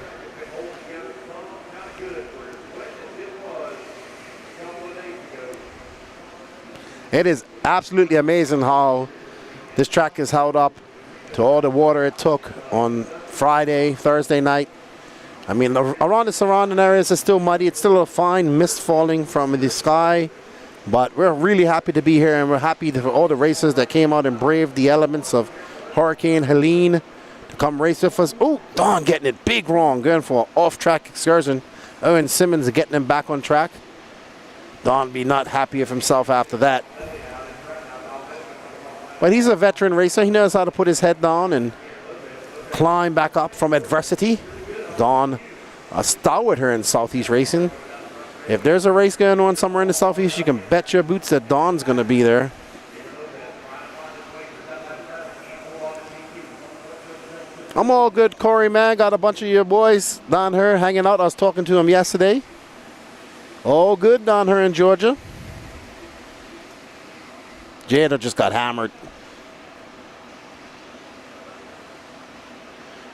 It is absolutely amazing how this track is held up to all the water it took on Friday, Thursday night. I mean, around the surrounding areas is still muddy. It's still a fine mist falling from the sky. But we're really happy to be here, and we're happy for all the racers that came out and braved the elements of Hurricane Helene to come race with us. Oh, Don getting it big wrong, going for an off-track excursion. Owen Simmons getting him back on track. Don be not happy with himself after that. But he's a veteran racer. He knows how to put his head down and climb back up from adversity. Don, a stalwart here in Southeast Racing. If there's a race going on somewhere in the Southeast, you can bet your boots that Don's going to be there. I'm all good, Corey, man. Got a bunch of your boys down here hanging out. I was talking to them yesterday. All good down here in Georgia. Jada just got hammered.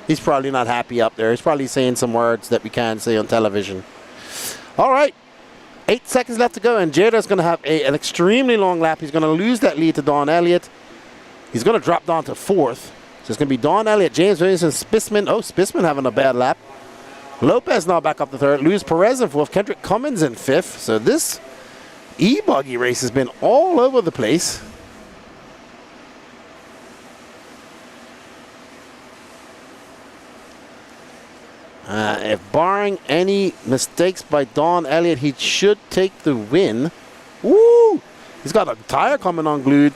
He's probably not happy up there. He's probably saying some words that we can't say on television. All right. 8 seconds left to go, and Jada's going to have an extremely long lap. He's going to lose that lead to Don Elliott. He's going to drop down to fourth. So it's going to be Don Elliott, James Williamson, Spissman. Oh, Spissman having a bad lap. Lopez now back up to third. Luis Perez in fourth. Kendrick Cummins in fifth. So this e-buggy race has been all over the place. If barring any mistakes by Don Elliott, he should take the win. Woo! He's got a tire coming unglued.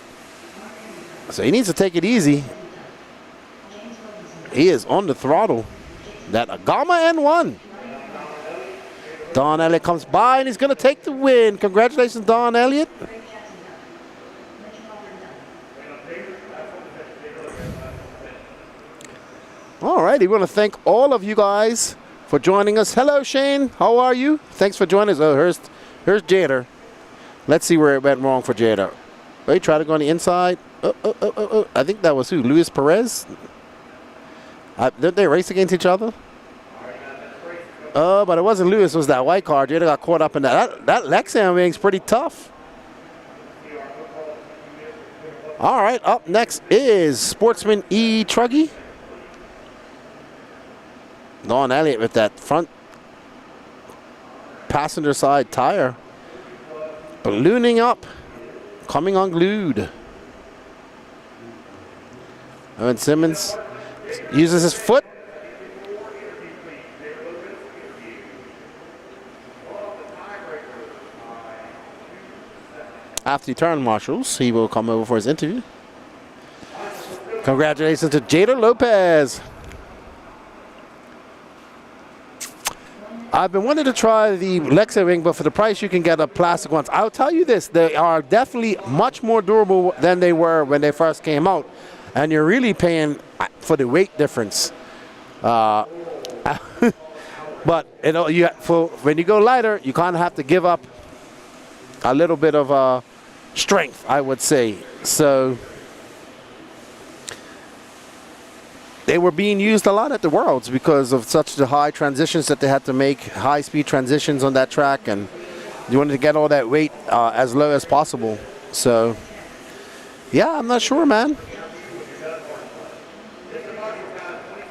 So he needs to take it easy. He is on the throttle. That Agama N1. Don Elliott comes by and he's going to take the win. Congratulations, Don Elliott. All right, we want to thank all of you guys for joining us. Hello, Shane. How are you? Thanks for joining us. Oh, here's Jader. Let's see where it went wrong for Jader. Wait, try to go on the inside. Oh. I think that was who? Luis Perez? Didn't they race against each other? Oh, but it wasn't Luis. It was that white car. Jader got caught up in that. That Lexan wing's pretty tough. All right, up next is Sportsman E. Truggy. Don Elliott with that front passenger side tire. Ballooning up. Coming unglued. Owen Simmons uses his foot. After the turn marshals, he will come over for his interview. Congratulations to Jada Lopez. I've been wanting to try the Lexi wing, but for the price you can get a plastic ones. I'll tell you this, they are definitely much more durable than they were when they first came out. And you're really paying for the weight difference. But when you go lighter, you kind of have to give up a little bit of strength, I would say. So they were being used a lot at the Worlds because of such the high transitions that they had to make, high-speed transitions on that track, and you wanted to get all that weight as low as possible. So, yeah, I'm not sure, man.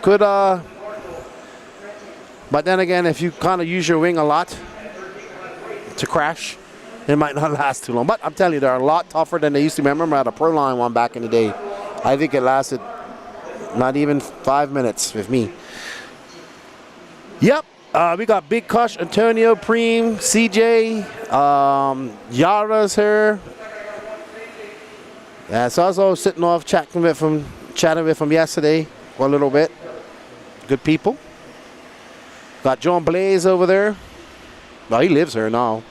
Could, but then again, if you kind of use your wing a lot to crash, it might not last too long. But I'm telling you, they're a lot tougher than they used to be. I remember I had a Proline one back in the day. I think it lasted not even 5 minutes with me. Yep, we got Big Kush, Antonio, Preem, CJ, Yara's here. Yeah, so I was all sitting off chatting with him yesterday for a little bit. Good people. Got John Blaze over there. Well, he lives here now.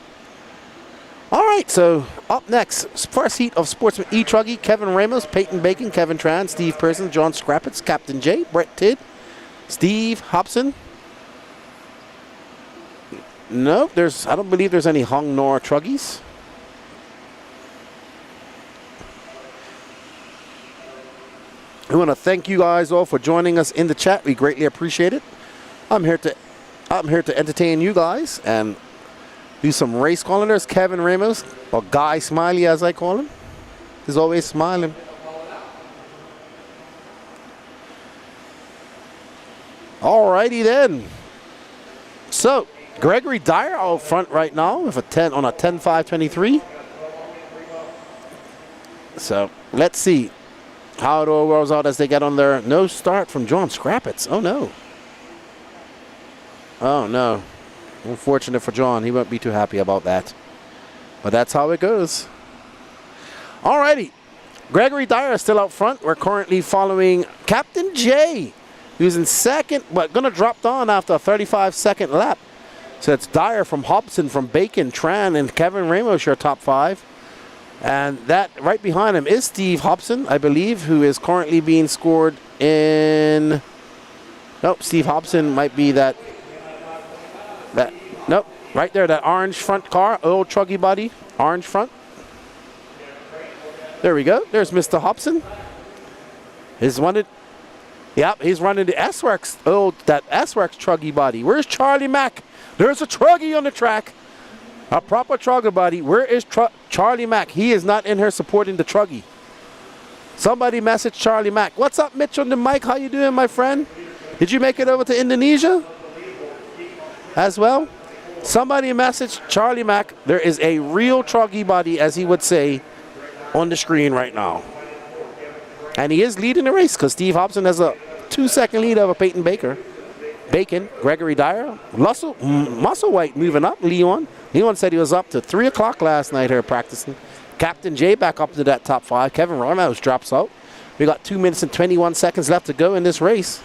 All right, so up next, first heat of Sportsman E-Truggy, Kevin Ramos, Peyton Bacon, Kevin Tran, Steve Person, John Scrappets, Captain J, Brett Tidd, Steve Hobson. No, I don't believe there's any Hung Nor Truggies. I want to thank you guys all for joining us in the chat. We greatly appreciate it. I'm here to entertain you guys and do some race calling. There's Kevin Ramos, or Guy Smiley as I call him. He's always smiling. Alrighty then. So Gregory Dyer out front right now with a 10.523. So let's see how it all rolls out as they get on there. No start from John Scrappets. Oh no. Oh no. Unfortunate for John. He won't be too happy about that. But that's how it goes. Alrighty. Gregory Dyer is still out front. We're currently following Captain J, who's in second, but going to drop down after a 35-second lap. So it's Dyer from Hobson, from Bacon, Tran, and Kevin Ramos, your top 5. And that right behind him is Steve Hobson, I believe, who is currently being scored in... Nope, Steve Hobson might be that... Nope, right there, that orange front car, old Truggy body, orange front. There we go. There's Mr. Hobson. He's running the S-Works, that S-Works Truggy body. Where's Charlie Mack? There's a Truggy on the track. A proper Trugger body. Where is Charlie Mack? He is not in here supporting the Truggy. Somebody message Charlie Mack. What's up, Mitch on the mic? How you doing, my friend? Did you make it over to Indonesia as well? Somebody message Charlie Mack. There is a real Truggy body, as he would say, on the screen right now. And he is leading the race because Steve Hobson has a 2-second lead over Peyton Bacon, Gregory Dyer, Musselwhite moving up, Leon. Leon said he was up to 3 o'clock last night here practicing. Captain J back up to that top 5. Kevin Ramos drops out. We got 2 minutes and 21 seconds left to go in this race.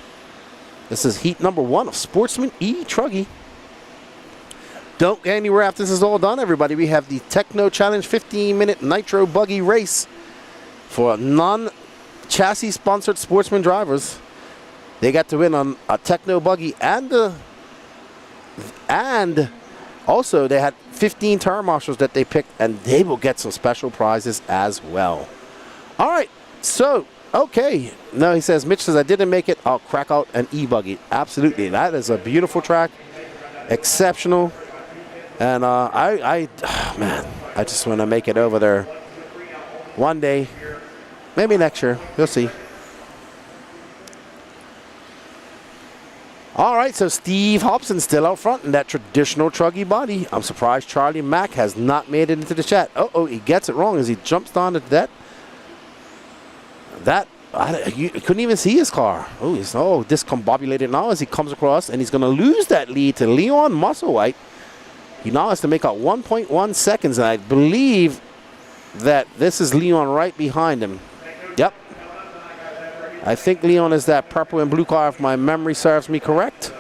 This is heat number 1 of Sportsman E-Truggy. Don't go anywhere after this is all done, everybody. We have the Techno Challenge 15-minute Nitro Buggy race for non-chassis sponsored sportsman drivers. They got to win on a Techno Buggy and also they had 15 tire marshals that they picked, and they will get some special prizes as well. All right, so, okay. No, he says, Mitch says, I didn't make it. I'll crack out an E-Buggy. Absolutely. That is a beautiful track. Exceptional. And man, I just want to make it over there one day. Maybe next year. We'll see. All right, so Steve Hobson still out front in that traditional Truggy body. I'm surprised Charlie Mack has not made it into the chat. Oh, he gets it wrong as he jumps down to that. You couldn't even see his car. Oh, he's discombobulated now as he comes across, and he's going to lose that lead to Leon Musselwhite. He now has to make out 1.1 seconds, and I believe that this is Leon right behind him. Yep. I think Leon is that purple and blue car if my memory serves me correct.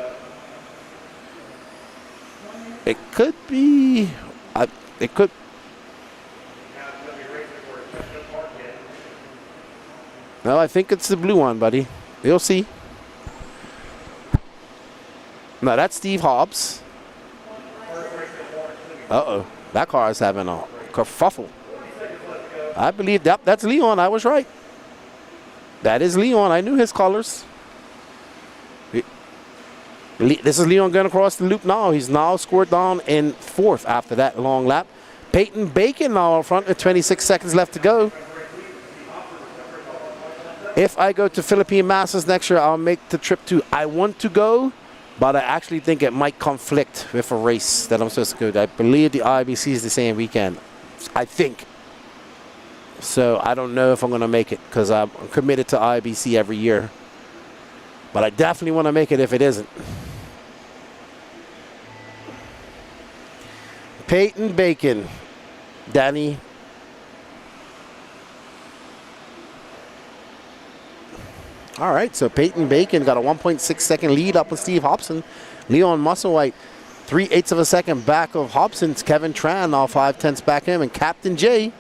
It could be. It could. No, I think it's the blue one, buddy. You'll see. No, that's Steve Hobbs. Uh-oh. That car is having a kerfuffle. I believe that's Leon. I was right. That is Leon. I knew his colors. This is Leon going across the loop now. He's now scored down in 4th after that long lap. Peyton Bacon now in front with 26 seconds left to go. If I go to Philippine Masters next year, I'll make the trip to. I want to go, but I actually think it might conflict with a race that I'm supposed to go to. I believe the IBC is the same weekend. I think. So I don't know if I'm going to make it because I'm committed to IBC every year. But I definitely want to make it if it isn't. Peyton Bacon. Danny. All right, so Peyton Bacon got a 1.6 second lead up with Steve Hobson. Leon Musselwhite, 3/8 of a second back of Hobson's. Kevin Tran now 5/10 back him. And Captain J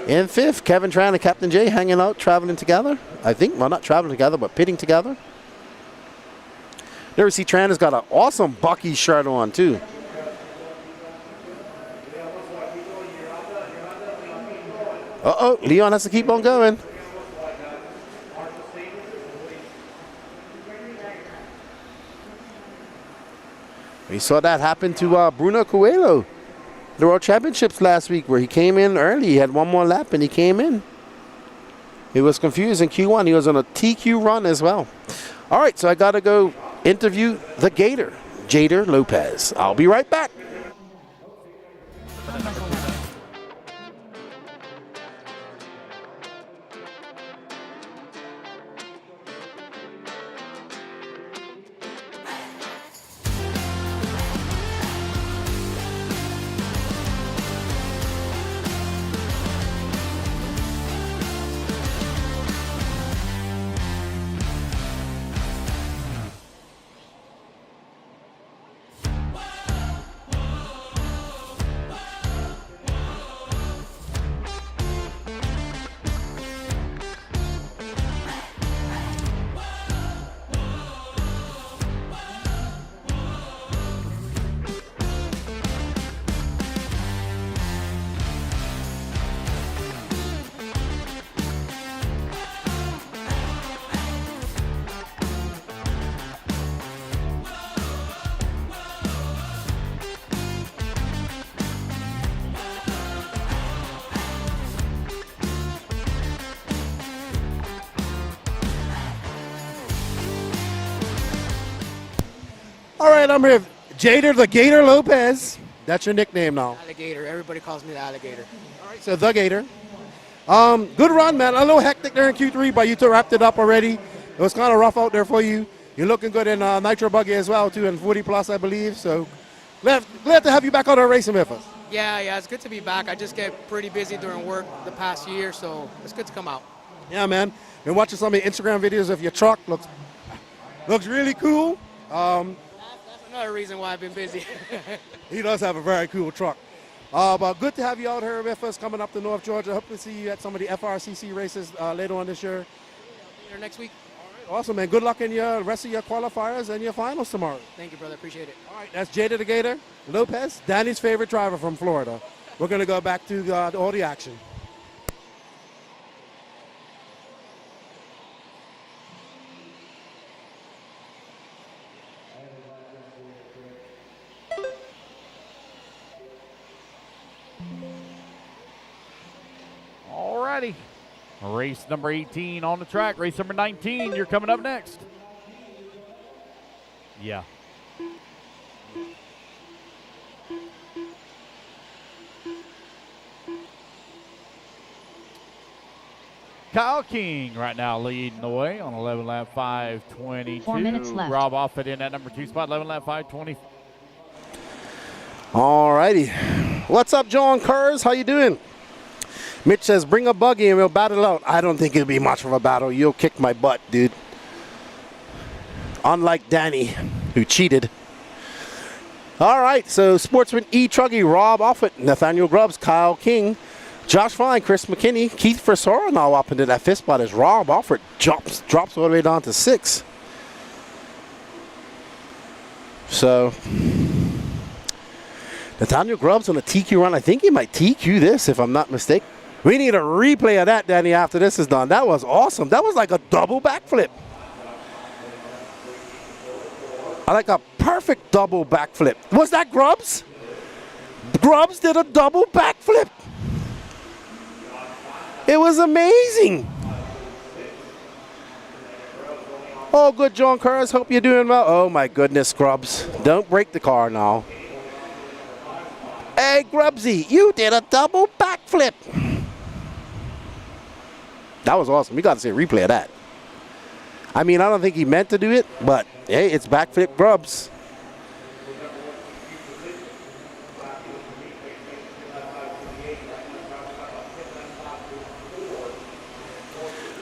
in 5th. Kevin Tran and Captain J hanging out, traveling together. I think, well, not traveling together, but pitting together. There we see Tran has got an awesome Bucky shirt on, too. Uh-oh, Leon has to keep on going. We saw that happen to Bruno Coelho, the World Championships last week, where he came in early. He had one more lap and he came in. He was confused in Q1. He was on a TQ run as well. All right, so I got to go interview the Gator, Jader Lopez. I'll be right back. All right, I'm here. Jader the Gator Lopez. That's your nickname now. Alligator. Everybody calls me the alligator. All right, so the Gator. Good run, man. A little hectic there in Q3, but you two wrapped it up already. It was kind of rough out there for you. You're looking good in Nitro Buggy as well, too, in 40 plus, I believe. So glad to have you back out there racing with us. Yeah, it's good to be back. I just get pretty busy during work the past year, so it's good to come out. Yeah, man. Been watching some of your Instagram videos of your truck. Looks really cool. That's another reason why I've been busy. He does have a very cool truck. But good to have you out here with us coming up to North Georgia. Hope to see you at some of the FRCC races later on this year. Here next week. All right, awesome, man. Good luck in your rest of your qualifiers and your finals tomorrow. Thank you, brother. Appreciate it. All right, that's Jada the Gator Lopez, Danny's favorite driver from Florida. We're going to go back to all the action. Alrighty. Race number 18 on the track. Race number 19, you're coming up next. Yeah. Kyle King right now leading the way on 11 lap 5:22. 4 minutes left. Rob Offit in at number 2 spot, 11 lap 5:20. All righty. What's up, John Kurz? How you doing? Mitch says, bring a buggy and we'll battle out. I don't think it'll be much of a battle. You'll kick my butt, dude. Unlike Danny, who cheated. All right, so Sportsman E. Truggy, Rob Offit, Nathaniel Grubbs, Kyle King, Josh Fine, Chris McKinney, Keith Frisora now up into that 5th spot as Rob Offit drops all the way down to 6. So, Nathaniel Grubbs on a TQ run. I think he might TQ this, if I'm not mistaken. We need a replay of that, Danny, after this is done. That was awesome. That was like a double backflip. Like a perfect double backflip. Was that Grubbs? Grubbs did a double backflip. It was amazing. Oh, good, John Curtis. Hope you're doing well. Oh, my goodness, Grubbs. Don't break the car now. Hey, Grubbsy, you did a double backflip. That was awesome. We got to see a replay of that. I mean, I don't think he meant to do it, but hey, it's backflip Grubbs.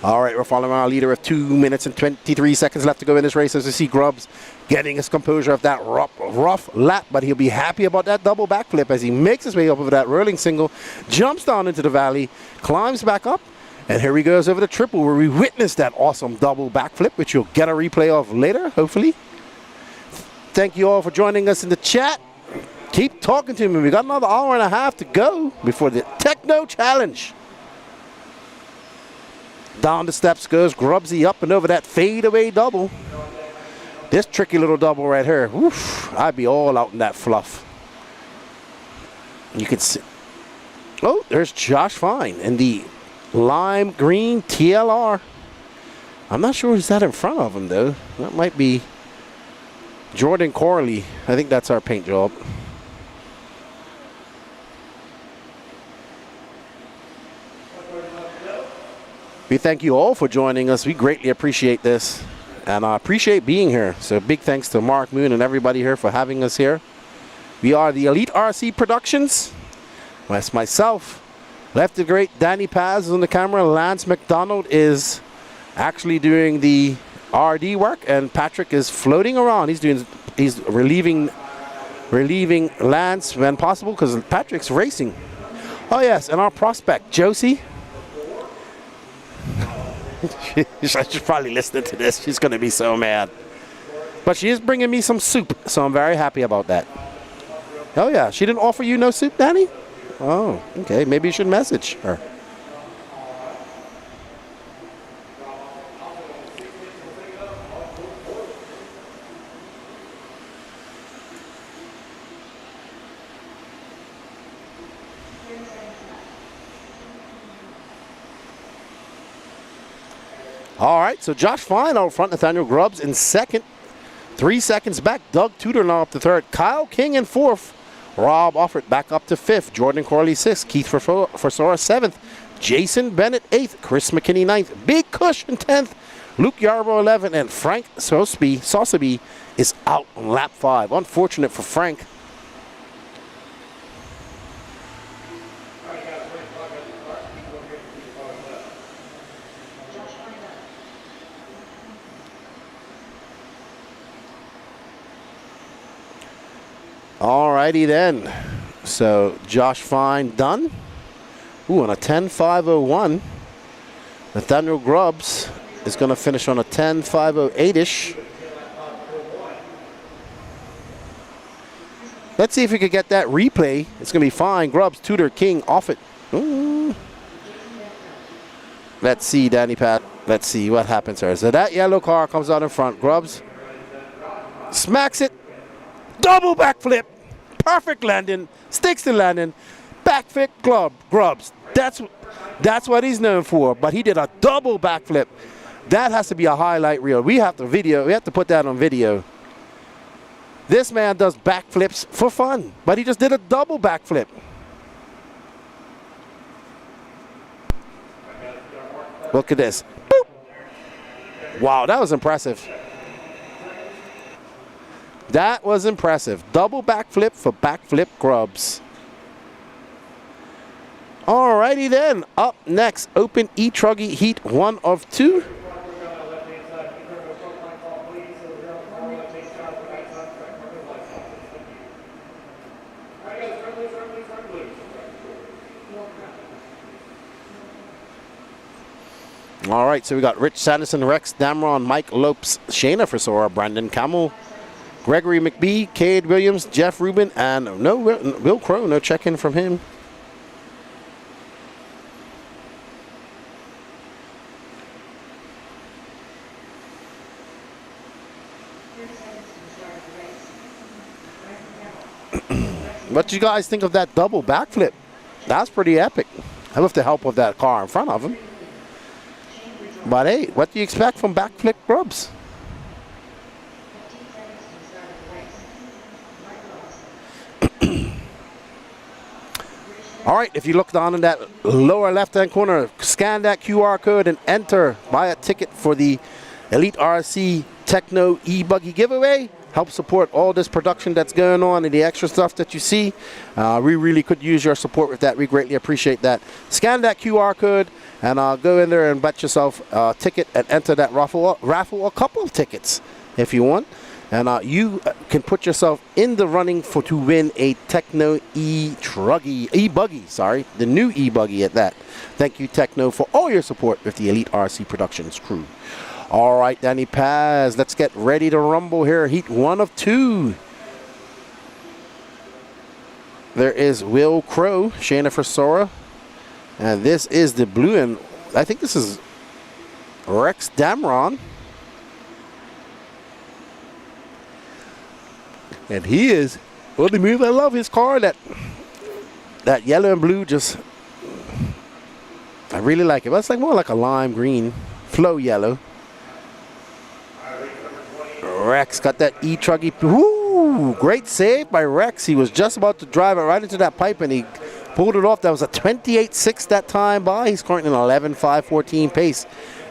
All right, we're following our leader with 2 minutes and 23 seconds left to go in this race as we see Grubbs getting his composure of that rough lap, but he'll be happy about that double backflip as he makes his way up over that rolling single, jumps down into the valley, climbs back up, and here he goes over the triple where we witnessed that awesome double backflip, which you'll get a replay of later, hopefully. Thank you all for joining us in the chat. Keep talking to me. We got another hour and a half to go before the Techno Challenge. Down the steps goes Grubbsy up and over that fadeaway double. This tricky little double right here. Oof, I'd be all out in that fluff. You can see. Oh, there's Josh Fine in the lime green TLR. I'm not sure who's that in front of him though. That might be Jordan Corley. I think that's our paint job. We thank you all for joining us. We greatly appreciate this, and I appreciate being here. So big thanks to Mark Moon and everybody here for having us here. We are the Elite RC Productions. That's myself. Left the great Danny Paz is on the camera. Lance McDonald is actually doing the RD work, and Patrick is floating around. He's relieving Lance when possible because Patrick's racing. Oh yes, and our prospect Josie. She's probably listening to this. She's going to be so mad. But she is bringing me some soup, so I'm very happy about that. Oh, yeah. She didn't offer you no soup, Danny? Oh, okay. Maybe you should message her. All right, so Josh Fine out front, Nathaniel Grubbs in second. 3 seconds back, Doug Tudor now up to third. Kyle King in fourth. Rob Offert back up to fifth. Jordan Corley sixth. Keith Forsora seventh. Jason Bennett eighth. Chris McKinney ninth. Big Cush in 10th. Luke Yarbrough 11th. And Frank Soseby is out on lap 5. Unfortunate for Frank. Alrighty then. So Josh Fine done. Ooh, on a 10.501. Nathaniel Grubbs is going to finish on a 10.508-ish. Let's see if we could get that replay. It's going to be Fine, Grubbs, Tudor, King, Offit. Ooh. Let's see, Danny Pat. Let's see what happens here. So that yellow car comes out in front. Grubbs smacks it. Double backflip. Perfect landing. Sticks the landing. Backflip Grubbs. That's what he's known for. But he did a double backflip. That has to be a highlight reel. We have to put that on video. This man does backflips for fun, but he just did a double backflip. Look at this. Boop. Wow, that was impressive. That was impressive. Double backflip for backflip Grubbs. Alrighty then. Up next, Open E-Truggy Heat 1 of 2. All right, so we got Rich Sanderson, Rex Damron, Mike Lopes, Shayna Frisora, Brandon Camel, Gregory McBee, Cade Williams, Jeff Rubin, and no Will Crow, no check-in from him. What do you guys think of that double backflip? That's pretty epic. With the help of that car in front of him. But hey, what do you expect from backflip grubs? All right, if you look down in that lower left-hand corner, scan that QR code and enter, buy a ticket for the Elite RC Techno e-buggy giveaway. Help support all this production that's going on and the extra stuff that you see. We really could use your support with that. We greatly appreciate that. Scan that QR code and go in there and bet yourself a ticket and enter that raffle a couple of tickets if you want. And you can put yourself in the running to win a Techno e-buggy, sorry, the new e-buggy at that. Thank you, Techno, for all your support with the Elite RC Productions crew. All right, Danny Paz, let's get ready to rumble here. Heat 1 of 2. There is Will Crow, Shayna Frisora, and this is the blue, and I think this is Rex Damron. And he is, well, the move, I love his car, that yellow and blue, just, I really like it. But it's like more like a lime green, flow yellow. Rex got that e-truggy. Ooh, great save by Rex. He was just about to drive it right into that pipe, and he pulled it off. That was a 28.6 that time by. He's currently an 11.514 pace.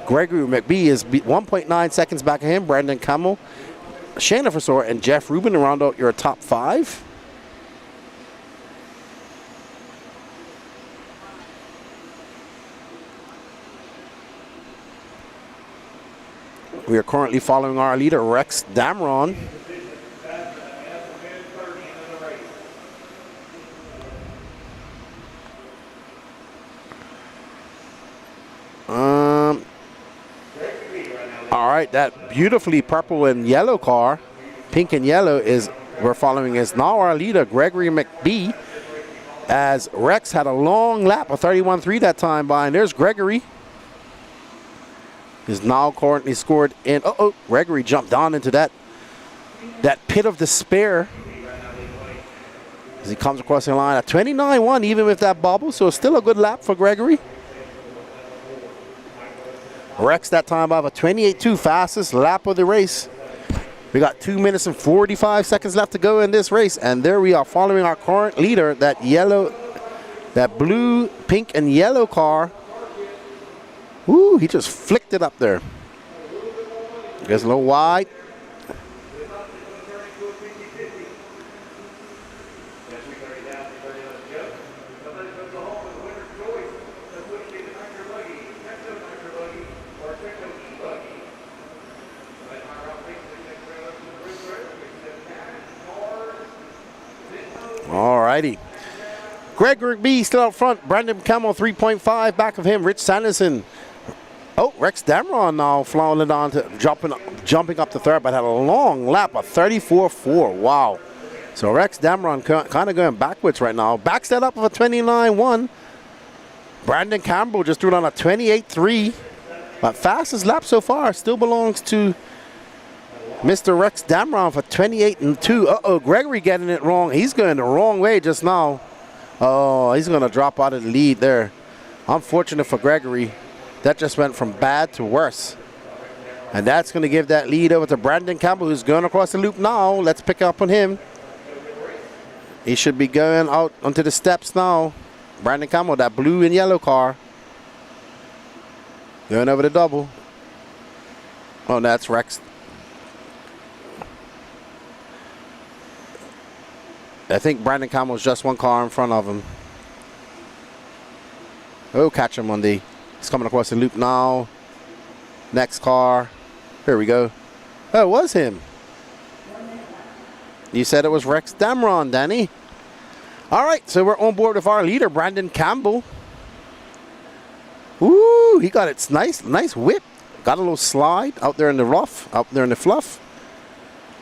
Gregory McBee is 1.9 seconds back of him. Brandon Camel, Shayna Frisora, and Jeff Rubin to round out your top 5. We are currently following our leader, Rex Damron. All right, that beautifully purple and yellow car, pink and yellow, we're following is now our leader, Gregory McBee, as Rex had a long lap, a 31.3 that time by, and there's Gregory. Is now currently scored in. Gregory jumped down into that pit of despair as he comes across the line at 29.1, even with that bobble. So still a good lap for Gregory. Rex that time by a 28.2, fastest lap of the race. We got 2 minutes and 45 seconds left to go in this race, and there we are following our current leader, that blue, pink, and yellow car. Ooh, he just flicked it up there. Gets a little wide. All righty. Gregory B still out front. Brandon Camel 3.5 back of him. Rich Sanderson. Oh, Rex Damron now flying it on to jumping up to third, but had a long lap, a 34.4. Wow. So Rex Damron kind of going backwards right now. Backs that up with a 29.1. Brandon Campbell just threw it on a 28.3. But fastest lap so far still belongs to Mr. Rex Damron for 28.2. Uh-oh, Gregory getting it wrong. He's going the wrong way just now. Oh, he's going to drop out of the lead there. Unfortunate for Gregory. That just went from bad to worse. And that's going to give that lead over to Brandon Campbell, who's going across the loop now. Let's pick up on him. He should be going out onto the steps now. Brandon Campbell, that blue and yellow car. Going over the double. Oh, that's Rex. I think Brandon Campbell's just one car in front of him. Oh, catch him on the... He's coming across the loop now. Next car. Here we go. Oh, it was him. You said it was Rex Damron, Danny. All right, so we're on board with our leader, Brandon Campbell. Woo! Ooh, he got it. Nice whip. Got a little slide out there in the rough, out there in the fluff.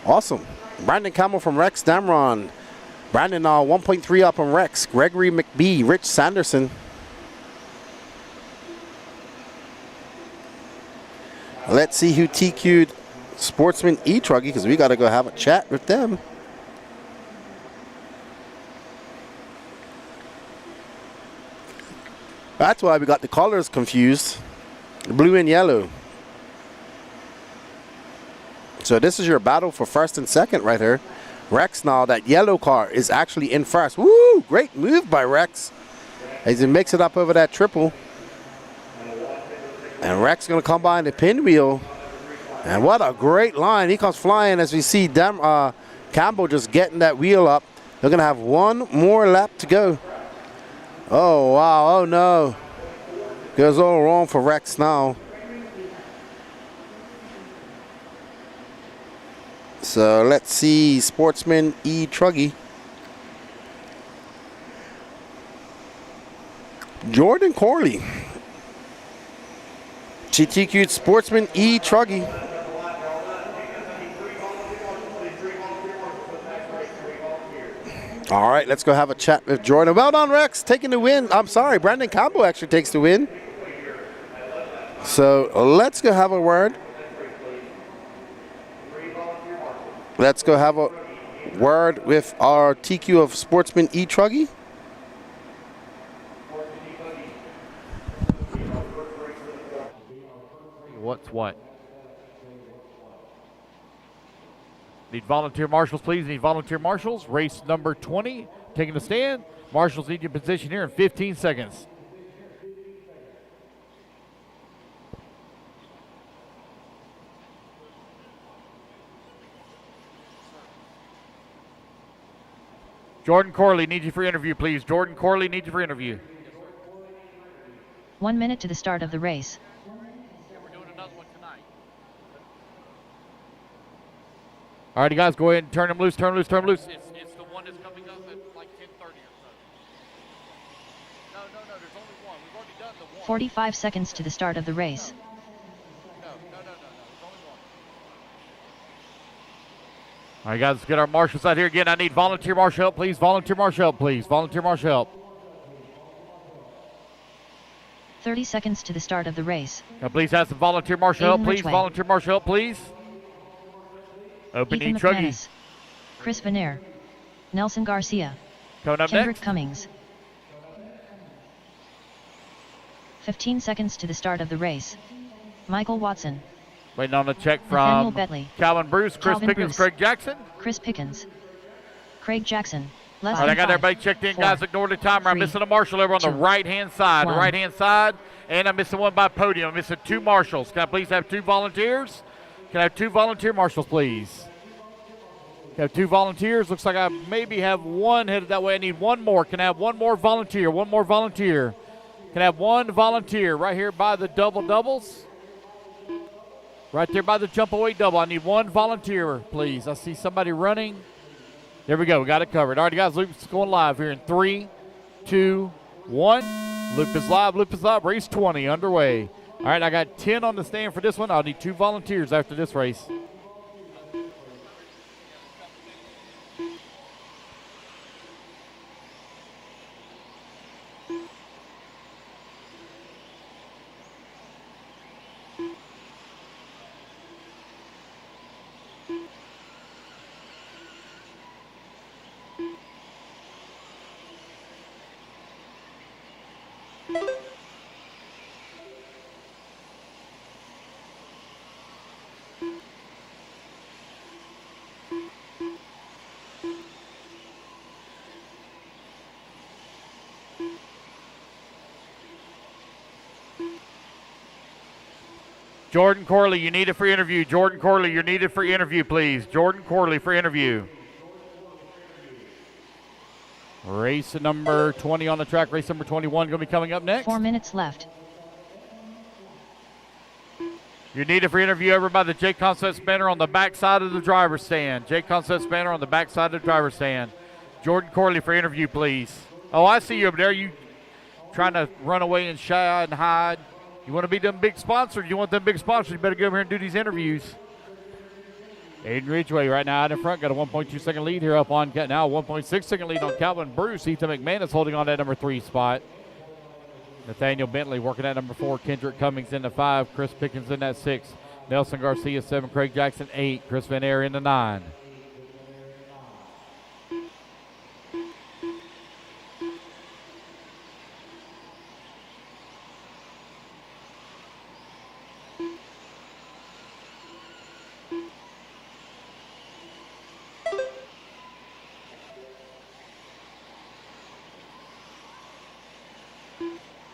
Awesome. Brandon Campbell from Rex Damron. Brandon 1.3 up on Rex. Gregory McBee, Rich Sanderson. Let's see who TQ'd Sportsman E-Truggy, because we got to go have a chat with them. That's why we got the colors confused. Blue and yellow. So this is your battle for first and second right here. Rex now, that yellow car is actually in first. Woo! Great move by Rex as he makes it up over that triple. And Rex going to come by in the pinwheel. And what a great line. He comes flying as we see Campbell just getting that wheel up. They're going to have one more lap to go. Oh, wow. Oh, no. Goes all wrong for Rex now. So let's see Sportsman E-Truggy. Jordan Corley. GTQ'd Sportsman E-Truggy. All right, let's go have a chat with Jordan. Well done, Rex, taking the win. I'm sorry, Brandon Campbell actually takes the win. So let's go have a word. Let's go have a word with our TQ of Sportsman E-Truggy. What's what? Need volunteer marshals, please. Need volunteer marshals. Race number 20, taking the stand. Marshals need your position here in 15 seconds. Jordan Corley, need you for interview, please. Jordan Corley, need you for interview. 1 minute to the start of the race. All right, you guys, go ahead and turn him loose, turn him loose, turn him loose. It's the one that's coming up at like 10:30 or so. No, there's only one. We've already done the one. 45 seconds to the start of the race. No, there's only one. All right, guys, let's get our marshals out here again. I need volunteer marshal help, please. Volunteer marshal help, please. Volunteer marshal help. 30 seconds to the start of the race. Now, please have some volunteer marshal help, please. Volunteer marshal help, please. Open E-Truggy. Chris Venaire. Nelson Garcia. Coming up Kendrick next. Cummings. 15 seconds to the start of the race. Michael Watson. Waiting on a check Nathaniel from Betley. Calvin Bruce, Chris Calvin Pickens, Bruce. Craig Jackson. Chris Pickens. Craig Jackson. Less All right, I than got 5, everybody checked in, 4, guys. Ignore the timer. I'm 3, missing a marshal over on the 2, right-hand side. 1. The right-hand side. And I'm missing one by podium. I'm missing 2 marshals. Can I please have 2 volunteers? Can I have 2 volunteer marshals, please? Can I have 2 volunteers? Looks like I maybe have 1 headed that way. I need 1 more. Can I have 1 more volunteer? 1 more volunteer. Can I have 1 volunteer right here by the doubles? Right there by the jump away double. I need 1 volunteer, please. I see somebody running. There we go. We got it covered. All right, guys. Loop's going live here in 3, 2, 1. Loop is live. Loop is live. Race 20 underway. All right, I got 10 on the stand for this one. I'll need 2 volunteers after this race. Jordan Corley, you need it for interview. Jordan Corley, you're needed for interview, please. Jordan Corley for interview. Race number 20 on the track. Race number 21 going to be coming up next. 4 minutes left. You're needed for interview over by the J Concepts banner on the back side of the driver's stand. J Concepts banner on the back side of the driver's stand. Jordan Corley for interview, please. Oh, I see you over there. You trying to run away and shy and hide. You want to be them big sponsors. You want them big sponsors, you better go over here and do these interviews. Aiden Ridgway right now out in front. Got a 1.2 second lead here up on now 1.6 second lead on Calvin Bruce. Ethan McManus holding on that number 3 spot. Nathaniel Bentley working at number 4. Kendrick Cummings in the 5. Chris Pickens in that 6. Nelson Garcia 7. Craig Jackson 8. Chris Van Air in the 9.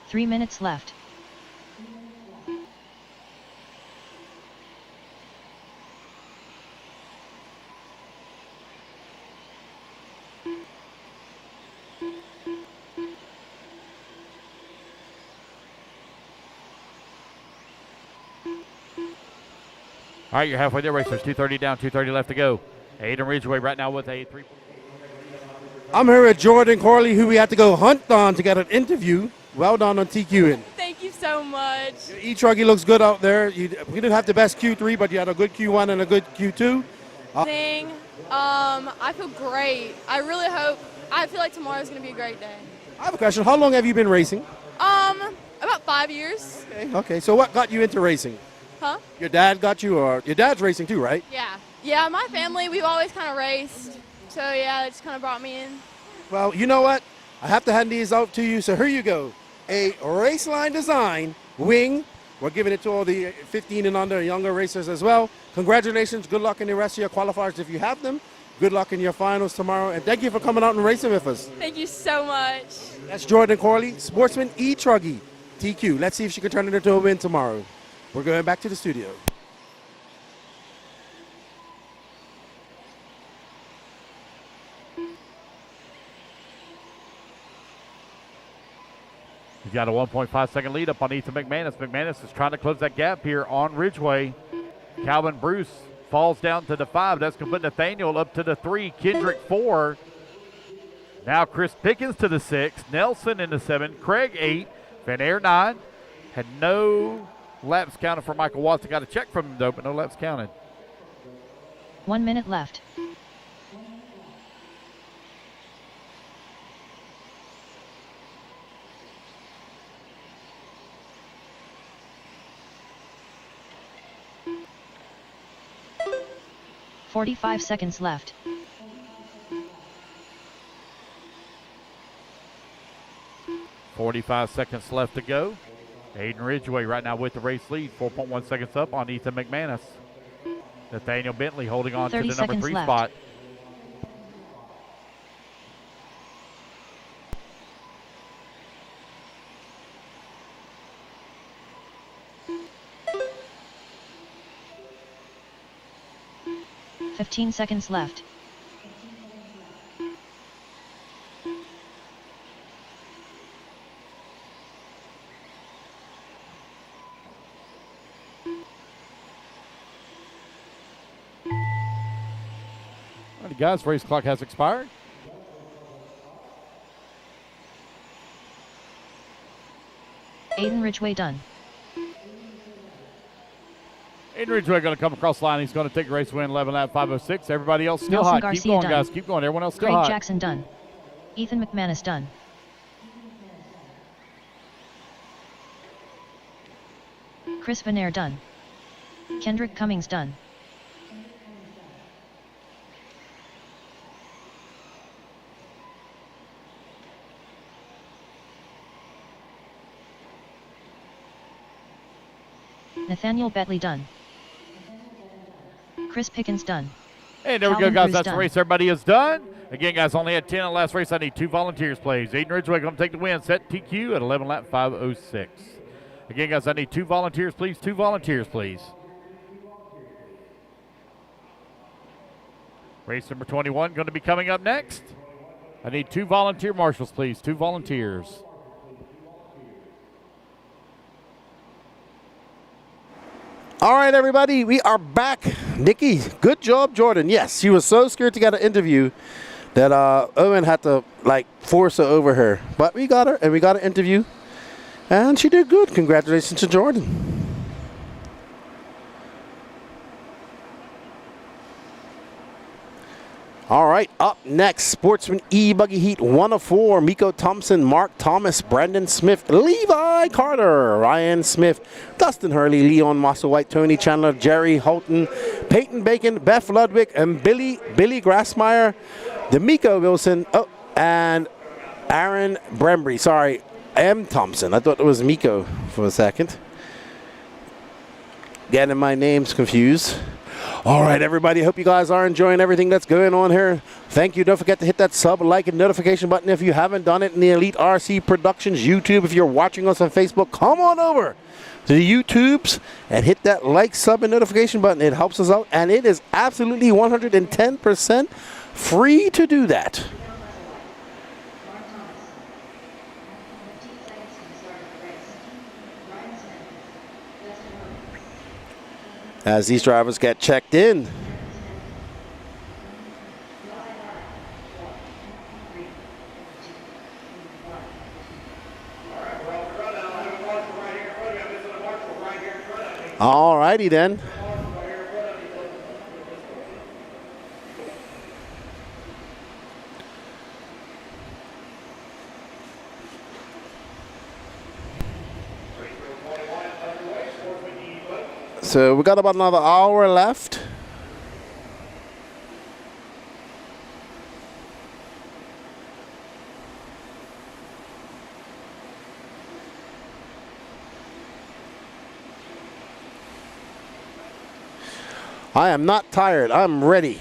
Three minutes left. All right, you're halfway there, racers. 2:30 down, 2:30 left to go. Aiden Ridgway right now with a 3. I'm here with Jordan Corley, who we had to go hunt on to get an interview. Well done on TQing. Thank you so much. Your E-Truggy looks good out there. We didn't have the best Q3, but you had a good Q1 and a good Q2. I feel great. I feel like tomorrow's going to be a great day. I have a question. How long have you been racing? About 5 years. Okay, so what got you into racing? Huh? Your dad got you, or your dad's racing too, right? Yeah. Yeah, my family, we've always kind of raced. So, yeah, it just kind of brought me in. Well, you know what? I have to hand these out to you, so here you go. A Raceline Design wing. We're giving it to all the 15 and under younger racers as well. Congratulations. Good luck in the rest of your qualifiers if you have them. Good luck in your finals tomorrow. And thank you for coming out and racing with us. Thank you so much. That's Jordan Corley, Sportsman E-Truggy, TQ. Let's see if she can turn it into a win tomorrow. We're going back to the studio. He's got a 1.5 second lead up on Ethan McManus. McManus is trying to close that gap here on Ridgway. Calvin Bruce falls down to the 5. That's going to put Nathaniel up to the 3. Kendrick 4. Now Chris Pickens to the 6. Nelson in the 7. Craig 8. Van Air 9. Had no laps counted for Michael Watts. I got a check from him though, but no laps counted. 1 minute left. .45 seconds left. .45 seconds left to go. Aiden Ridgway right now with the race lead. 4.1 seconds up on Ethan McManus. Nathaniel Bentley holding on to the number 3 left. spot. .15 seconds left. Alright, guys, race clock has expired. Aiden Ridgway done. Aiden Ridgway going to come across the line. He's going to take the race win, 11 lap 5:06. Everybody else still Nelson hot. Garcia Keep going, done. guys. Keep going. Everyone else still Craig hot. Jackson done. Ethan McManus done. Chris Van Air done. Kendrick Cummings done. Nathaniel Bentley done. Chris Pickens done. Hey, there we go, Calvin guys. Bruce That's done. the race. Everybody is done. Again, guys, only had 10 in the last race. I need 2 volunteers, please. Aiden Ridgway going to take the win. Set TQ at 11 lap 5:06. Again, guys, I need 2 volunteers, please. 2 volunteers, please. Race number 21 going to be coming up next. I need 2 volunteer marshals, please. 2 volunteers. All right, everybody, we are back. Nikki, good job, Jordan. Yes, she was so scared to get an interview that Owen had to, force her over her. But we got her, and we got an interview. And she did good. Congratulations to Jordan. All right, up next, Sportsman E-Buggy Heat 1 of 4. Miko Thompson, Mark Thomas, Brandon Smith, Levi Carter, Ryan Smith, Dustin Hurley, Leon Musselwhite, Tony Chandler, Jerry Holton, Peyton Bacon, Beth Ludwig, and Billy Grassmeyer, D'Amico Wilson, and Aaron Brembry. Sorry, M. Thompson. I thought it was Miko for a second. Getting my names confused. All right, everybody. Hope you guys are enjoying everything that's going on here. Thank you. Don't forget to hit that sub, like, and notification button if you haven't done it in the Elite RC Productions YouTube. If you're watching us on Facebook, come on over to the YouTubes and hit that like, sub, and notification button. It helps us out, and it is absolutely 110% free to do that. As these drivers get checked in. All righty then. So we got about another hour left. I am not tired. I'm ready.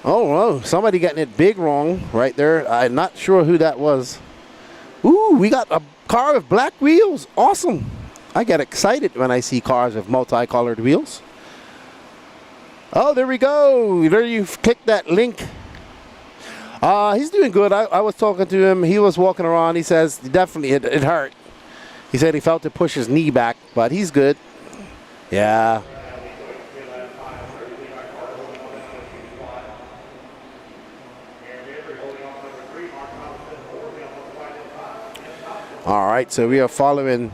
Oh, somebody getting it big wrong right there. I'm not sure who that was. Ooh, we got a car with black wheels. Awesome. I get excited when I see cars with multicolored wheels. Oh, there we go. There you click that link. He's doing good. I was talking to him. He was walking around. He says definitely it hurt. He said he felt to push his knee back, but he's good. Yeah. All right, so we are following.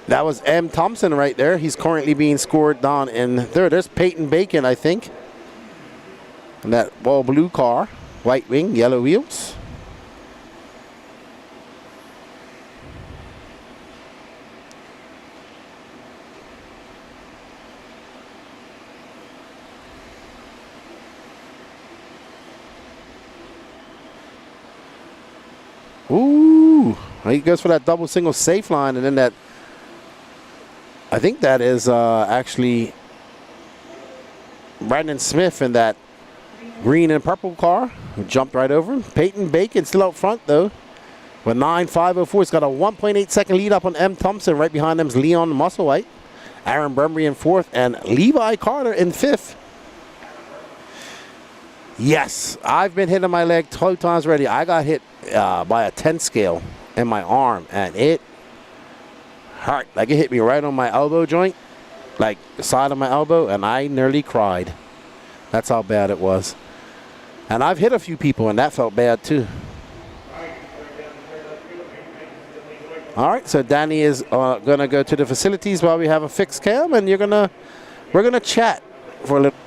That was M. Thompson right there. He's currently being scored down in there. There's Peyton Bacon, I think. And that all blue car, white wing, yellow wheels. Ooh. He goes for that double single safe line, and then that, I think that is actually Brandon Smith in that green and purple car who jumped right over him. Peyton Bacon still out front though with 9.504. He's got a 1.8 second lead up on M. Thompson. Right behind him is Leon Musselwhite, Aaron Brembry in 4th, and Levi Carter in 5th. Yes, I've been hitting my leg 12 times already. I got hit by a 10 scale in my arm, and it hurt. Like it hit me right on my elbow joint, like the side of my elbow, and I nearly cried. That's how bad it was. And I've hit a few people, and that felt bad too. All right, so Danny is gonna go to the facilities while we have a fixed cam, and we're gonna chat for a little.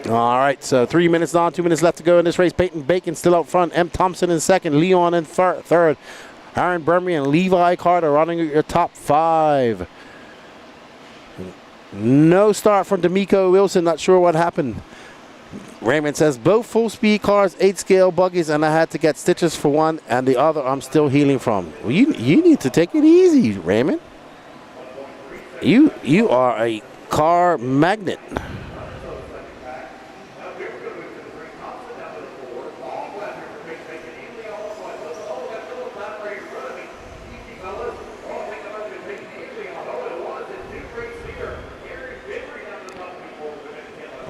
All right, so 3 minutes on, 2 minutes left to go in this race. Peyton Bacon still out front. M. Thompson in 2nd. Leon in 3rd. Aaron Brembry and Levi Carter running your top 5. No start from D'Amico Wilson. Not sure what happened. Raymond says both full-speed cars, 8 scale buggies, and I had to get stitches for one, and the other I'm still healing from. Well, you need to take it easy, Raymond. You are a car magnet.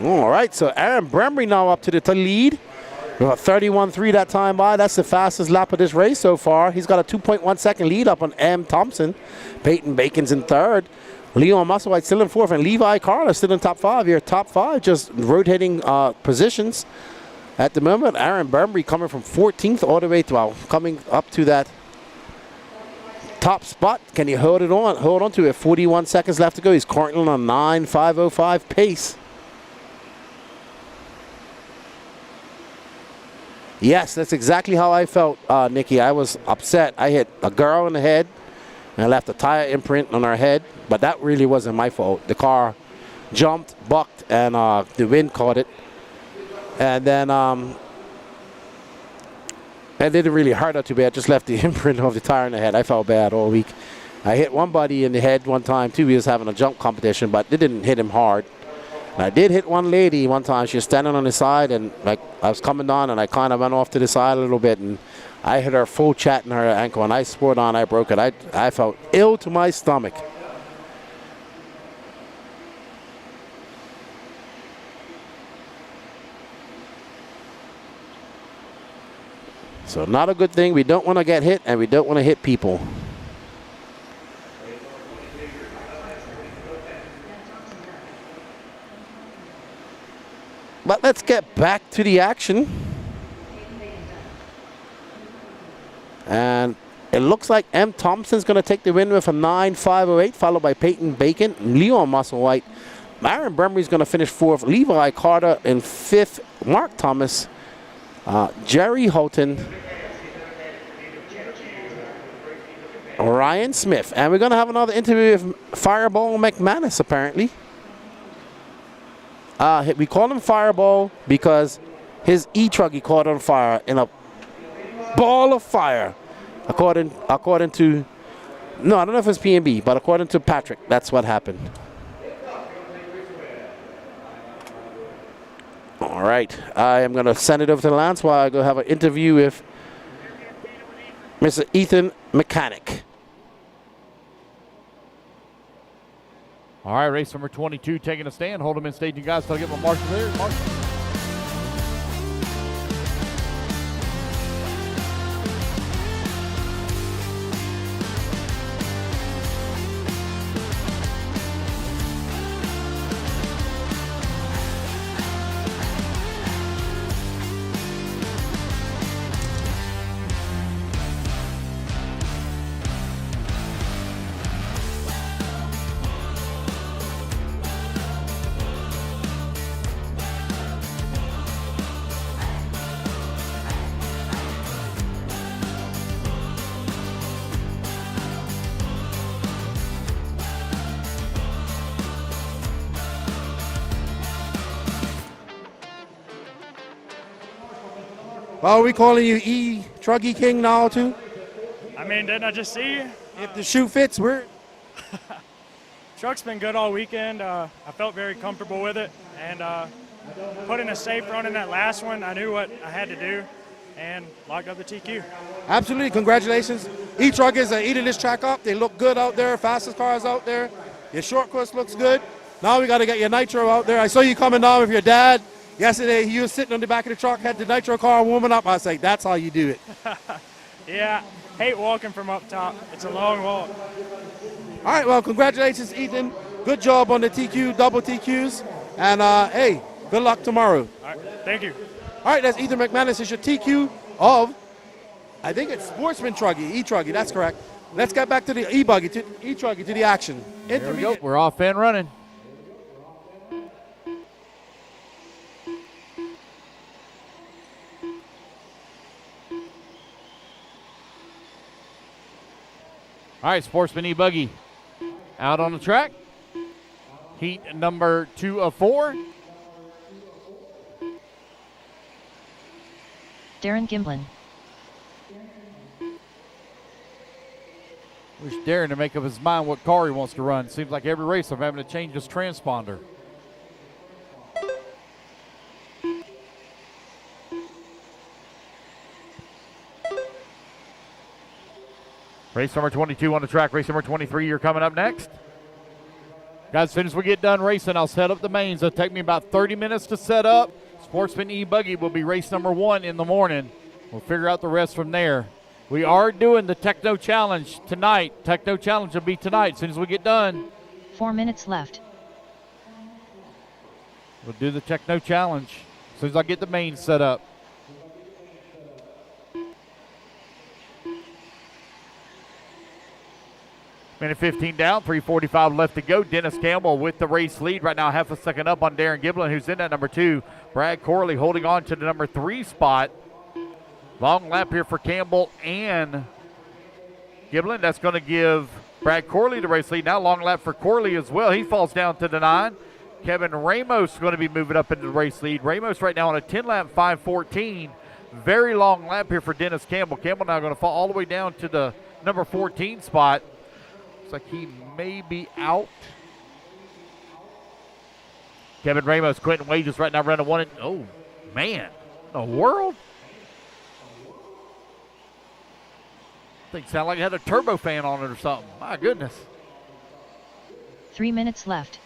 All right, so Aaron Brembry now up to the lead. With a 31.3 that time by. That's the fastest lap of this race so far. He's got a 2.1 second lead up on M. Thompson. Peyton Bacon's in third. Leon Musselwhite still in fourth. And Levi Carter still in top 5 here. Top 5, just rotating positions at the moment. Aaron Brembry coming from 14th all the way to, well, coming up to that top spot. Can he hold it on? Hold on to it. 41 seconds left to go. He's currently on a 9.505 pace. Yes, that's exactly how I felt, Nikki. I was upset. I hit a girl in the head and I left a tire imprint on her head, but that really wasn't my fault. The car jumped, bucked, and the wind caught it. And then it didn't really hurt her too bad. Just left the imprint of the tire in the head. I felt bad all week. I hit one buddy in the head one time, too. He was having a jump competition, but it didn't hit him hard. And I did hit one lady one time. She was standing on the side, and like I was coming down, and I kind of went off to the side a little bit, and I hit her full chat in her ankle, and I swore down I broke it. I felt ill to my stomach. So not a good thing. We don't want to get hit, and we don't want to hit people. But let's get back to the action. And it looks like M. Thompson's going to take the win with a 9.508, followed by Peyton Bacon, Leon Musselwhite. Aaron Brembry's going to finish 4th. Levi Carter in 5th. Mark Thomas, Jerry Houghton, Ryan Smith. And we're going to have another interview with Fireball McManus, apparently. We call him Fireball because his e-truck caught on fire in a ball of fire, according to, no, I don't know if it's P&B, but according to Patrick, that's what happened. All right, I am going to send it over to Lance while I go have an interview with Mr. Ethan Mechanic. All right, race number 22 taking a stand. Hold them in stage, you guys. So I'll get my marshal there. Marshal. Are we calling you E-Truggy King now, too? I mean, didn't I just see you? If the shoe fits, we're... Truck's been good all weekend. I felt very comfortable with it. And putting a safe run in that last one, I knew what I had to do and locked up the TQ. Absolutely. Congratulations. E-Truckers are eating this track up. They look good out there. Fastest cars out there. Your short course looks good. Now we got to get your nitro out there. I saw you coming down with your dad. Yesterday, he was sitting on the back of the truck, had the nitro car warming up. I was like, that's how you do it. Yeah, hate walking from up top. It's a long walk. All right, well, congratulations, Ethan. Good job on the TQ, double TQs. And, hey, good luck tomorrow. All right, thank you. All right, that's Ethan McManus. It's your TQ of, I think it's Sportsman Truggy, E-Truggy, that's correct. Let's get back to the E-Buggy, to E-Truggy, to the action. There we go. We're off and running. All right, Sportsman E-Buggy out on the track. Heat number 2 of 4. Darren Gimblin. Wish Darren to make up his mind what car he wants to run. Seems like every race I'm having to change his transponder. Race number 22 on the track. Race number 23, you're coming up next. Guys, as soon as we get done racing, I'll set up the mains. It'll take me about 30 minutes to set up. Sportsman E-Buggy will be race number 1 in the morning. We'll figure out the rest from there. We are doing the Techno Challenge tonight. Techno Challenge will be tonight as soon as we get done. 4 minutes left. We'll do the Techno Challenge as soon as I get the mains set up. Minute 15 down, 3:45 left to go. Dennis Campbell with the race lead right now, half a second up on Darren Giblin, who's in at number 2. Brad Corley holding on to the number 3 spot. Long lap here for Campbell and Giblin. That's going to give Brad Corley the race lead. Now long lap for Corley as well. He falls down to the 9. Kevin Ramos is going to be moving up into the race lead. Ramos right now on a 10-lap 5:14. Very long lap here for Dennis Campbell. Campbell now going to fall all the way down to the number 14 spot. Looks like he may be out. Kevin Ramos, Quentin Wages right now running 1. Oh, man. The world? Thing sounded like it had a turbo fan on it or something. My goodness. 3 minutes left.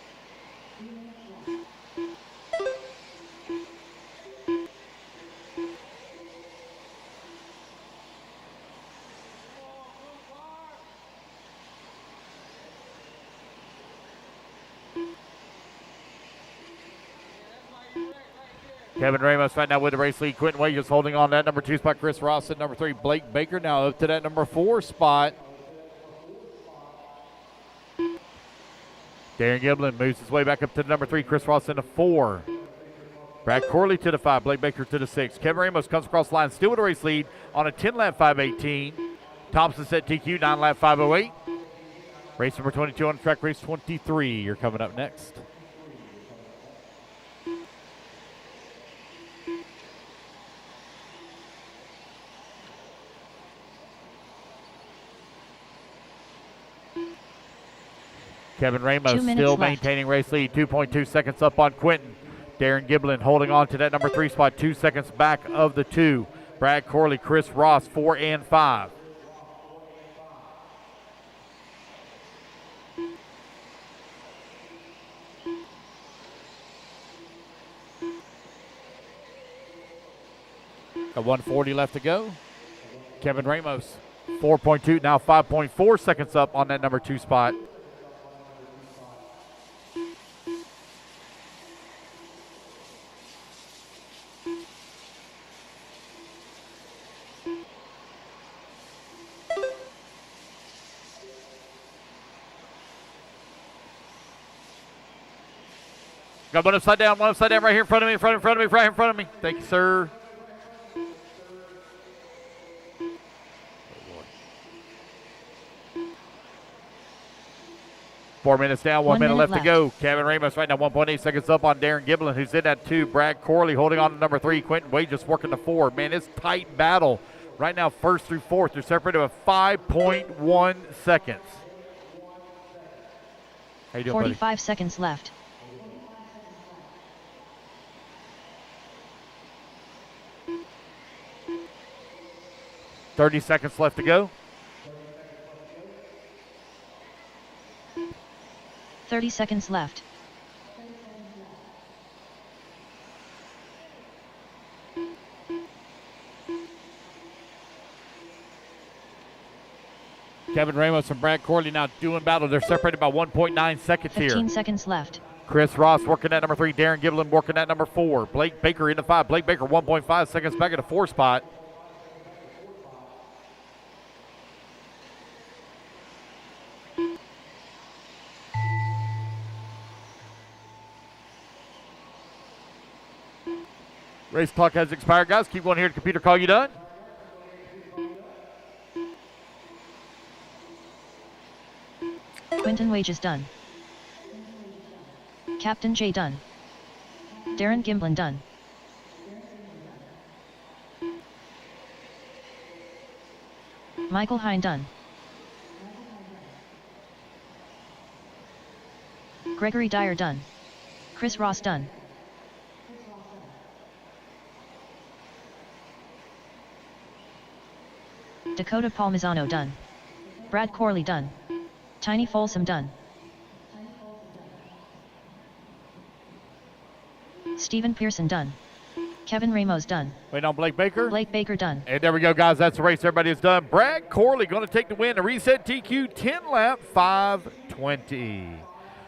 Kevin Ramos right now with the race lead. Quentin Wages holding on to that number 2 spot. Chris Ross at number 3. Blake Baker now up to that number 4 spot. Darren Giblin moves his way back up to the number 3. Chris Ross in the 4. Brad Corley to the 5. Blake Baker to the 6. Kevin Ramos comes across the line still with a race lead on a 10-lap 5:18. Thompson set TQ 9-lap 5:08. Race number 22 on track, race 23. You're coming up next. Kevin Ramos still maintaining race lead, 2.2 seconds up on Quentin. Darren Giblin holding on to that number 3 spot, 2 seconds back of the 2. Brad Corley, Chris Ross, 4 and 5. Got 1:40 left to go. Kevin Ramos, 4.2, now 5.4 seconds up on that number 2 spot. Got one upside down right here in front of me, right in front of me. Thank you, sir. Four minutes down, 1 minute left to go. Kevin Ramos right now 1.8 seconds up on Darren Giblin, who's in at 2. Brad Corley holding on to number 3. Quentin Wages working the 4. Man, it's tight battle. Right now, first through fourth, they're separated by 5.1 seconds. How you doing, 45 buddy? seconds left. $30 seconds left to go. 30 seconds left. Kevin Ramos and Brad Corley now doing battle. They're separated by 1.9 seconds 15 here. 15 seconds left. Chris Ross working at number 3. Darren Giblin working at number 4. Blake Baker in the 5. Blake Baker 1.5 seconds back at the 4 spot. Race clock has expired, guys. Keep going here to computer call you done. Quentin Wages done. Captain J done. Darren Giblin done. Michael Hine done. Gregory Dyer done. Chris Ross done. Dakota Palmisano done. Brad Corley done. Tiny Folsom done. Steven Pearson done. Kevin Ramos done. Waiting on Blake Baker. Blake Baker done. And there we go, guys. That's the race. Everybody is done. Brad Corley going to take the win. A reset TQ 10 lap 520.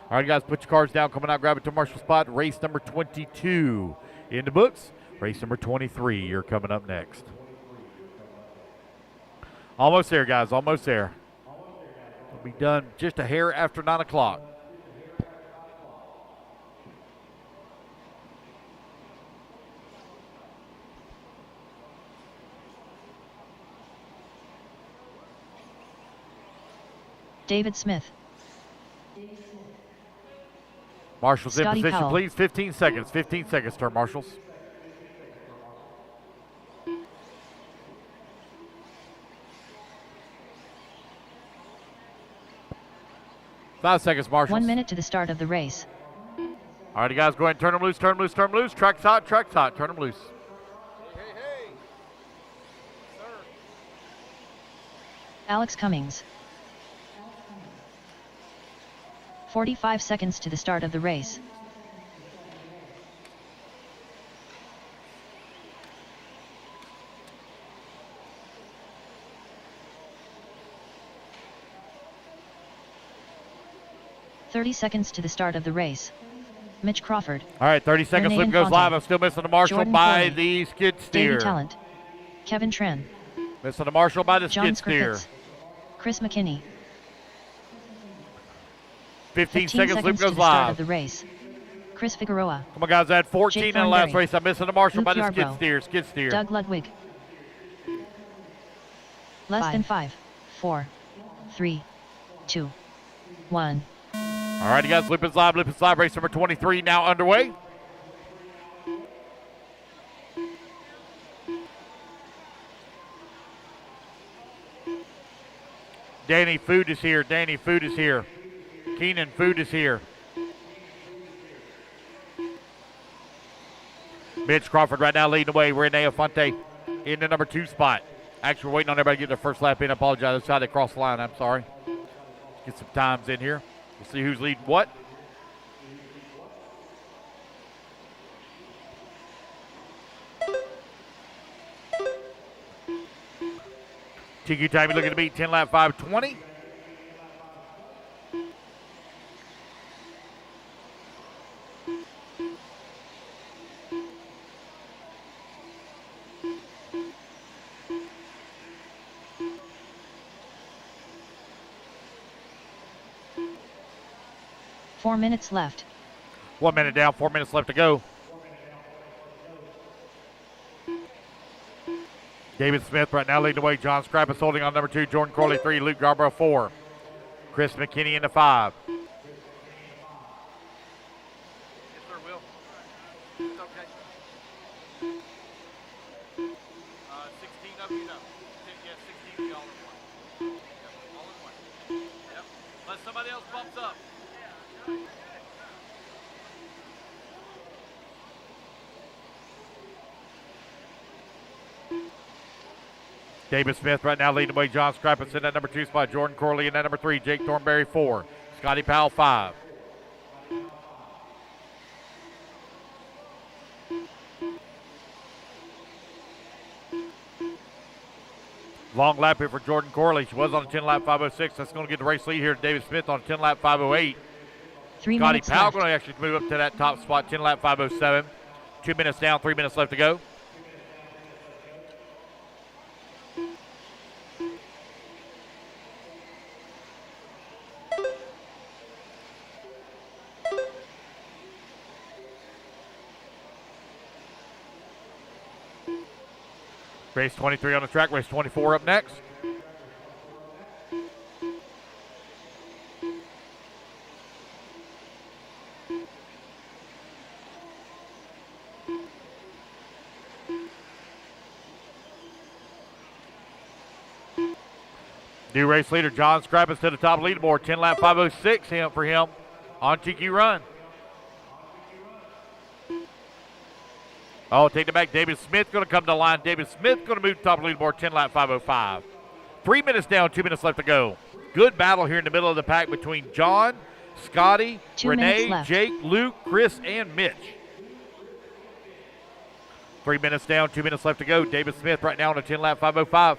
All right, guys, put your cards down. Coming out, grab it to Marshall spot. Race number 22 in the books. Race number 23, you're coming up next. Almost there, guys. Almost there. We'll be done just a hair after 9 o'clock. David Smith. Marshals in Scotty position, Powell. please. 15 seconds. 15 seconds, turn marshals. Five seconds, marshals. 1 minute to the start of the race. All right, guys, go ahead and turn them loose, turn them loose, turn them loose. Track's hot, turn them loose. Alex Cummings. 45 seconds to the start of the race. "30 seconds to the start of the race. Mitch Crawford. All right, 30 seconds, Renee slip goes Infante. live. I'm still missing the marshal Jordan by Corley. the skid steer. David Talent. Kevin Tran. Missing the marshal by the John skid steer. Scriffitz. Chris McKinney. 15 seconds, loop to goes the start live. of the race. Chris Figueroa. Come on, guys, I had 14 Jake in the last Thornberry. race. I'm missing the marshal Luke by the skid Yarbrough. steer. Doug Ludwig. Less than 5, 4, 3, 2, 1. All righty, guys, loop is live. Race number 23 now underway. Danny Food is here. Keenan Food is here. Mitch Crawford right now leading the way. Renee Infante in the number 2 spot. Actually, we're waiting on everybody to get their first lap in. I apologize. That's how they crossed the line. I'm sorry. Get some times in here. We'll see who's leading what. TQ time, you're looking to beat 10 lap 520. Four minutes left. 1 minute down, 4 minutes left to go. David Smith right now leading the way. John Scrappus holding on number 2. Jordan Corley 3. Luke Yarbrough 4. Chris McKinney in the 5. Somebody else bumps up. David Smith right now leading the way. John Scrappus in that number 2 spot. Jordan Corley in that number 3. Jake Thornberry 4. Scotty Powell 5. Long lap here for Jordan Corley. She was on a 10 lap 506. That's going to get the race lead here to David Smith on a 10 lap 508. 3 Scotty minutes Powell left. going to actually move up to that top spot, 10 lap 507. 2 minutes down, 3 minutes left to go. Race 23 on the track, race 24 up next. New race leader John Scrappus to the top of the leaderboard, 10 lap 506 for him on TQ Run. Oh, take it back. David Smith going to come to the line. David Smith going to move to the top of the leaderboard, 10 lap 505. 3 minutes down, 2 minutes left to go. Good battle here in the middle of the pack between John, Scotty, 2 minutes Renee, left. Jake, Luke, Chris, and Mitch. 3 minutes down, 2 minutes left to go. David Smith right now on a 10-lap 5:05.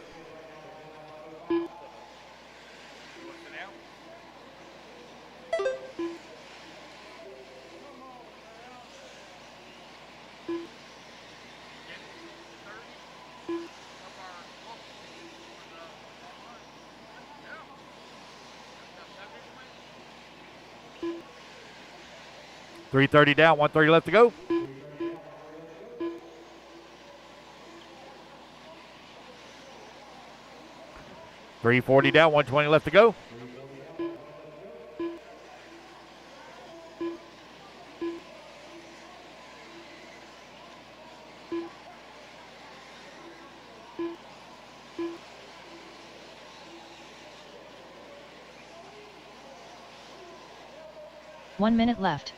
.330 down, 130 left to go. .340 down, 120 left to go. One minute left.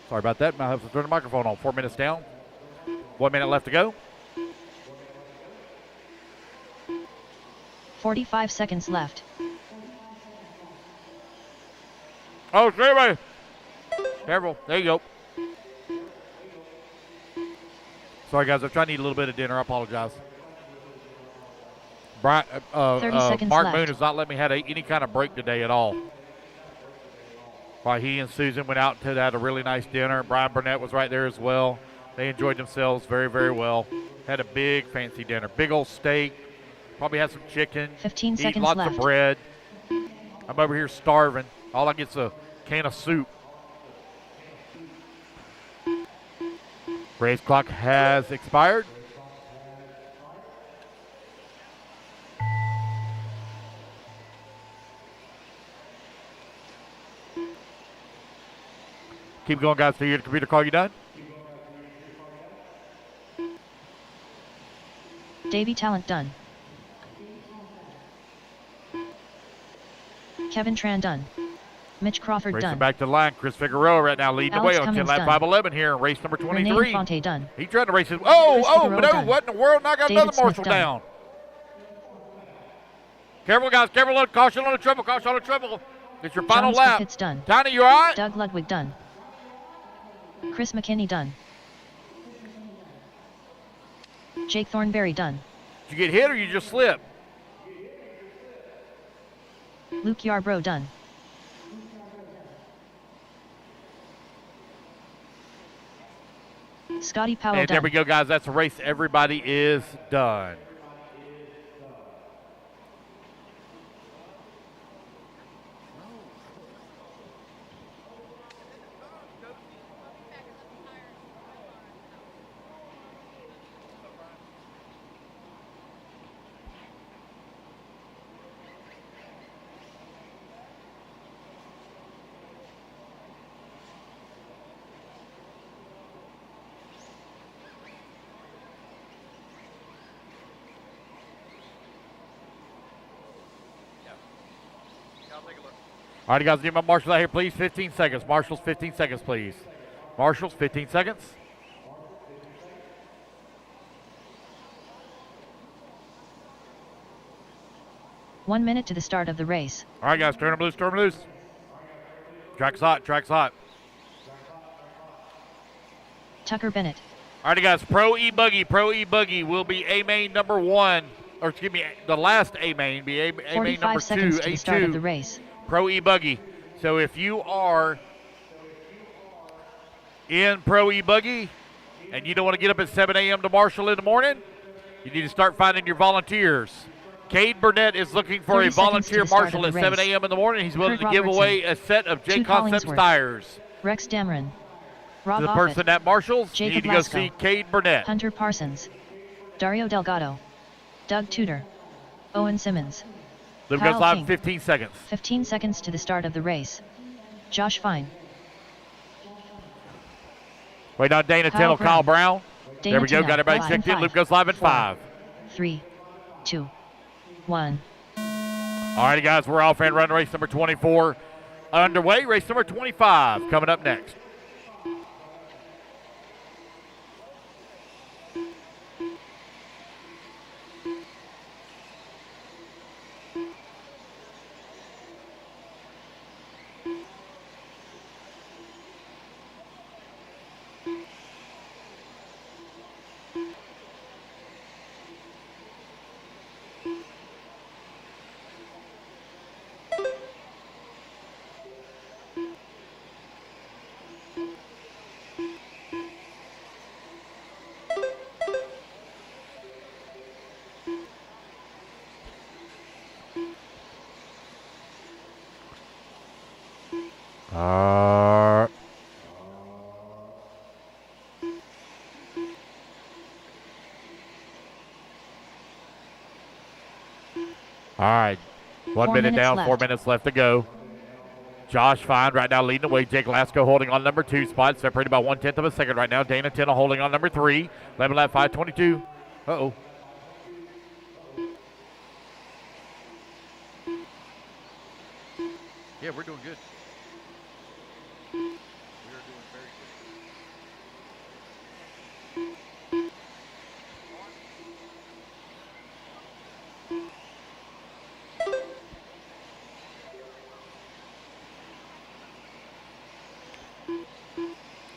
Sorry about that. I have to turn the microphone on. 4 minutes down. 1 minute left to go. 45 seconds left. Oh, everybody. Careful. There you go. Sorry, guys. I'm trying to eat a little bit of dinner. I apologize. Brian, 30 seconds Mark left. Moon has not let me have any kind of break today at all. While he and Susan went out and had a really nice dinner. Brian Burnett was right there as well. They enjoyed themselves very, very well. Had a big fancy dinner. Big old steak. Probably had some chicken. 15 Eat seconds lots left. of bread. I'm over here starving. All I get's a can of soup. Race clock has expired. Keep going, guys, till your computer call you done. Davy Talent done. Kevin Tran done. Mitch Crawford Racing done. back to the line. Chris Figueroa right now leading Alex the way on Cummings 10 lap done. 511 here in race number 23. Renee Fonte done. He tried to race his. Chris Oh, Figueroa no, done. what in the world? Now I got David another Smith Marshall done. down. Careful, guys. Careful. Caution on the triple. Caution on the triple. It's your final John lap. Smith done. Tiny, you all right? Doug Ludwig done. Chris McKinney done. Jake Thornberry done. Did you get hit or you just slip? Luke Yarbrough done. Scotty Powell And done. there we go, guys. That's a race. Everybody is done. All right, guys, need my marshals out here, please. 15 seconds. Marshals, 15 seconds, please. Marshals, 15 seconds. One minute to the start of the race. All right, guys, turn them loose, turn them loose. Track's hot, track's hot. Tucker Bennett. All right, guys, Pro E-Buggy will be A-Main number 1. Or, excuse me, the last A-Main be A-Main 45 number 2, seconds to the start of the A2. race. Pro E-Buggy. So if you are in Pro E-Buggy and you don't want to get up at 7 a.m. to Marshall in the morning, you need to start finding your volunteers. Cade Burnett is looking for 30 a volunteer seconds to the start marshal of at the 7 race. a.m. in the morning. He's willing Kurt to give Robertson. away a set of J Chu Concepts Collingsworth. tires. Rex Dameron. Rob To the Offit. person at Marshall's, you Jacob need to go Lasko. see Cade Burnett. Hunter Parsons. Dario Delgado. Doug Tudor. Owen Simmons. Luke Kyle goes live in King. 15 seconds. 15 seconds to the start of the race. Josh Fine. Wait on Dana Kyle Tennell, Kyle Brown. Dana There we go. Tennell. Got everybody Live checked in in. Luke 5, goes live in 4, 5. 3, 2, 1. All righty, guys, we're off and running race number 24 underway. Race number 25 coming up next. All right. 1 minute down, 4 minutes left to go. Josh Fine right now leading the way. Jake Lasko holding on number 2 spot, separated by 1/10 of a second right now. Dana Tennell holding on number 3. 11 lap 5:22. Uh-oh. Yeah, we're doing good. We are doing very good.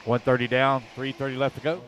130 down, 3:30 left to go.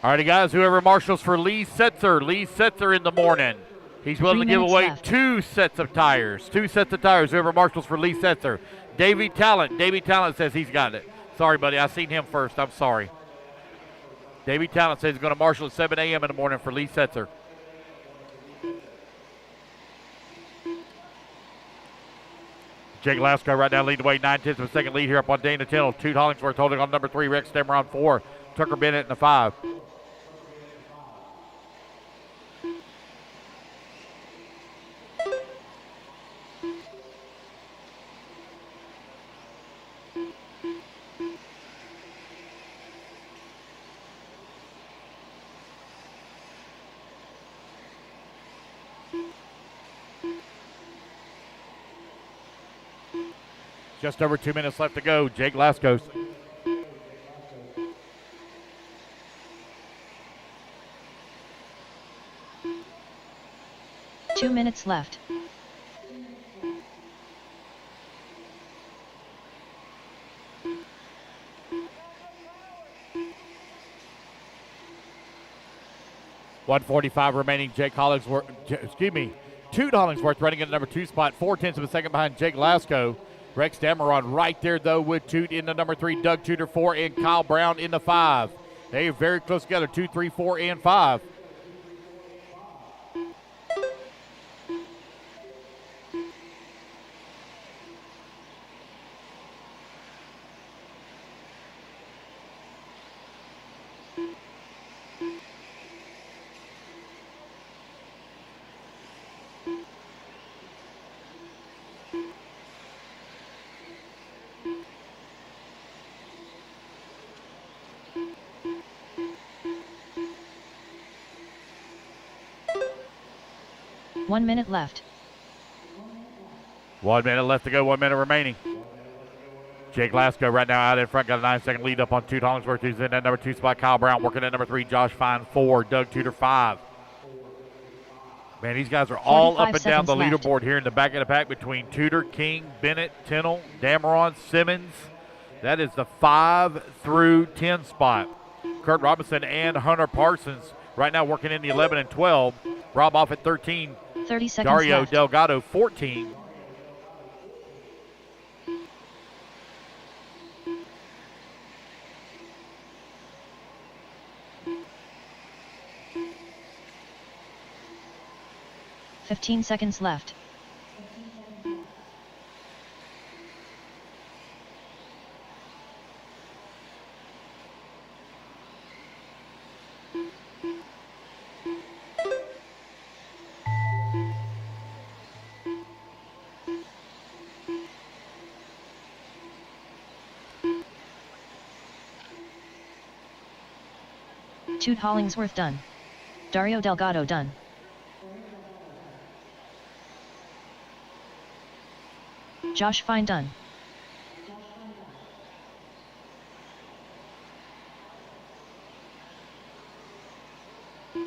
All righty, guys, whoever marshals for Lee Setzer in the morning. He's willing to give away left. 2 sets of tires. 2 sets of tires, whoever marshals for Lee Setzer. Davey Talent says he's got it. Sorry, buddy, I seen him first. I'm sorry. Davey Talent says he's going to marshal at 7 a.m. in the morning for Lee Setzer. Jake Lasko right now leading the way, 9/10 of a second lead here up on Dana Tennell. Toot Hollingsworth holding on number 3, Rex Stemmer on 4, Tucker Bennett in the 5. Just over 2 minutes left to go. Jake Laskos. Two minutes left. .145 remaining. Jake Hollingsworth, Toot Hollingsworth running in the number 2 spot. 4/10 of a second behind Jake Lasko. Rex Dameron right there, though, with Toot in the number 3, Doug Tudor 4, and Kyle Brown in the 5. They are very close together, 2, 3, 4, and 5. One minute left. 1 minute left to go, 1 minute remaining. Jake Lasko right now out in front, got a 9-second lead up on Toot Hollingsworth, who's in that number 2 spot. Kyle Brown working at number 3, Josh Fine 4, Doug Tudor 5. Man, these guys are all up and down the leaderboard here in the back of the pack between Tudor, King, Bennett, Tennell, Dameron, Simmons. That is the 5 through 10 spot. Kurt Robinson and Hunter Parsons right now working in the 11 and 12. Rob off at 13. 30 seconds Dario left. Delgado 14. $15 seconds left. Toot Hollingsworth done. Dario Delgado done. Josh Fine done.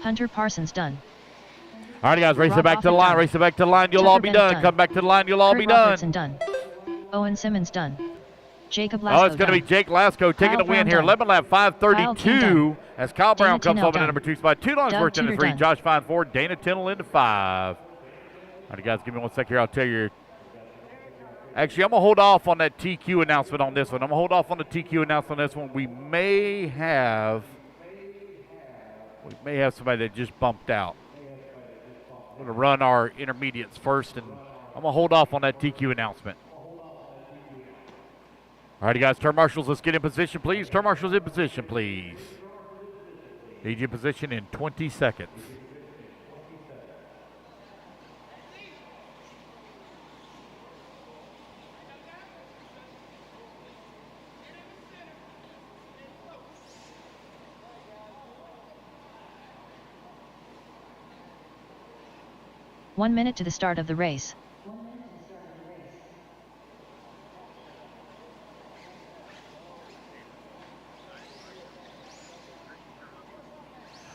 Hunter Parsons done. All right, guys, race it back to the line. Race it back to the line. You'll all be done. Come back to the line. You'll all be done. Robertson done. Owen Simmons done. Jacob Lasko Oh, it's going to be Jake Lasko taking the win here. 11 lap 5:32 as Kyle Brown comes over to number 2 spot. Toot Hollingsworth in the 3. Josh Fine 4. Dana Tennell into 5. All right, guys, give me 1 sec here. I'll tell you Actually, I'm going to hold off on that TQ announcement on this one. I'm going to hold off on the TQ announcement on this one. We may have somebody that just bumped out. I'm going to run our intermediates first, and I'm going to hold off on that TQ announcement. All righty, guys, turn marshals, let's get in position, please. Turn marshals in position, please. Need you in position in 20 seconds. One minute to the start of the race.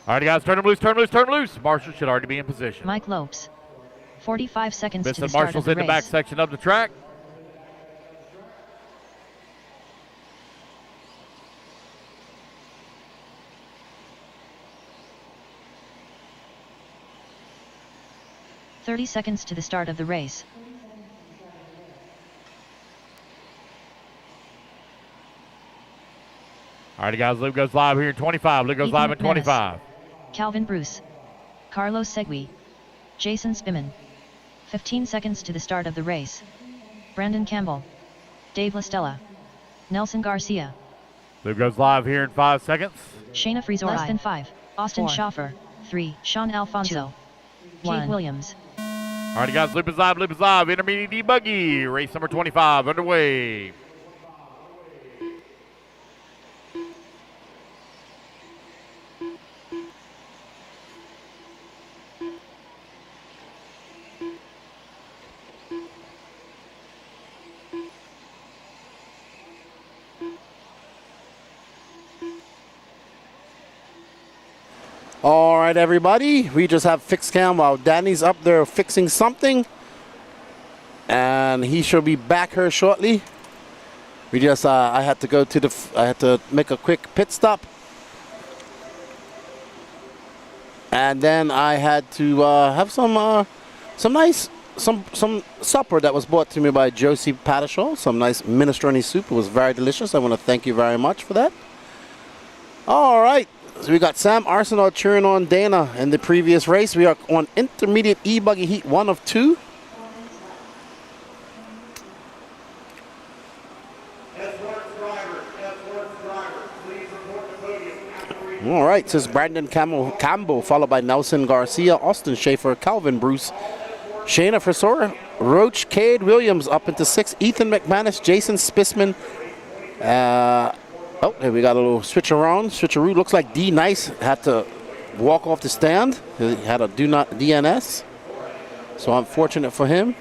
All right, guys, turn them loose, turn them loose, turn them loose. Marshall should already be in position. Mike Lopes. 45 seconds to the Vincent start Marshall's of the in race. the back section of the track. "30 seconds to the start of the race. All right, guys, Luke goes live here in 25. Luke goes Ethan live in McManus. 25. Calvin Bruce. Carlos Segui. Jason Spiman. 15 seconds to the start of the race. Brandon Campbell. Dave Listella. Nelson Garcia. Luke goes live here in 5 seconds. Shayna Frizorai. Less than 5. Austin 4, Schaffer. 3. Sean Alfonso. 2. Keith 1. Williams. All right, guys, Loop is live, Loop is live. Intermediate D-Buggy, race number 25 underway. All right, everybody. We just have fixed cam while Danny's up there fixing something. And he should be back here shortly. We just, I had to make a quick pit stop. And then I had to have some supper that was brought to me by Josie Pattershaw. Some nice minestrone soup. It was very delicious. I want to thank you very much for that. All right. So we got Sam Arsenault cheering on Dana in the previous race. We are on intermediate E-Buggy heat 1 of 2. All right, says Brandon Campbell, followed by Nelson Garcia, Austin Schaefer, Calvin Bruce, Shayna Frisora, Roach, Cade Williams up into 6, Ethan McManus, Jason Spisman. Oh, here we got a little switcheroo. Looks like D Nice had to walk off the stand. He had a do not DNS. So unfortunate for him.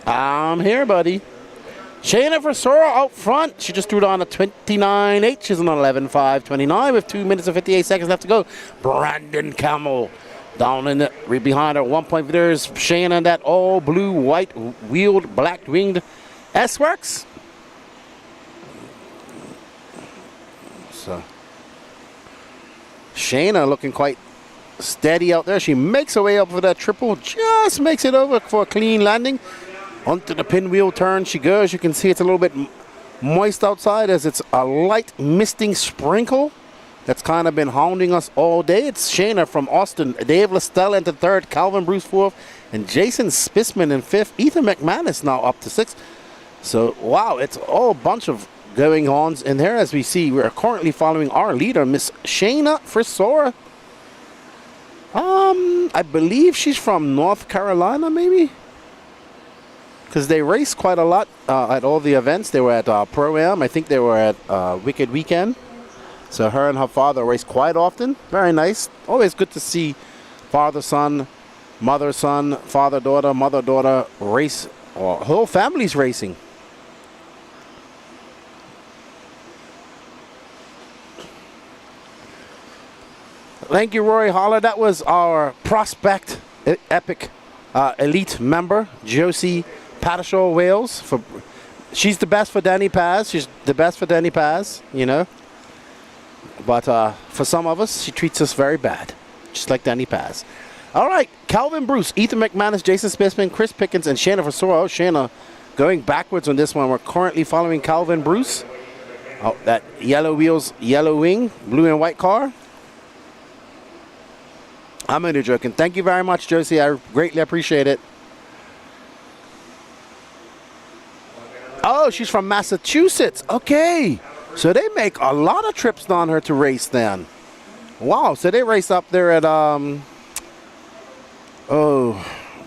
I'm here, buddy. Shayna Versora out front. She just threw it on a 29.8. She's on 11.5.29 with 2 minutes and 58 seconds left to go. Brandon Campbell down in the behind her. 1 point. There's Shayna in that all blue, white wheeled, black winged S-Works. So Shayna looking quite steady out there. She makes her way up for that triple. Just makes it over for a clean landing. Onto the pinwheel turn she goes. You can see it's a little bit moist outside as it's a light misting sprinkle that's kind of been hounding us all day. It's Shayna from Austin, Dave Listella into 3rd, Calvin Bruce 4th, and Jason Spisman in 5th. Ethan McManus now up to 6th. So, wow, it's all a bunch of going-ons in there. As we see, we're currently following our leader, Miss Shayna Frisora. I believe she's from North Carolina, maybe? Because they race quite a lot at all the events. They were at Pro-Am. I think they were at Wicked Weekend. So her and her father race quite often. Very nice. Always good to see father-son, mother-son, father-daughter, mother-daughter race. Or whole families racing. Thank you, Rory Holler. That was our Prospect Epic Elite member, Josie Pattershaw Wales. She's the best for Danny Paz. She's the best for Danny Paz, you know. But for some of us, she treats us very bad, just like Danny Paz. All right, Calvin Bruce, Ethan McManus, Jason Smithman, Chris Pickens, and Shanna Vasoro. Shanna going backwards on this one. We're currently following Calvin Bruce. Oh, that yellow wheels, yellow wing, blue and white car. I'm only joking. Thank you very much, Josie. I greatly appreciate it. Oh, she's from Massachusetts. Okay. So they make a lot of trips down here to race then. Wow. So they race up there at,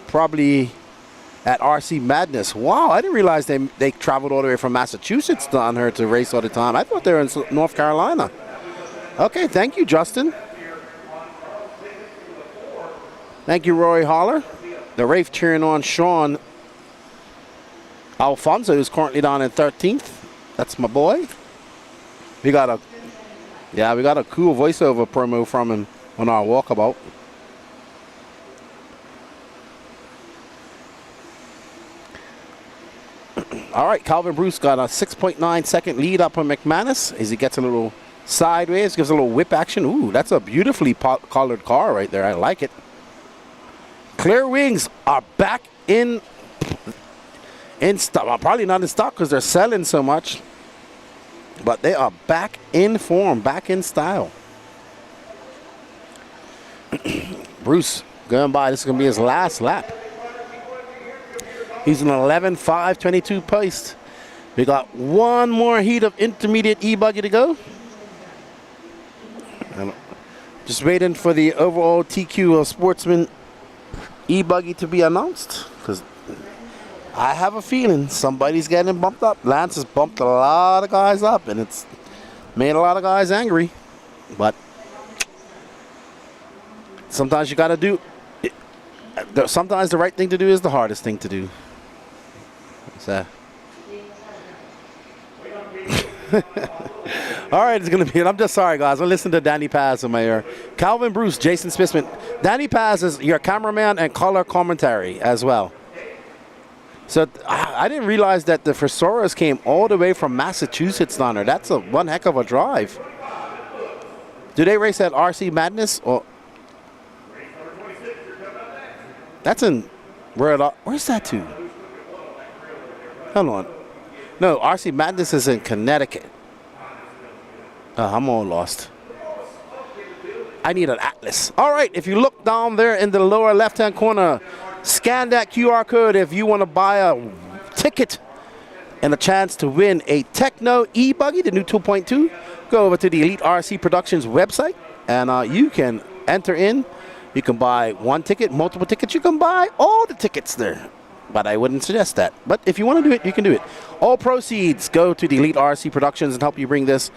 probably at RC Madness. Wow. I didn't realize they traveled all the way from Massachusetts down here to race all the time. I thought they were in North Carolina. Okay. Thank you, Justin. Thank you, Roy Holler. The Rafe cheering on Sean Alfonso, who's currently down in 13th. That's my boy. We got a cool voiceover promo from him on our walkabout. All right, Calvin Bruce got a 6.9 second lead up on McManus as he gets a little sideways, gives a little whip action. Ooh, that's a beautifully colored car right there. I like it. Clear Wings are back in stock. Well, probably not in stock because they're selling so much. But they are back in form, back in style. Bruce going by. This is going to be his last lap. He's an 11.522 pace. We got one more heat of intermediate E-buggy to go. And just waiting for the overall TQ of Sportsman E-buggy to be announced, because I have a feeling somebody's getting bumped up. Lance has bumped a lot of guys up, and it's made a lot of guys angry. But sometimes you got to do it. Sometimes the right thing to do is the hardest thing to do. So. All right, it's going to be, I'm just sorry, guys. I listened to Danny Paz in my ear. Calvin Bruce, Jason Smithman. Danny Paz is your cameraman and color commentary as well. So I didn't realize that the Fersoras came all the way from Massachusetts down there. That's one heck of a drive. Do they race at RC Madness? Or that's in, where's that to? Hold on. No, RC Madness is in Connecticut. I'm all lost. I need an atlas. All right, if you look down there in the lower left-hand corner, scan that QR code if you want to buy a ticket and a chance to win a Techno E-Buggy, the new 2.2. Go over to the Elite RC Productions website, and you can enter in. You can buy one ticket, multiple tickets. You can buy all the tickets there. But I wouldn't suggest that. But if you want to do it, you can do it. All proceeds go to the Elite RC Productions and help you bring this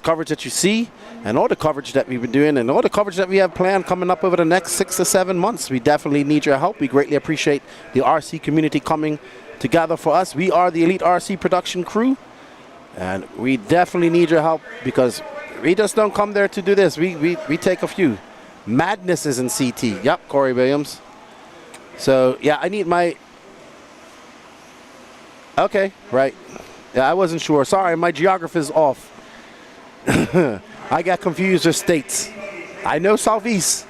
coverage that you see, and all the coverage that we've been doing, and all the coverage that we have planned coming up over the next 6 to 7 months. We definitely need your help. We greatly appreciate the RC community coming together for us. We are the Elite RC production crew, and we definitely need your help because we just don't come there to do this. We take a few. Madness is in CT. Yep, Corey Williams. So, yeah, I need my... Okay, right. Yeah, I wasn't sure. Sorry, my geography is off. I got confused with states. I know Southeast.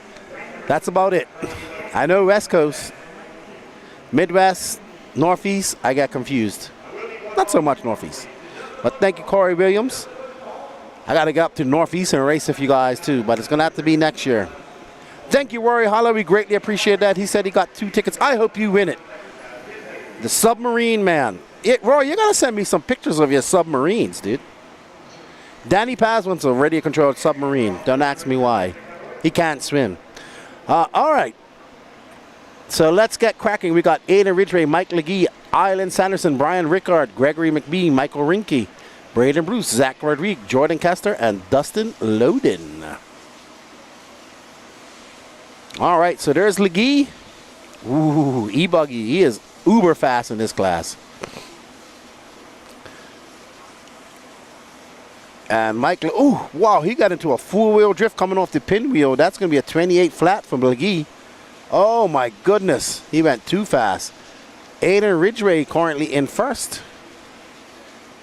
That's about it. I know West Coast. Midwest, Northeast, I got confused. Not so much Northeast. But thank you, Corey Williams. I got to get up to Northeast and race with you guys, too. But it's going to have to be next year. Thank you, Rory Holler. We greatly appreciate that. He said he got 2 tickets. I hope you win it. The Submarine Man. Roy, you got to send me some pictures of your submarines, dude. Danny Paz wants a radio-controlled submarine. Don't ask me why. He can't swim. All right. So let's get cracking. We got Aiden Ridgway, Mike Legee, Island Sanderson, Brian Rickard, Gregory McBee, Michael Rinke, Braden Bruce, Zach Rodriguez, Jordan Kester, and Dustin Loden. All right, so there's Legee. Ooh, E-Buggy. He is uber fast in this class. And Mike, oh, wow, he got into a full-wheel drift coming off the pinwheel. That's going to be a 28 flat from Legee. Oh, my goodness. He went too fast. Aiden Ridgway currently in first.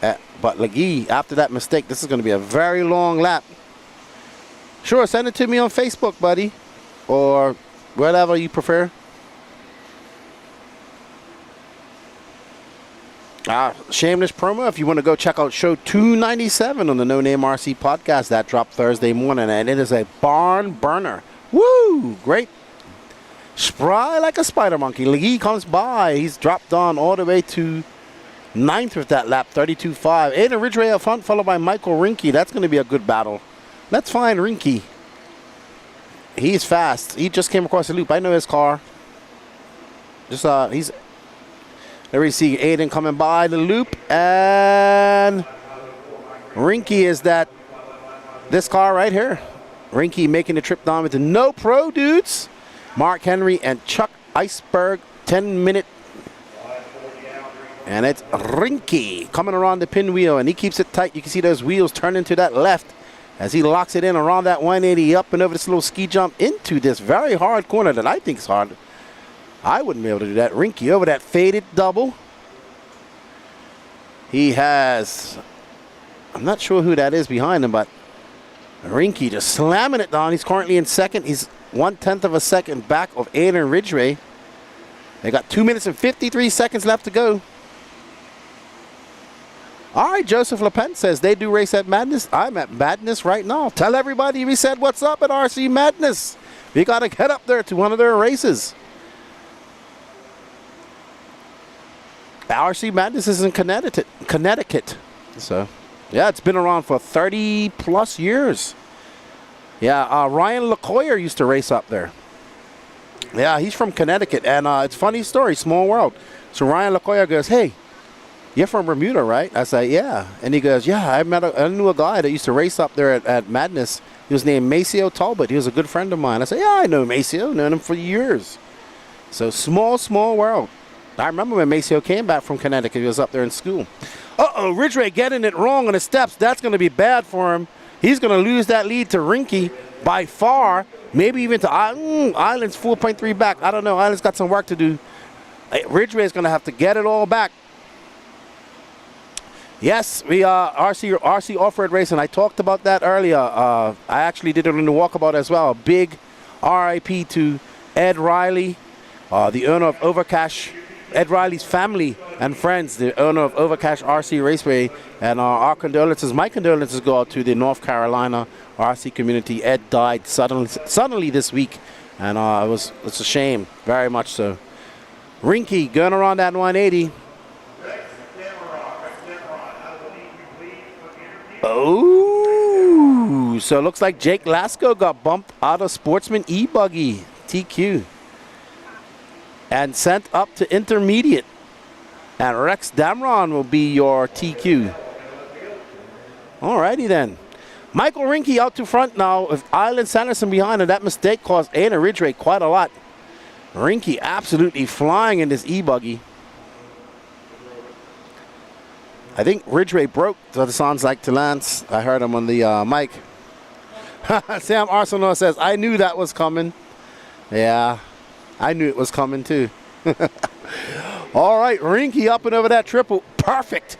But Legee, after that mistake, this is going to be a very long lap. Sure, send it to me on Facebook, buddy. Or whatever you prefer. Shameless promo, if you want to go check out show 297 on the No Name RC podcast, that dropped Thursday morning, and it is a barn burner. Woo! Great. Spry like a spider monkey. Legee comes by. He's dropped on all the way to 9th with that lap, 32.5. Aiden Ridgway up front, followed by Michael Rinke. That's going to be a good battle. Let's find Rinke. He's fast. He just came across the loop. I know his car. He's... There we see Aiden coming by the loop, and Rinke is this car right here. Rinke making the trip down with the No Pro dudes. Mark Henry and Chuck Iceberg, 10-minute. And it's Rinke coming around the pinwheel, and he keeps it tight. You can see those wheels turning to that left as he locks it in around that 180 up and over this little ski jump into this very hard corner that I think is hard. I wouldn't be able to do that. Rinke over that faded double. He has, I'm not sure who that is behind him, but Rinke just slamming it down. He's currently in second. He's 1/10 of a second back of Aiden Ridgway. They got 2 minutes and 53 seconds left to go. All right, Joseph LePen says they do race at Madness. I'm at Madness right now. Tell everybody we said what's up at RC Madness. We got to head up there to one of their races. RC Madness is in Connecticut. So, yeah, it's been around for 30 plus years. Yeah, Ryan LaCoyer used to race up there. Yeah, he's from Connecticut, and it's a funny story, small world. So Ryan LaCoyer goes, hey, you're from Bermuda, right? I say, yeah. And he goes, yeah, I knew a guy that used to race up there at Madness. He was named Maceo Talbot. He was a good friend of mine. I said, yeah, I know Maceo. Known him for years. So small world. I remember when Maceo came back from Connecticut. He was up there in school. Uh-oh, Ridgway getting it wrong on the steps. That's going to be bad for him. He's going to lose that lead to Rinke by far. Maybe even to Island's 4.3 back. I don't know. Island's got some work to do. Ridgway is going to have to get it all back. Yes, we RC off-road racing. I talked about that earlier. I actually did it in the walkabout as well. A big RIP to Ed Riley, the owner of Overcash. Ed Riley's family and friends, the owner of Overcash RC Raceway, and our condolences, my condolences go out to the North Carolina RC community. Ed died suddenly this week, and it's a shame, very much so. Rinke going around that 180. Oh, so it looks like Jake Lasko got bumped out of Sportsman E-Buggy, TQ. And sent up to intermediate. And Rex Damron will be your TQ. Alrighty then. Michael Rinke out to front now with Island Sanderson behind, and that mistake cost Aiden Ridgway quite a lot. Rinke absolutely flying in this E-Buggy. I think Ridgway broke, so it sounds like to Lance. I heard him on the mic. Sam Arsenault says, I knew that was coming. Yeah. I knew it was coming too. All right, Rinke up and over that triple. Perfect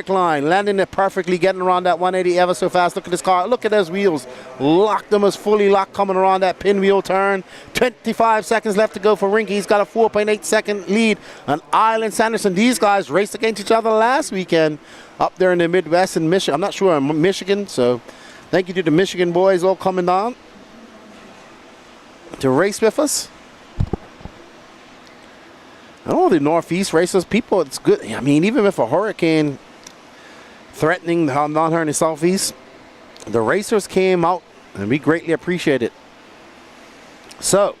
line. Landing it perfectly, getting around that 180 ever so fast. Look at this car. Look at those wheels. Locked them as fully locked coming around that pinwheel turn. 25 seconds left to go for Rinke. He's got a 4.8 second lead on Island Sanderson. These guys raced against each other last weekend up there in the Midwest in Michigan. I'm not sure in Michigan, so thank you to the Michigan boys all coming down to race with us. And all the Northeast racers, people, it's good. I mean, even with a hurricane threatening down here in the Southeast, the racers came out, and we greatly appreciate it. So,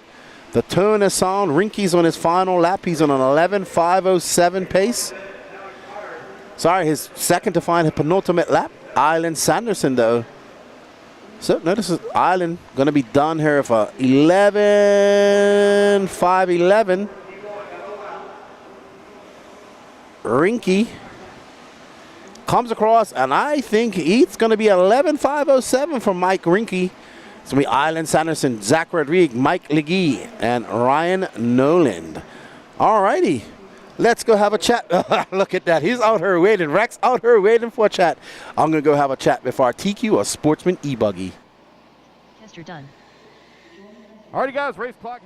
the tone is sound. Rinke's on his final lap. He's on an 11.507 pace. Sorry, his second to find his penultimate lap. Island Sanderson, though. So, notice Island going to be done here for 11.511. Rinke comes across, and I think it's going to be 11.507 from Mike Rinke. It's going to be Island Sanderson, Zach Rodriguez, Mike Legee, and Ryan Noland. All righty. Let's go have a chat. Look at that. He's out here waiting. Rex out here waiting for a chat. I'm going to go have a chat with our TQ or Sportsman e-buggy. Tester done. All righty, guys. Race clock.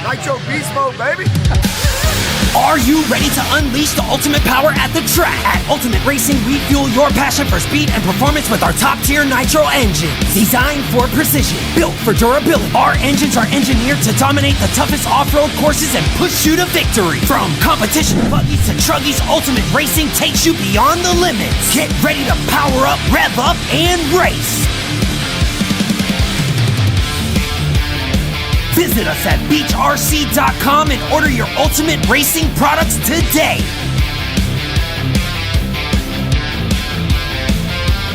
Nitro Beast Mode, baby. Are you ready to unleash the ultimate power at the track? At Ultimate Racing, we fuel your passion for speed and performance with our top-tier Nitro engines. Designed for precision, built for durability. Our engines are engineered to dominate the toughest off-road courses and push you to victory. From competition buggies to truggies, Ultimate Racing takes you beyond the limits. Get ready to power up, rev up, and race. Visit us at beachrc.com and order your Ultimate Racing products today.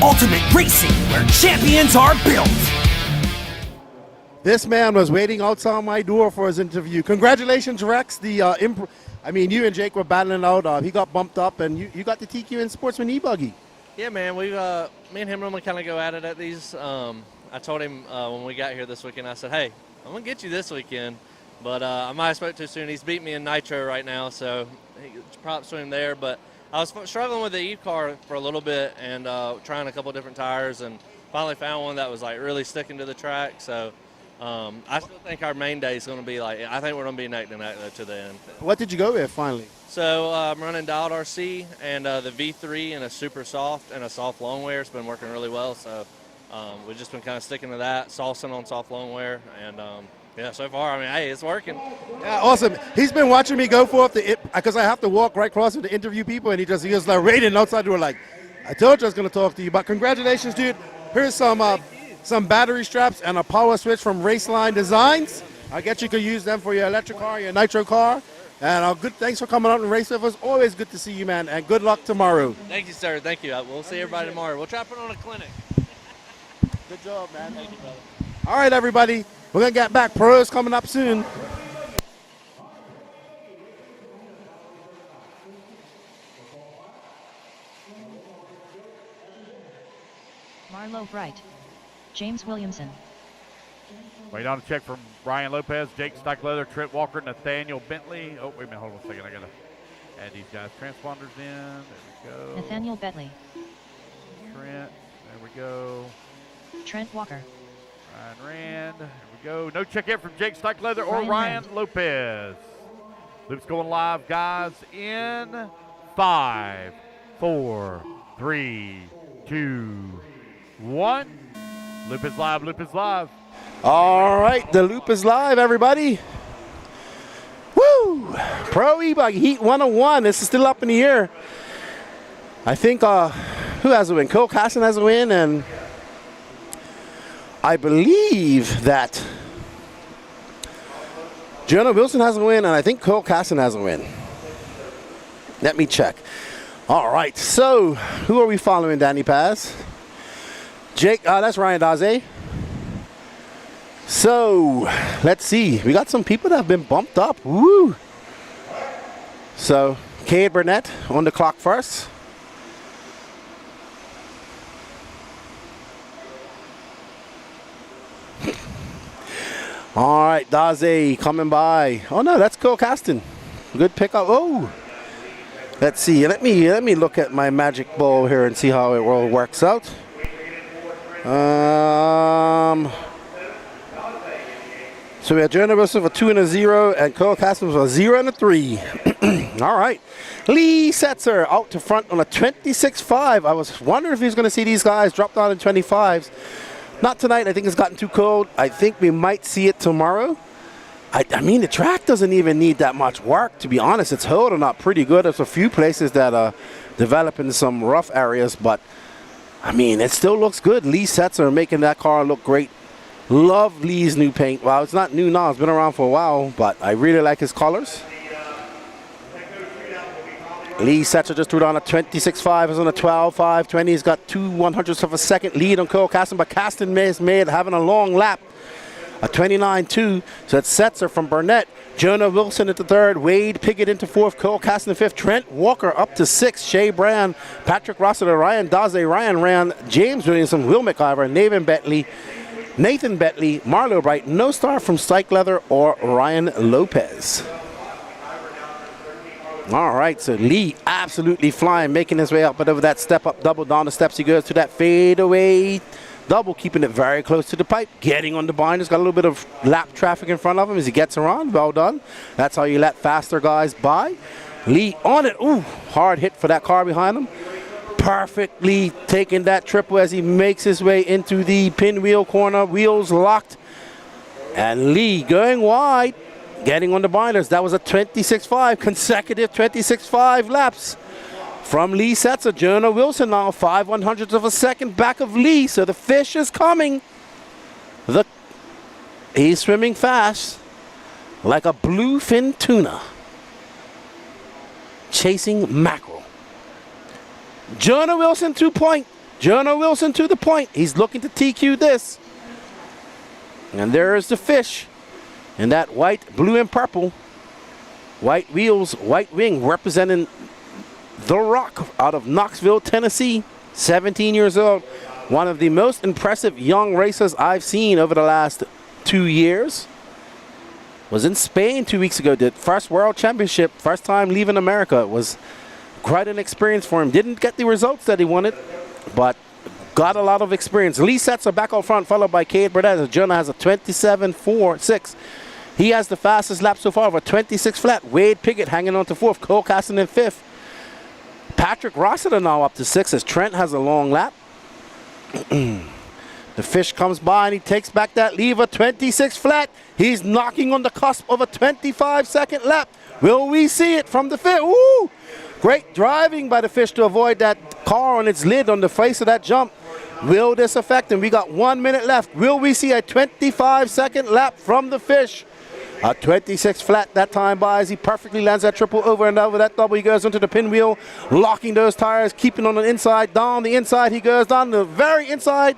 Ultimate Racing, where champions are built. This man was waiting outside my door for his interview. Congratulations, Rex. You and Jake were battling out. He got bumped up, and you got the TQ in Sportsman e-buggy. Yeah, man. Me and him normally kind of go at it at these. I told him when we got here this weekend, I said, hey, I'm going to get you this weekend, but I might have spoke too soon. He's beat me in Nitro right now, so props to him there. But I was struggling with the Eve car for a little bit and trying a couple different tires, and finally found one that was like really sticking to the track. So I still think our main day is going to be I think we're going to be neck to neck to the end. What did you go with finally? So I'm running dialed RC and the V3 and a super soft and a soft long wear. It's been working really well. So we've just been kind of sticking to that, saucing on soft long wear, and yeah, so far, hey, it's working. Yeah, awesome. He's been watching me go for because I have to walk right across to interview people, and he was like waiting outside the door like, I told you I was going to talk to you. But congratulations, dude. Here's some battery straps and a power switch from Raceline Designs. I guess you could use them for your electric car, your nitro car. And thanks for coming out and race with us. Always good to see you, man, and good luck tomorrow. Thank you, sir. Thank you. We'll see everybody tomorrow. We'll try to put on a clinic. Good job, man. Thank you, brother. All right, everybody. We're going to get back. Pros coming up soon. Marlo Bright. James Williamson. Wait on a check from Brian Lopez, Jake Stockleather, Trent Walker, Nathaniel Bentley. Oh, wait a minute. Hold on a second. I got to add these guys' transponders in. There we go. Nathaniel Bentley. Trent. There we go. Trent Walker. Ryan Rand. There we go. No check yet from Jake Stockleather or Ryan Lopez. Loop's going live, guys, in 5, 4, 3, 2, 1. Loop is live. Loop is live. All right, the loop is live, everybody. Woo! Pro e-buggy Heat 101. This is still up in the air. I think who has a win? Cole Casson has a win, and I believe that Jonah Wilson has a win, and I think Cole Casson has a win. Let me check. All right, so who are we following, Danny Paz? Jake, that's Ryan Daze. So, let's see. We got some people that have been bumped up. Woo! So, Cade Burnett on the clock first. All right, Daze coming by. Oh no, that's Cole Caston. Good pickup. Oh, let's see. Let me look at my magic ball here and see how it all works out. So we have Jonah Wilson for 2 and a 0, and Cole Caston for 0 and a 3. All right, Lee Setzer out to front on a 26.5. I was wondering if he was going to see these guys drop down in 25s. Not tonight. I think it's gotten too cold. I think we might see it tomorrow. I mean, the track doesn't even need that much work, to be honest. It's holding up pretty good. There's a few places that are developing some rough areas, but, I mean, it still looks good. Lee Setzer making that car look great. Love Lee's new paint. Well, it's not new now. It's been around for a while, but I really like his colors. Lee Setzer just threw down a 26.5. Is on a 12.520. He's got 2/100ths of a second lead on Cole Caston, but Caston is made having a long lap. A 29.2, so it's Setzer from Burnett. Jonah Wilson at the third, Wade Piggott into fourth, Cole Caston in fifth, Trent Walker up to sixth, Shea Brand, Patrick Rossiter, Ryan Daze, Ryan Rand, James Williamson, Will McIver, Nathan Bentley, Marlo Bright, no star from Psych Leather or Ryan Lopez. All right, so Lee absolutely flying, making his way up and over that step up double. Down the steps he goes to that fadeaway double, keeping it very close to the pipe, getting on the binders, got a little bit of lap traffic in front of him as he gets around. Well done. That's how you let faster guys by. Lee on it. Ooh, hard hit for that car behind him. Perfectly taking that triple as he makes his way into the pinwheel corner. Wheels locked. And Lee going wide, getting on the binders. That was a 26.5, consecutive 26.5 laps. From Lee Setzer, Jonah Wilson now 5/100ths of a second back of Lee. So the fish is coming. He's swimming fast like a bluefin tuna chasing mackerel. Jonah Wilson 2 point. Jonah Wilson to the point. He's looking to TQ this. And there's the fish in that white, blue, and purple. White wheels, white wing, representing The Rock out of Knoxville, Tennessee, 17 years old. One of the most impressive young racers I've seen over the last 2 years. Was in Spain 2 weeks ago, did first world championship, first time leaving America. It was quite an experience for him. Didn't get the results that he wanted, but got a lot of experience. Lee Setzer back out front, followed by Cade Burdett. Jonah has a 27.46. He has the fastest lap so far of a 26 flat. Wade Piggott hanging on to fourth. Cole Caston in fifth. Patrick Rossiter now up to sixth as Trent has a long lap. The fish comes by and he takes back that lead of a 26 flat. He's knocking on the cusp of a 25-second lap. Will we see it from the fish? Ooh! Great driving by the fish to avoid that car on its lid on the face of that jump. Will this affect him? We got 1 minute left. Will we see a 25-second lap from the fish? A 26 flat that time by as he perfectly lands that triple over and over that double. He goes into the pinwheel, locking those tires, keeping on the inside. Down the inside he goes, down the very inside.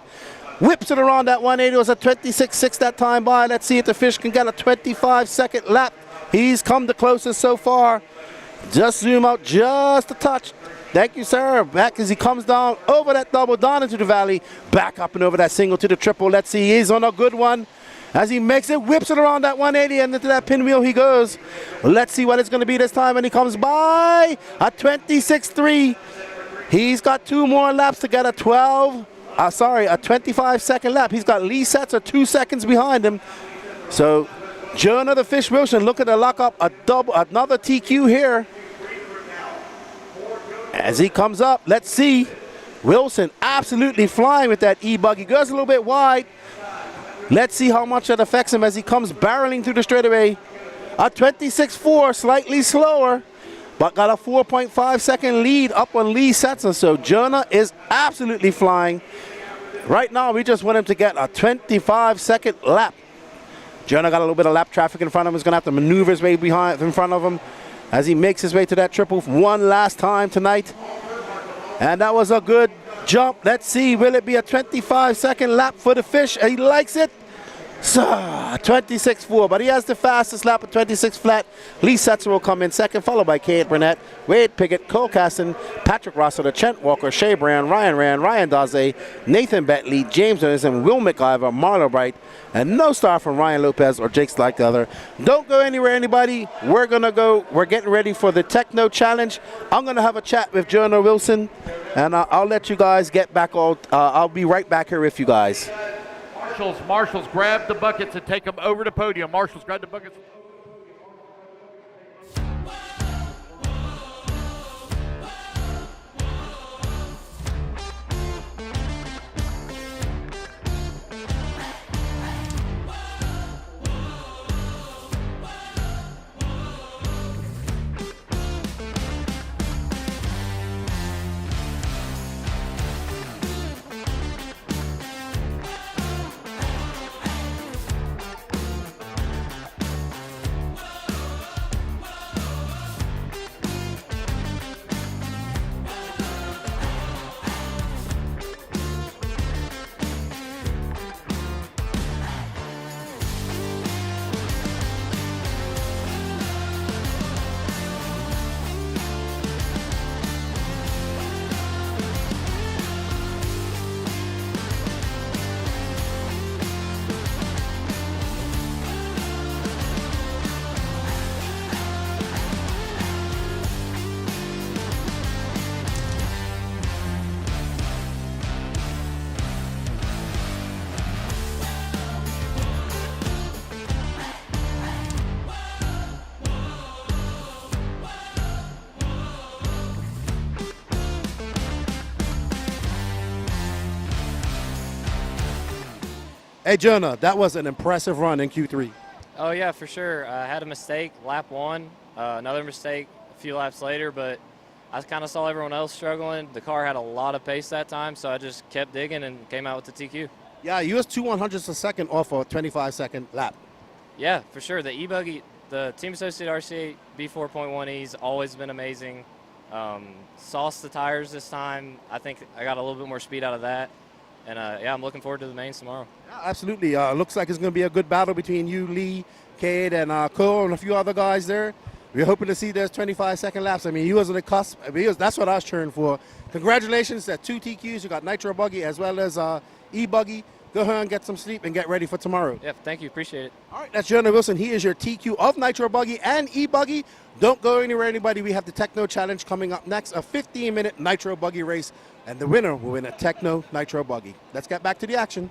Whips it around that 180. It was a 26.6 that time by. Let's see if the fish can get a 25-second lap. He's come the closest so far. Just zoom out just a touch. Thank you, sir. Back as he comes down over that double, down into the valley. Back up and over that single to the triple. Let's see, he's on a good one. As he makes it, whips it around that 180 and into that pinwheel he goes. Let's see what it's going to be this time when he comes by. A 26.3. He's got 2 more laps to get a 25-second lap. He's got Lee Setzer 2 seconds behind him. So Jonah the Fish Wilson looking to lock up another TQ here. As he comes up, let's see. Wilson absolutely flying with that E-buggy. Goes a little bit wide. Let's see how much that affects him as he comes barreling through the straightaway. A 26.4, slightly slower, but got a 4.5-second lead up on Lee Setzer. So Jonah is absolutely flying. Right now, we just want him to get a 25-second lap. Jonah got a little bit of lap traffic in front of him. He's going to have to maneuver his way in front of him as he makes his way to that triple one last time tonight. And that was a good jump. Let's see, will it be a 25-second lap for the fish? He likes it. So, 26.4, but he has the fastest lap at 26 flat. Lee Setzer will come in second, followed by Cade Burnett, Wade Piggott, Cole Caston, Patrick Rossiter, Trent Walker, Shea Brand, Ryan Rand, Ryan Daze, Nathan Bentley, James Anderson, Will McIver, Marlo Bright, and no star from Ryan Lopez or Jake Like the Other. Don't go anywhere, anybody. We're getting ready for the Techno Challenge. I'm gonna have a chat with Jonah Wilson, and I'll let you guys get back. I'll be right back here with you guys. Marshals, grab the buckets and take them over the podium. Marshals, grab the buckets. Hey, Jonah, that was an impressive run in Q3. Oh, yeah, for sure. I had a mistake lap 1, another mistake a few laps later, but I kind of saw everyone else struggling. The car had a lot of pace that time, so I just kept digging and came out with the TQ. Yeah, you was 2/100ths a second off a 25-second lap. Yeah, for sure. The e-buggy, the Team Associated RC8 B4.1E's always been amazing. Sauced the tires this time. I think I got a little bit more speed out of that. And, yeah, I'm looking forward to the mains tomorrow. Yeah, absolutely. Looks like it's going to be a good battle between you, Lee, Cade, and Cole, and a few other guys there. We're hoping to see those 25-second laps. I mean, he was on the cusp. I mean, that's what I was cheering for. Congratulations to 2 TQs. You got Nitro Buggy as well as E-Buggy. Go ahead and get some sleep and get ready for tomorrow. Yeah, thank you. Appreciate it. All right, that's Jonah Wilson. He is your TQ of Nitro Buggy and E-Buggy. Don't go anywhere, anybody. We have the Techno Challenge coming up next, a 15-minute Nitro Buggy race, and the winner will win a Techno Nitro Buggy. Let's get back to the action.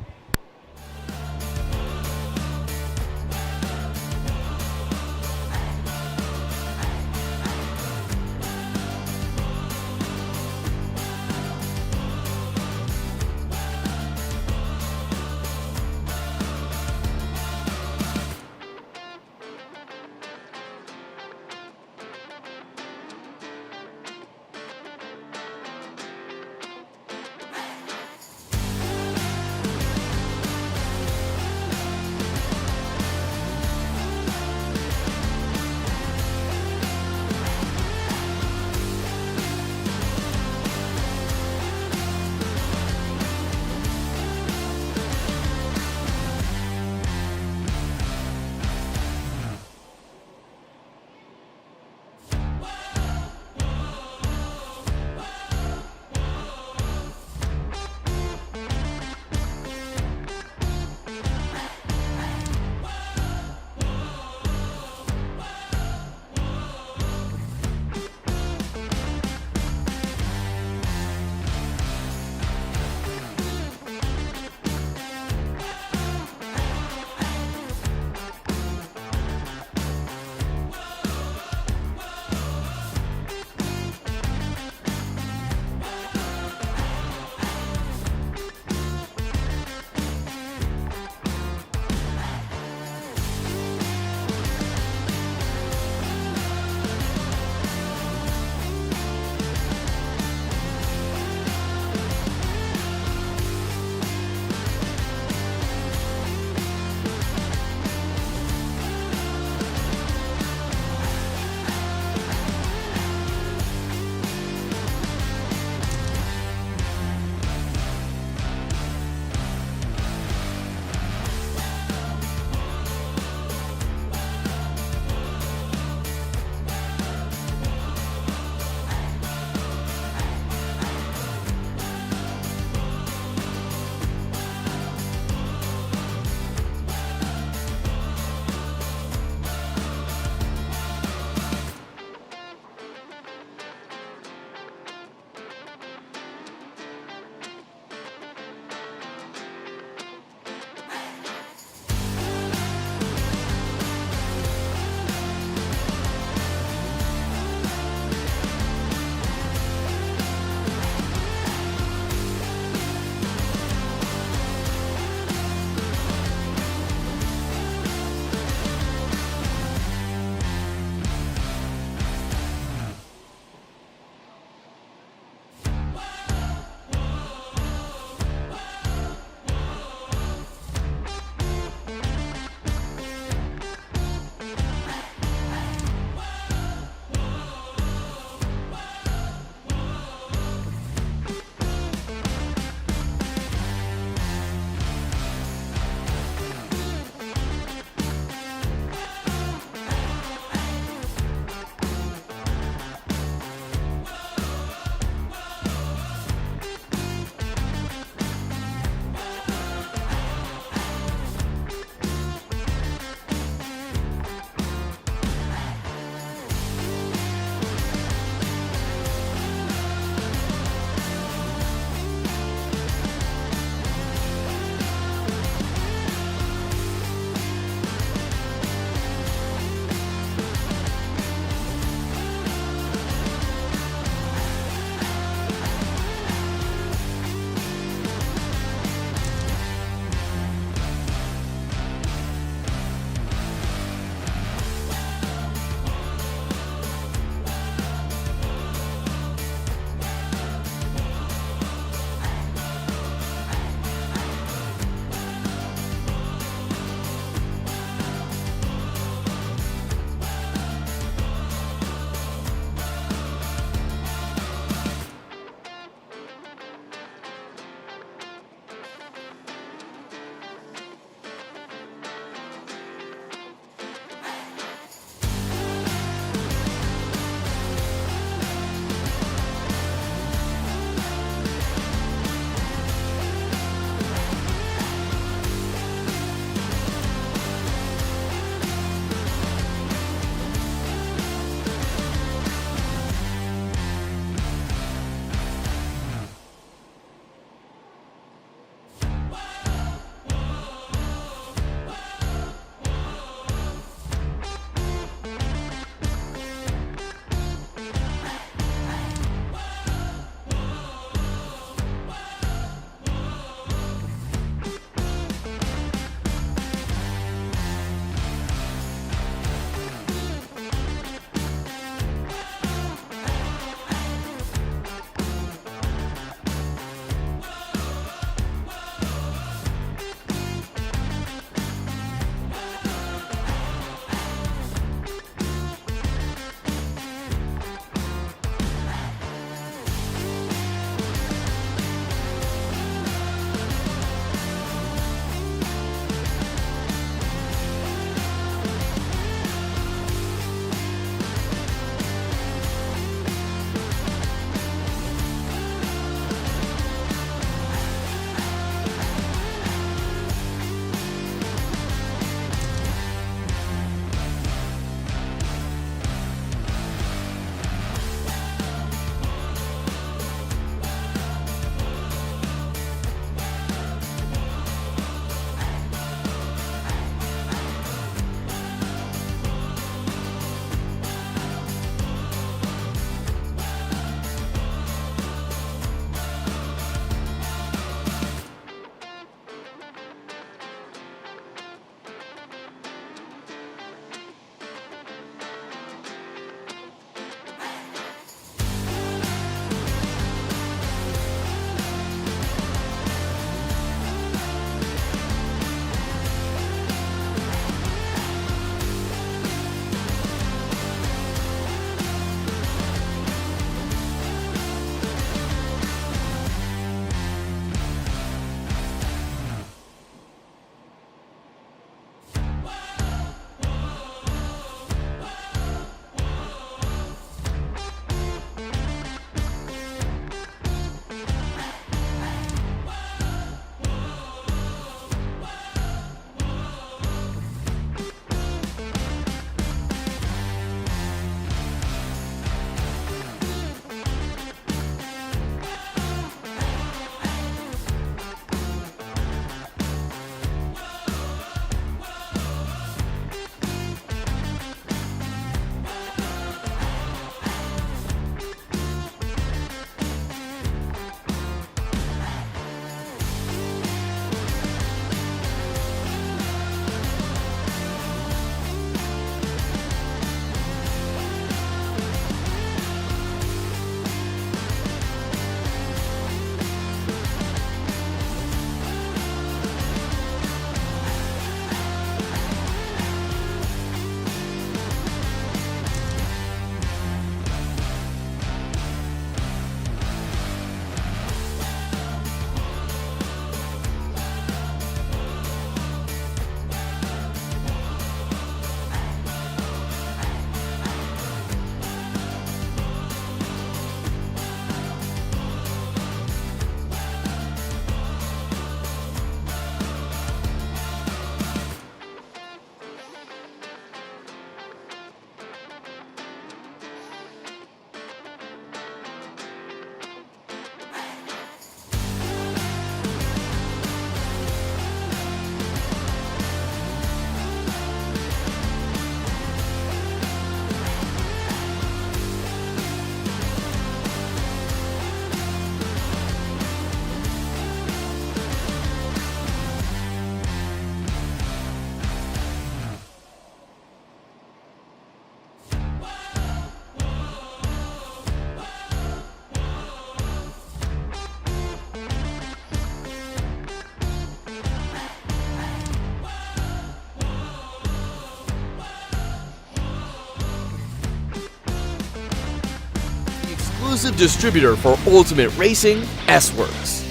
exclusive distributor for Ultimate Racing, S-Works.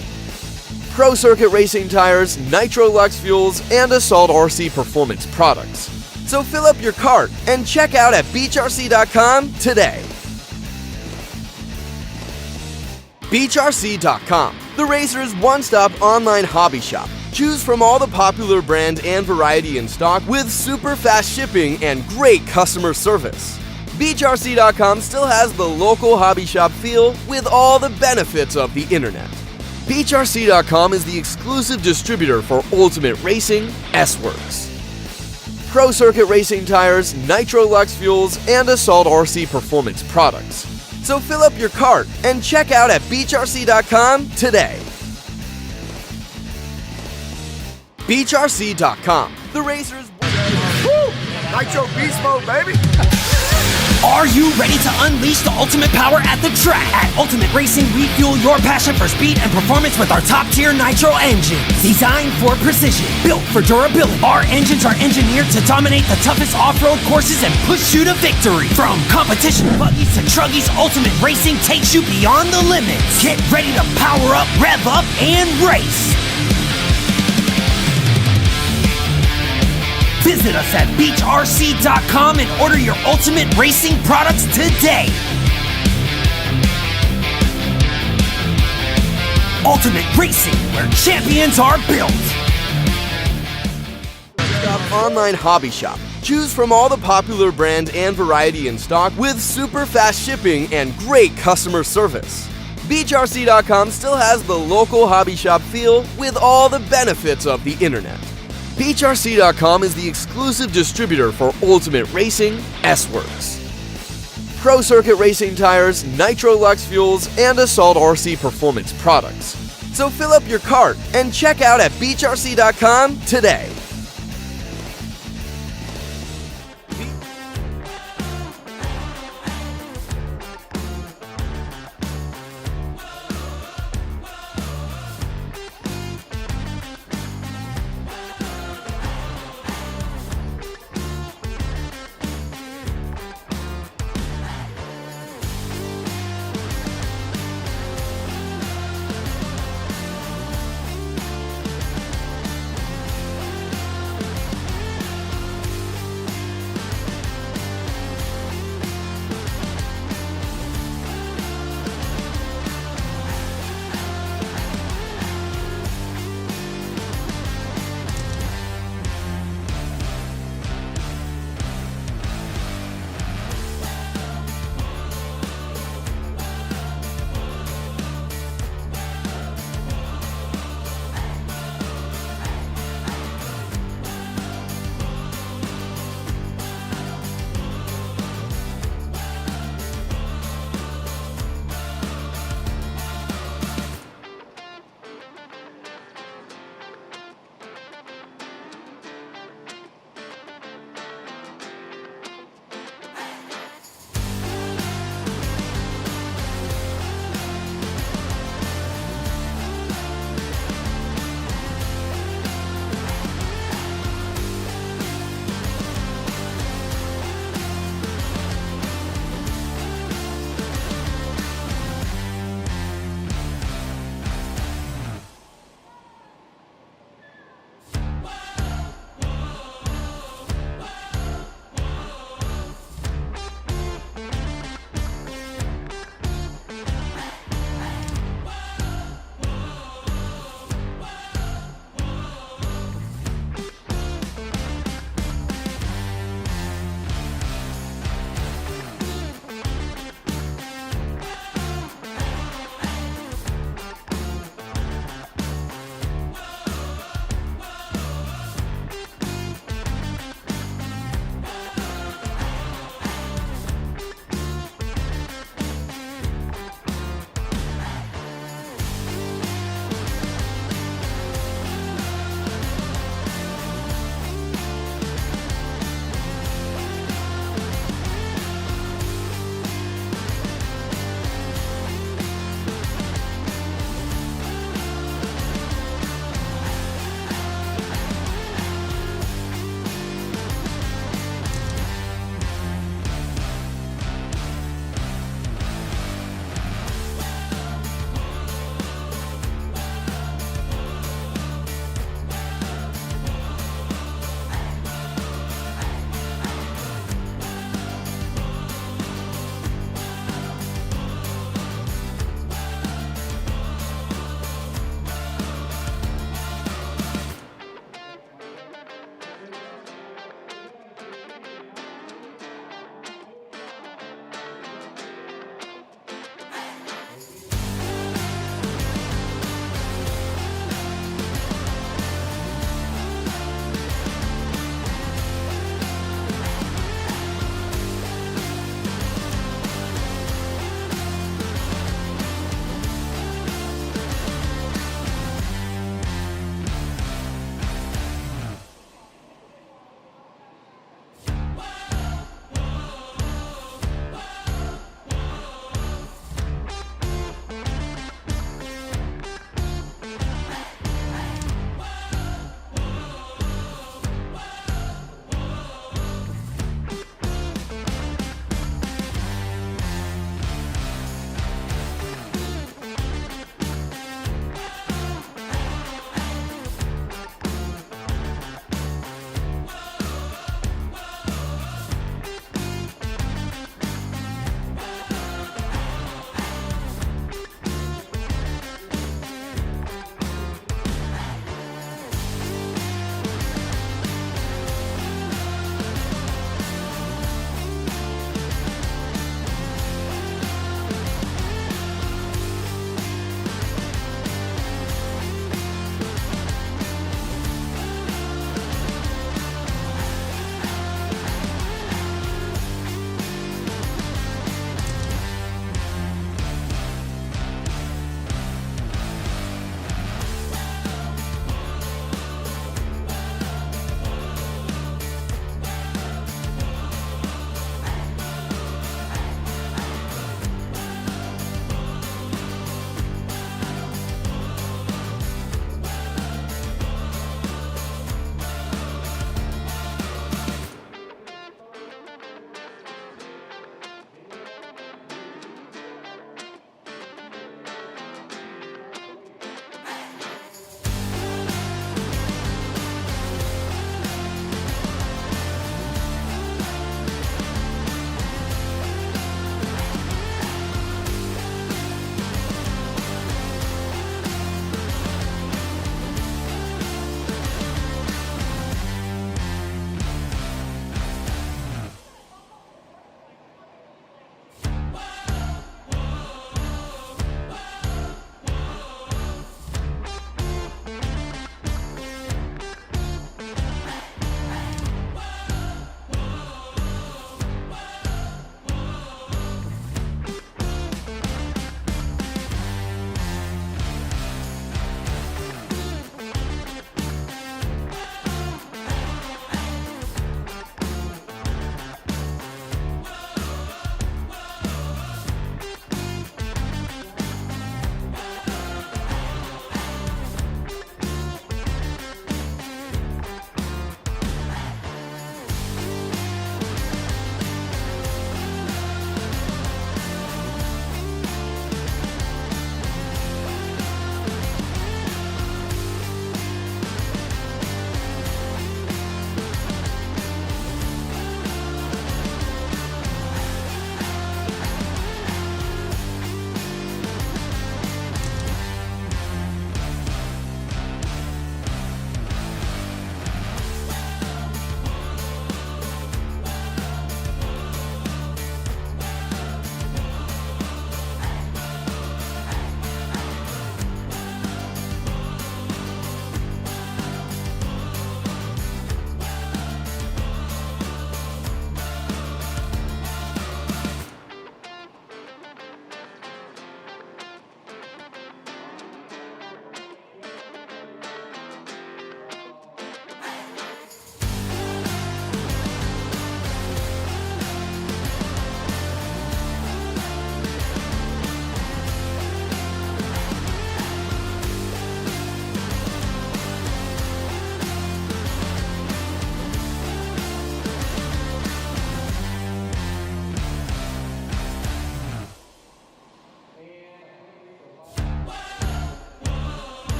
Pro Circuit Racing tires, Nitro Lux fuels, and Assault RC performance products. So fill up your cart and check out at beachrc.com today. beachrc.com, the racer's one-stop online hobby shop. Choose from all the popular brand and variety in stock with super fast shipping and great customer service. beachrc.com still has the local hobby shop feel with all the benefits of the internet. beachrc.com is the exclusive distributor for Ultimate Racing, S-Works. Pro Circuit Racing tires, Nitro Lux fuels, and Assault RC performance products. So fill up your cart and check out at beachrc.com today. beachrc.com, the racers. Woo! Nitro Beast Mode, baby! Are you ready to unleash the ultimate power at the track? At Ultimate Racing, we fuel your passion for speed and performance with our top-tier Nitro engines. Designed for precision, built for durability. Our engines are engineered to dominate the toughest off-road courses and push you to victory. From competition buggies to truggies, Ultimate Racing takes you beyond the limits. Get ready to power up, rev up, and race. Visit us at beachrc.com and order your Ultimate Racing products today. Ultimate Racing, where champions are built. Online hobby shop. Choose from all the popular brand and variety in stock with super fast shipping and great customer service. beachrc.com still has the local hobby shop feel with all the benefits of the internet. beachrc.com is the exclusive distributor for Ultimate Racing, S-Works. Pro Circuit Racing tires, Nitro Lux fuels, and Assault RC performance products. So fill up your cart and check out at beachrc.com today.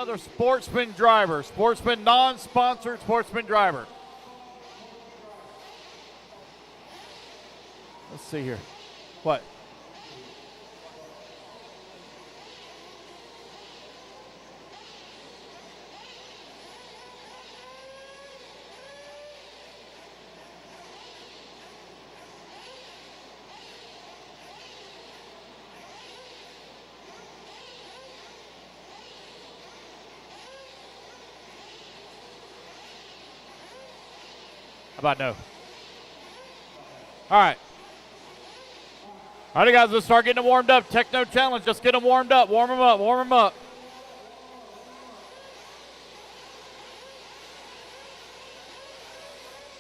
another sportsman driver. Sportsman, non-sponsored sportsman driver. Let's see here. What? How about no? All right. All right, guys, let's start getting them warmed up. Techno Challenge, just get them warmed up. Warm them up, warm them up.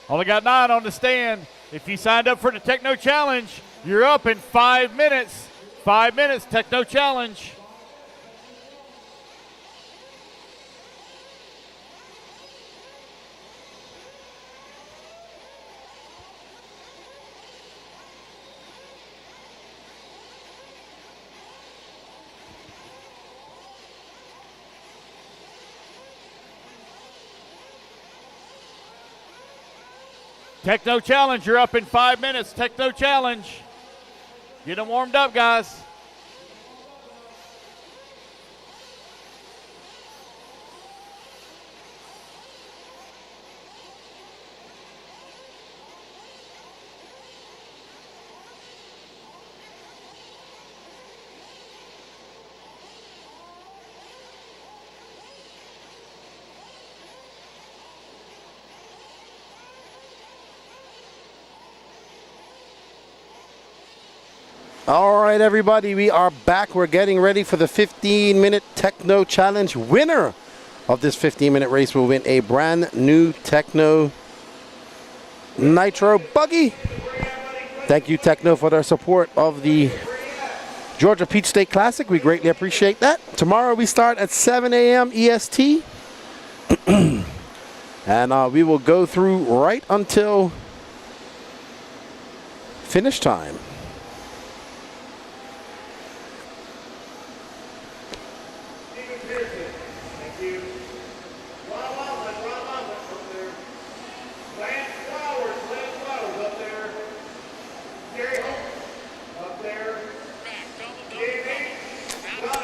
Only got 9 on the stand. If you signed up for the Techno Challenge, you're up in 5 minutes. 5 minutes, Techno Challenge. Techno Challenge, you're up in 5 minutes. Techno Challenge. Get them warmed up, guys. All right, everybody, we are back. We're getting ready for the 15-minute Techno Challenge. Winner of this 15-minute race will win a brand new Techno Nitro buggy. Thank you, Techno, for their support of the Georgia Peach State Classic. We greatly appreciate that. Tomorrow we start at 7 a.m. EST. And we will go through right until finish time.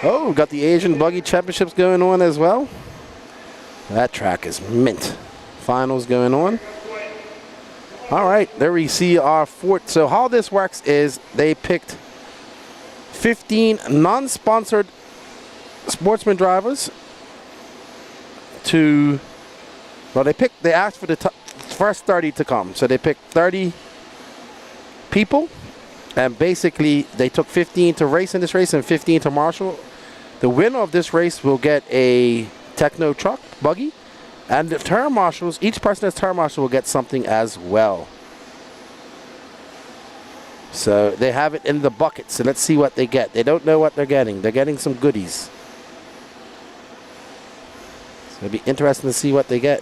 Oh, we've got the Asian Buggy Championships going on as well. That track is mint. Finals going on. All right, there we see our fourth. So how this works is they picked 15 non-sponsored sportsman drivers to, well, they asked for the first 30 to come. So they picked 30 people, and basically they took 15 to race in this race and 15 to marshal. The winner of this race will get a Techno truck buggy, and the turn marshals, each person that's turn marshal will get something as well. So they have it in the bucket, so let's see what they get. They don't know what they're getting. They're getting some goodies. So it'll be interesting to see what they get.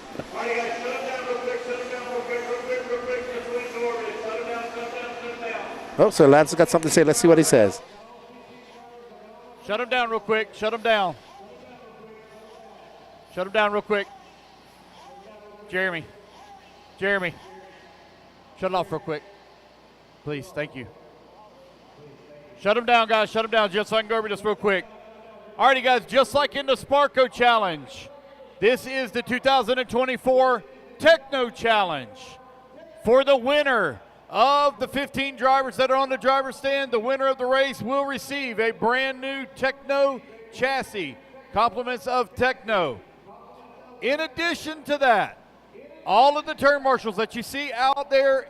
Oh, so Lance has got something to say. Let's see what he says. Shut him down real quick. Shut him down. Shut him down real quick. Jeremy. Jeremy. Shut it off real quick. Please, thank you. Shut him down, guys. Shut him down just so I can go over this real quick. All righty, guys. Just like in the Sparko Challenge, this is the 2024 Techno Challenge. For the winner of the 15 drivers that are on the driver's stand, the winner of the race will receive a brand new Techno chassis. Compliments of Techno. In addition to that, all of the turn marshals that you see out there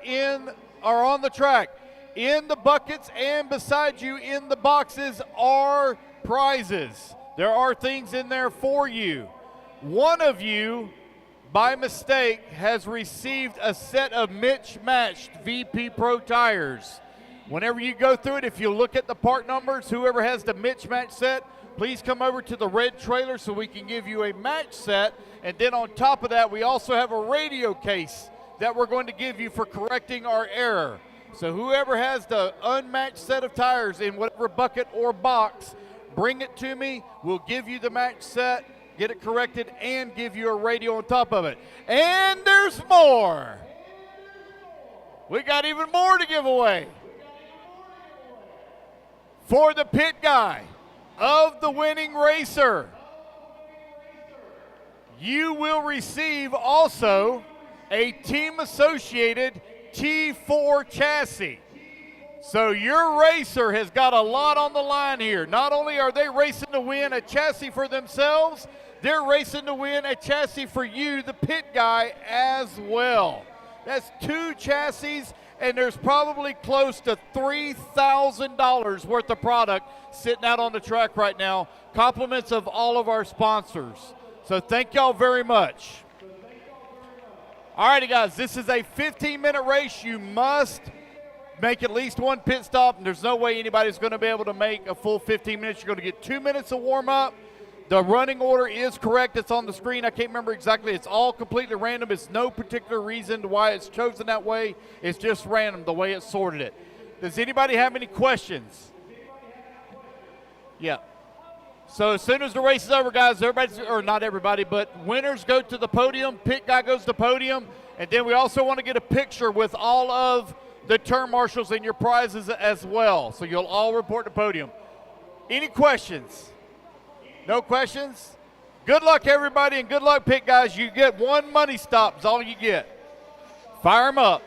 are on the track. In the buckets and beside you in the boxes are prizes. There are things in there for you. One of you, by mistake, has received a set of mismatched VP Pro tires. Whenever you go through it, if you look at the part numbers, whoever has the mismatch set, please come over to the red trailer so we can give you a match set. And then on top of that, we also have a radio case that we're going to give you for correcting our error. So whoever has the unmatched set of tires in whatever bucket or box, bring it to me. We'll give you the match set, get it corrected, and give you a radio on top of it. And there's more. We got even more to give away. For the pit guy of the winning racer, you will receive also a team associated T4 chassis. So your racer has got a lot on the line here. Not only are they racing to win a chassis for themselves, they're racing to win a chassis for you, the pit guy, as well. That's 2 chassis, and there's probably close to $3,000 worth of product sitting out on the track right now. Compliments of all of our sponsors. So thank y'all very much. All righty, guys, this is a 15-minute race. You must make at least one pit stop, and there's no way anybody's going to be able to make a full 15 minutes. You're going to get 2 minutes of warm-up. The running order is correct. It's on the screen. I can't remember exactly. It's all completely random. It's no particular reason why it's chosen that way. It's just random the way it sorted it. Does anybody have any questions? Yeah. So as soon as the race is over, guys, everybody's, or not everybody, but winners go to the podium. Pit guy goes to the podium. And then we also want to get a picture with all of the turn marshals and your prizes as well. So you'll all report to podium. Any questions? No questions? Good luck, everybody, and good luck, pit guys. You get 1 money stop is all you get. Fire them up.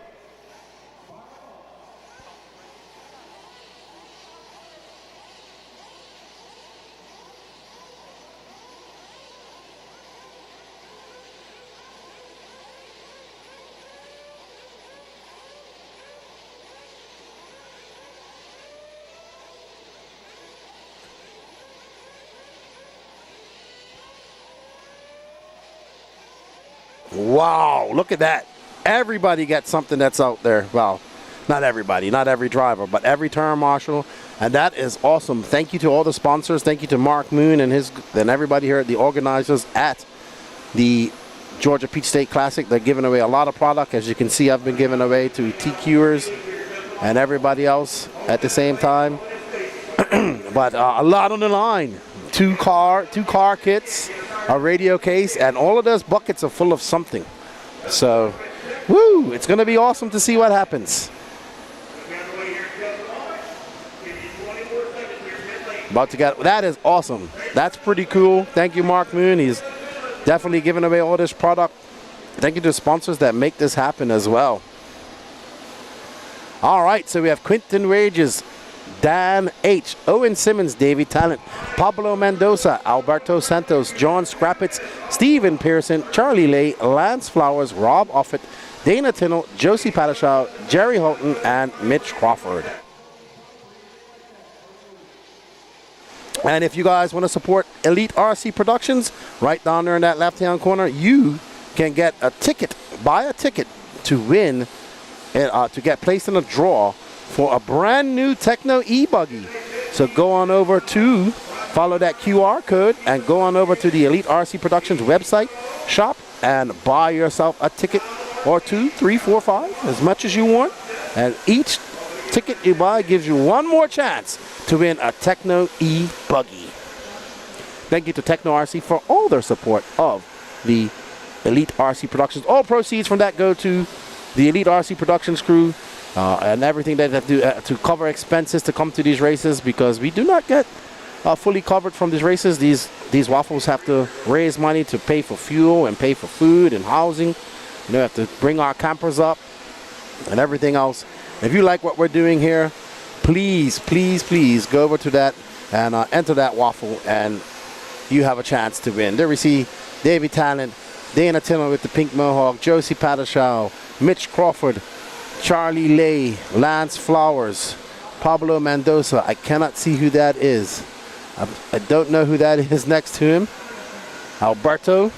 Wow, look at that. Everybody gets something that's out there. Well, not everybody, not every driver, but every turn marshal. And that is awesome. Thank you to all the sponsors. Thank you to Mark Moon and everybody here, the organizers at the Georgia Peach State Classic. They're giving away a lot of product. As you can see, I've been giving away to TQers and everybody else at the same time. But a lot on the line. Two car kits, a radio case, and all of those buckets are full of something. So, woo, it's going to be awesome to see what happens. About to get, that is awesome. That's pretty cool. Thank you, Mark Moon. He's definitely giving away all this product. Thank you to the sponsors that make this happen as well. All right, so we have Quinton Wages, Dan H., Owen Simmons, Davey Talent, Pablo Mendoza, Alberto Santos, John Scrappitz, Stephen Pearson, Charlie Lay, Lance Flowers, Rob Offit, Dana Tinnell, Josie Padishaw, Jerry Houghton, and Mitch Crawford. And if you guys want to support Elite RC Productions, right down there in that left-hand corner, you can get a ticket, buy a ticket to win, to get placed in a draw for a brand new Techno e-buggy. So go on over to, follow that QR code and go on over to the Elite RC Productions website, shop, and buy yourself a ticket or 2, 3, 4, 5, as much as you want. And each ticket you buy gives you one more chance to win a Techno e-buggy. Thank you to Techno RC for all their support of the Elite RC Productions. All proceeds from that go to the Elite RC Productions crew. And everything they have to do to cover expenses to come to these races, because we do not get fully covered from these races. These waffles have to raise money to pay for fuel and pay for food and housing. You know, have to bring our campers up and everything else. If you like what we're doing here, please, please, please go over to that and enter that waffle, and you have a chance to win. There we see Davey Talent, Dana Tinnell with the pink mohawk, Josie Padishaw, Mitch Crawford, Charlie Lay, Lance Flowers, Pablo Mendoza. I cannot see who that is. I don't know who that is next to him. Alberto,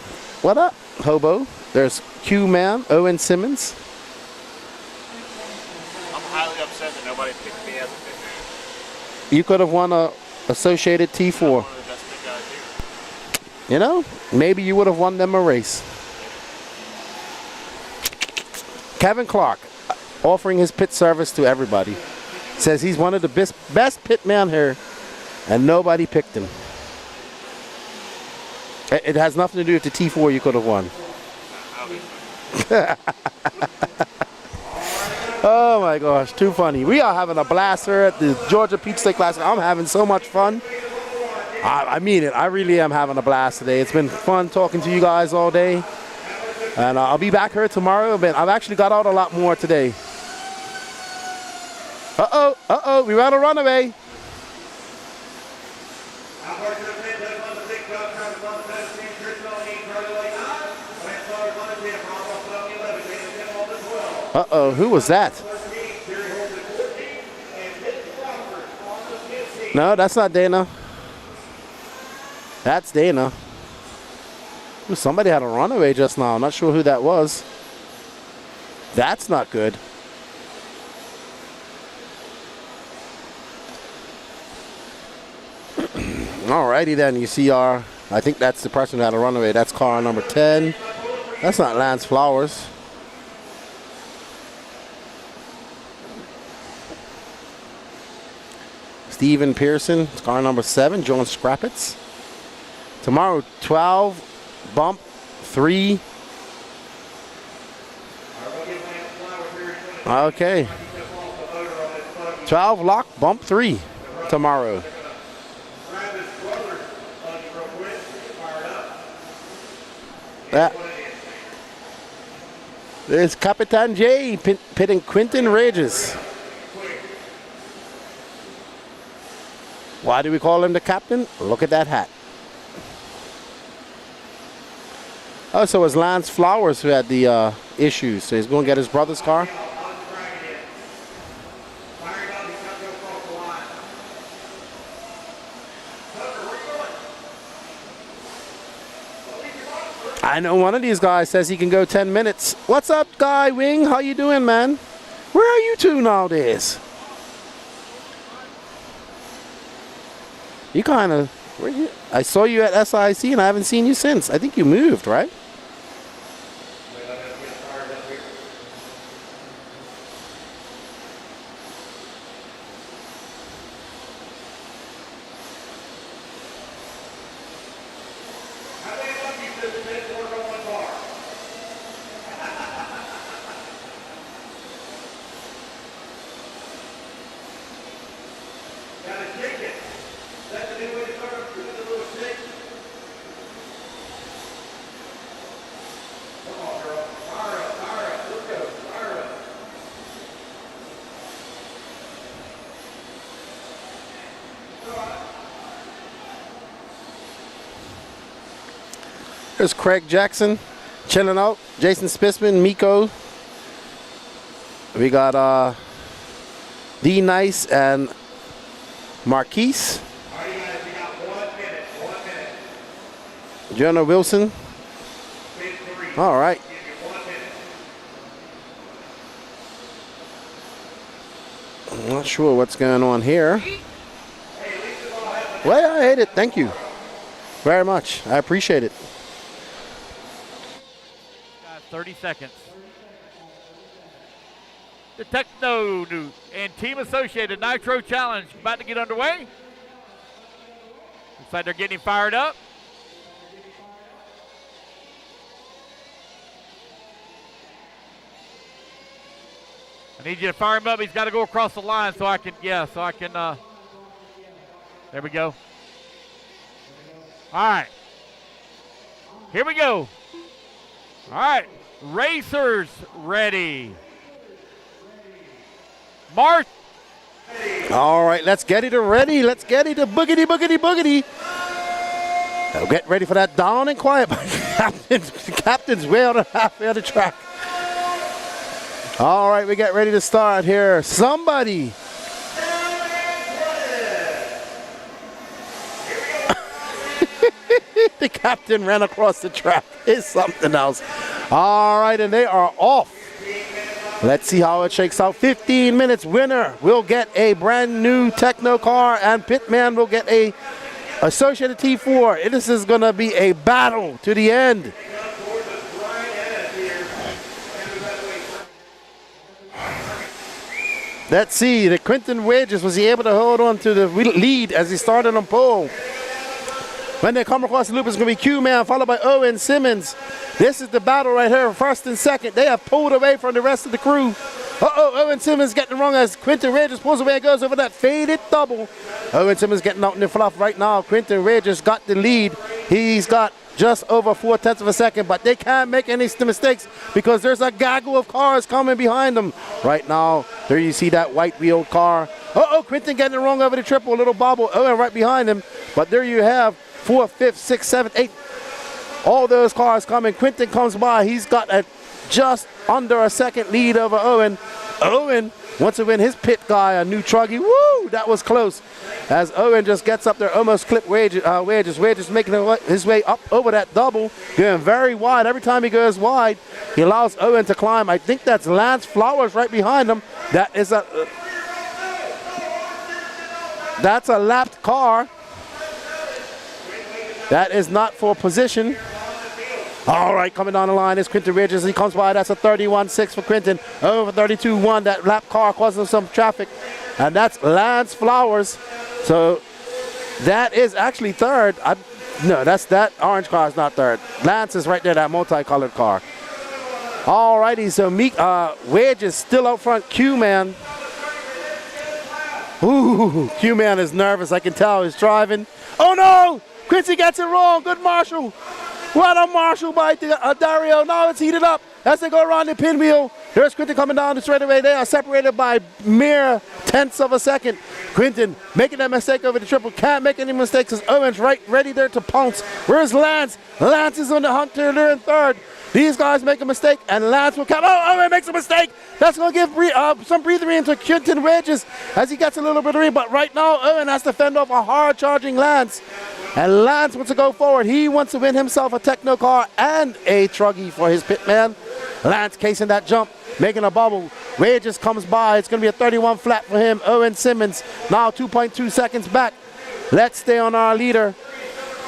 what up, Hobo? There's Q-Man, Owen Simmons. I'm highly upset that nobody picked me as a pick. You could have won a Associated T4. You know, maybe you would have won them a race. Kevin Clark, offering his pit service to everybody. Says he's one of the best pit man here, and nobody picked him. It has nothing to do with the T4 you could have won. Oh my gosh, too funny. We are having a blast here at the Georgia Peach State Classic. I'm having so much fun. I mean it. I really am having a blast today. It's been fun talking to you guys all day. And I'll be back here tomorrow, but I've actually got out a lot more today. Uh-oh, we ran a runaway. Uh-oh, who was that? No, that's not Dana. That's Dana. Ooh, somebody had a runaway just now. I'm not sure who that was. That's not good. Alrighty then, you see I think that's the person who had a runaway. That's car number 10. That's not Lance Flowers. Steven Pearson, car number 7, John Scrappets. Tomorrow, 12, bump 3. Okay. 12, lock, bump 3 tomorrow. There's Capitan J pitting Quentin Regis. Why do we call him the captain? Look at that hat. Oh, so it was Lance Flowers who had the issues. So he's going to get his brother's car. I know one of these guys says he can go 10 minutes. What's up, Guy Wing? How you doing, man? Where are you two nowadays? You kind of, I saw you at SIC and I haven't seen you since. I think you moved, right? There's Craig Jackson chilling out. Jason Spisman, Miko. We got D Nice and Marquise. Jonah Wilson. All right. I'm not sure what's going on here. Well, I hate it. Thank you very much. I appreciate it. 30 seconds. The Techno and Team Associated Nitro Challenge about to get underway. Looks like they're getting fired up. I need you to fire him up. He's got to go across the line so I can, there we go. All right. Here we go. All right. Racers ready. March. All right, let's get it ready. Let's get it to boogity, boogity, boogity. Now get ready for that down and quiet. Captain's way on the halfway of the track. All right, we get ready to start here. Somebody. The captain ran across the track. It's something else. All right, and they are off. Let's see how it shakes out. 15 minutes. Winner will get a brand new Techno car, and Pitman will get a Associated T4. This is going to be a battle to the end. Let's see. The Quentin Wedges, was he able to hold on to the lead as he started on pole? When they come across the loop, it's going to be Q-Man followed by Owen Simmons. This is the battle right here, first and second. They have pulled away from the rest of the crew. Uh-oh, Owen Simmons getting wrong as Quentin Regis pulls away and goes over that faded double. Owen Simmons getting out in the fluff right now. Quentin Regis got the lead. He's got just over 0.4 of a second, but they can't make any mistakes because there's a gaggle of cars coming behind them. Right now, there you see that white-wheeled car. Uh-oh, Quentin getting it wrong over the triple, a little bobble. Owen right behind him, but there you have 4, 5, 6, 7, 8. All those cars coming. Quentin comes by. He's got a just under a second lead over Owen. Owen wants to win his pit guy a new truggy. Woo! That was close. As Owen just gets up there, almost clipped Wedges. Wedges making his way up over that double, going very wide. Every time he goes wide, he allows Owen to climb. I think that's Lance Flowers right behind him. That's a lapped car. That is not for position. All right, coming down the line is Quentin Regis. He comes by. That's a 31.6 for Quentin. Over 32.1. That lap car causing some traffic. And that's Lance Flowers. So that is actually third. No, that orange car is not third. Lance is right there, that multicolored car. All righty, so Wedge is still out front. Q-Man. Ooh, Q-Man is nervous. I can tell he's driving. Oh, no! Quincy gets it wrong. Good marshal. What a marshal by Dario. Now it's heated up as they go around the pinwheel. There's Quentin coming down the straightaway. They are separated by mere tenths of a second. Quentin making that mistake over the triple. Can't make any mistakes as Owen's ready there to pounce. Where's Lance? Lance is on the hunt to they're in third. These guys make a mistake, and Lance will come. Oh, Owen makes a mistake. That's going to give some breathing into Quentin Wedges as he gets a little bit of room. But right now, Owen has to fend off a hard-charging Lance. And Lance wants to go forward. He wants to win himself a techno car and a truggy for his pit man. Lance casing that jump, making a bubble. Wedges comes by. It's going to be a 31 flat for him. Owen Simmons now 2.2 seconds back. Let's stay on our leader.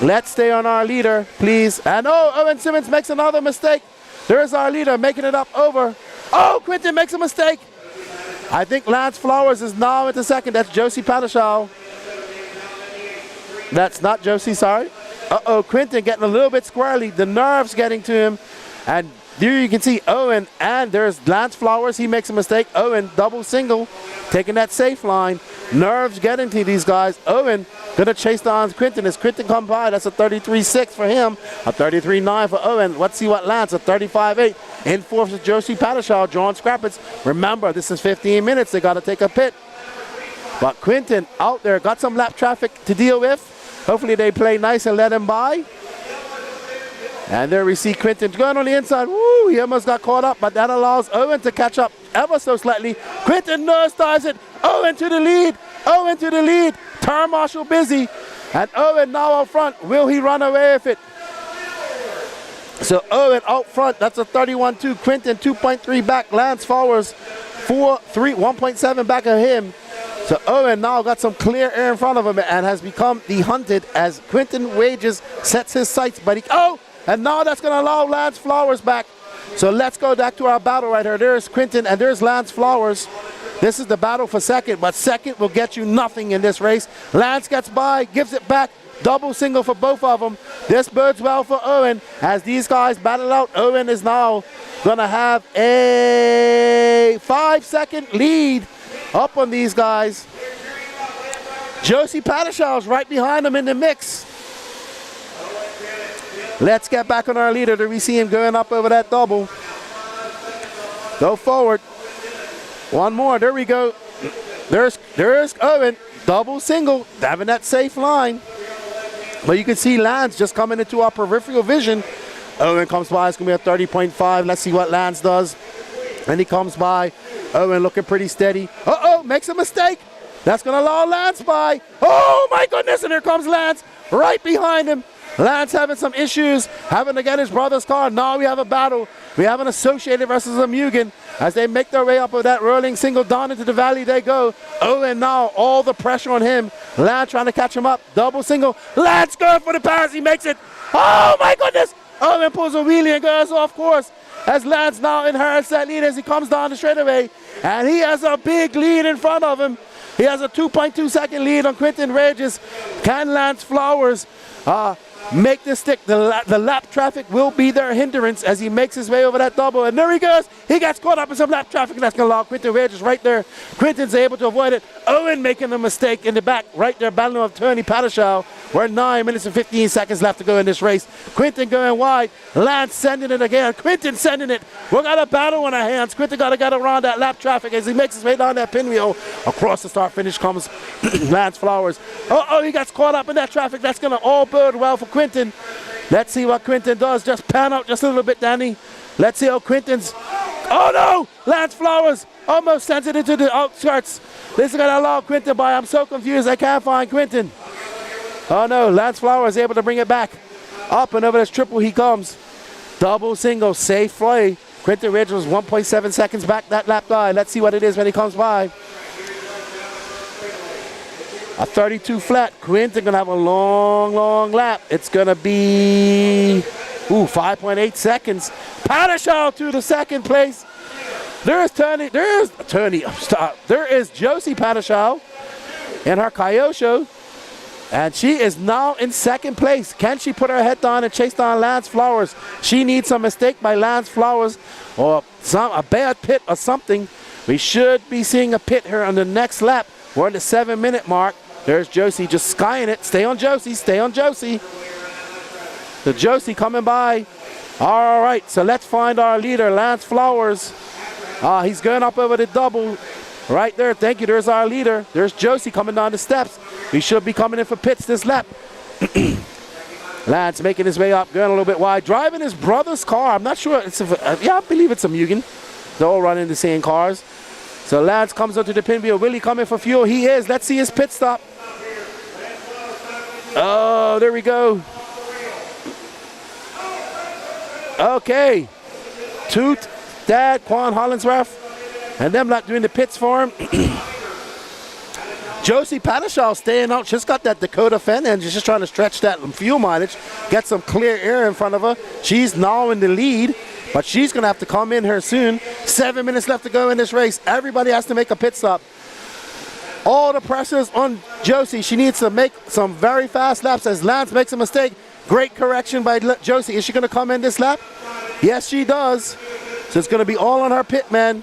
Let's stay on our leader, please. And Owen Simmons makes another mistake. There's our leader making it up over. Oh, Quentin makes a mistake. I think Lance Flowers is now into second. That's Josie Padishal. That's not Josie, sorry. Uh-oh, Quentin getting a little bit squirrely. The nerves getting to him. And there you can see Owen, and there's Lance Flowers. He makes a mistake. Owen, double single, taking that safe line. Nerves getting to these guys. Owen gonna chase down Quentin. As Quentin come by, that's a 33.6 for him, a 33.9 for Owen. Let's see what Lance, a 35.8. In fourth is Josie Padishal, John Scrappets. Remember, this is 15 minutes. They gotta take a pit. But Quentin out there, got some lap traffic to deal with. Hopefully they play nice and let him by. And there we see Quentin going on the inside. Woo, he almost got caught up, but that allows Owen to catch up ever so slightly. Quentin nosedives it. Owen to the lead. Owen to the lead. Turn marshal busy. And Owen now out front. Will he run away with it? So Owen out front. That's a 31.2. Quentin 2.3 back. Lance Flowers 1.7 back of him. So Owen now got some clear air in front of him and has become the hunted as Quentin Wedges sets his sights. But and now that's going to allow Lance Flowers back. So let's go back to our battle right here. There's Quentin and there's Lance Flowers. This is the battle for second, but second will get you nothing in this race. Lance gets by, gives it back. Double single for both of them. This bodes well for Owen as these guys battle out. Owen is now going to have a 5-second lead up on these guys. Josie Padishal is right behind him in the mix. Let's get back on our leader. There we see him going up over that double. Go forward. One more. There we go. There's Owen. Double single. Having that safe line. But you can see Lance just coming into our peripheral vision. Owen comes by. It's going to be a 30.5. Let's see what Lance does. And he comes by. Owen looking pretty steady. Uh-oh, makes a mistake. That's going to allow Lance by. Oh, my goodness. And here comes Lance right behind him. Lance having some issues, having to get his brother's car. Now we have a battle. We have an Associated versus a Mugen as they make their way up with that rolling single down into the valley they go. Owen now, all the pressure on him. Lance trying to catch him up. Double single. Lance going for the pass. He makes it. Oh, my goodness. Owen pulls a wheelie and goes off course as Lance now inherits that lead as he comes down the straightaway. And he has a big lead in front of him. He has a 2.2 second lead on Quentin Regis. Can Lance Flowers make this stick? The lap traffic will be their hindrance as he makes his way over that double. And there he goes. He gets caught up in some lap traffic, and that's going to allow Quentin Regis right there. Quentin's able to avoid it. Owen making a mistake in the back right there, battling with Tony Padishal. We're 9 minutes and 15 seconds left to go in this race. Quentin going wide. Lance sending it again. Quentin sending it. We got a battle on our hands. Quentin got to get around that lap traffic as he makes his way down that pinwheel. Across the start finish comes Lance Flowers. Oh, he gets caught up in that traffic. That's going to all bode well for Quentin. Let's see what Quentin does. Just pan out just a little bit, Danny. Let's see how Quentin's... Oh, no! Lance Flowers almost sends it into the outskirts. This is going to allow Quentin by. I'm so confused. I can't find Quentin. Oh, no. Lance Flowers able to bring it back. Up and over this triple he comes. Double, single, safe play. Quentin Ridge was 1.7 seconds back that lap by. Let's see what it is when he comes by. A 32 flat. Quentin going to have a long lap. It's going to be 5.8 seconds. Padishal to the second place. There is Josie Padishal in her Kyosho. And she is now in second place. Can she put her head down and chase down Lance Flowers? She needs a mistake by Lance Flowers or a bad pit or something. We should be seeing a pit here on the next lap. We're in the 7-minute mark. There's Josie just skying it. Stay on Josie. Stay on Josie. The Josie coming by. All right, so let's find our leader, Lance Flowers. He's going up over the double. Right there, thank you. There's our leader. There's Josie coming down the steps. He should be coming in for pits this lap. Lance making his way up, going a little bit wide, driving his brother's car. I'm not sure. I believe it's a Mugen. They're all running the same cars. So Lance comes onto the pinwheel. Will he come in for fuel? He is. Let's see his pit stop. Oh, there we go. Okay. Toot, Dad, Quan Hollingsworth. And them not doing the pits for him. Josie Padishal staying out. She's got that Dakota Fen and she's just trying to stretch that fuel mileage, get some clear air in front of her. She's now in the lead, but she's going to have to come in here soon. 7 minutes left to go in this race. Everybody has to make a pit stop. All the pressure's on Josie. She needs to make some very fast laps as Lance makes a mistake. Great correction by Josie. Is she going to come in this lap? Yes, she does. So it's going to be all on her pit, man.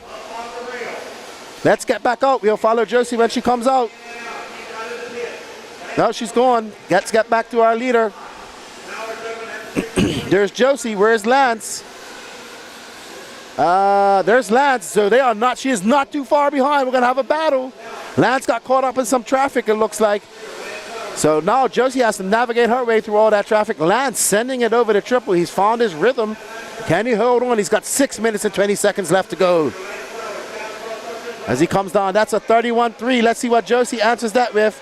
Let's get back out. We'll follow Josie when she comes out. No, she's gone. Let's get back to our leader. There's Josie. Where's Lance? There's Lance. So they are not. She is not too far behind. We're going to have a battle. Lance got caught up in some traffic, it looks like. So now Josie has to navigate her way through all that traffic. Lance sending it over the triple. He's found his rhythm. Can he hold on? He's got 6 minutes and 20 seconds left to go. As he comes down, that's a 31.3. Let's see what Josie answers that with.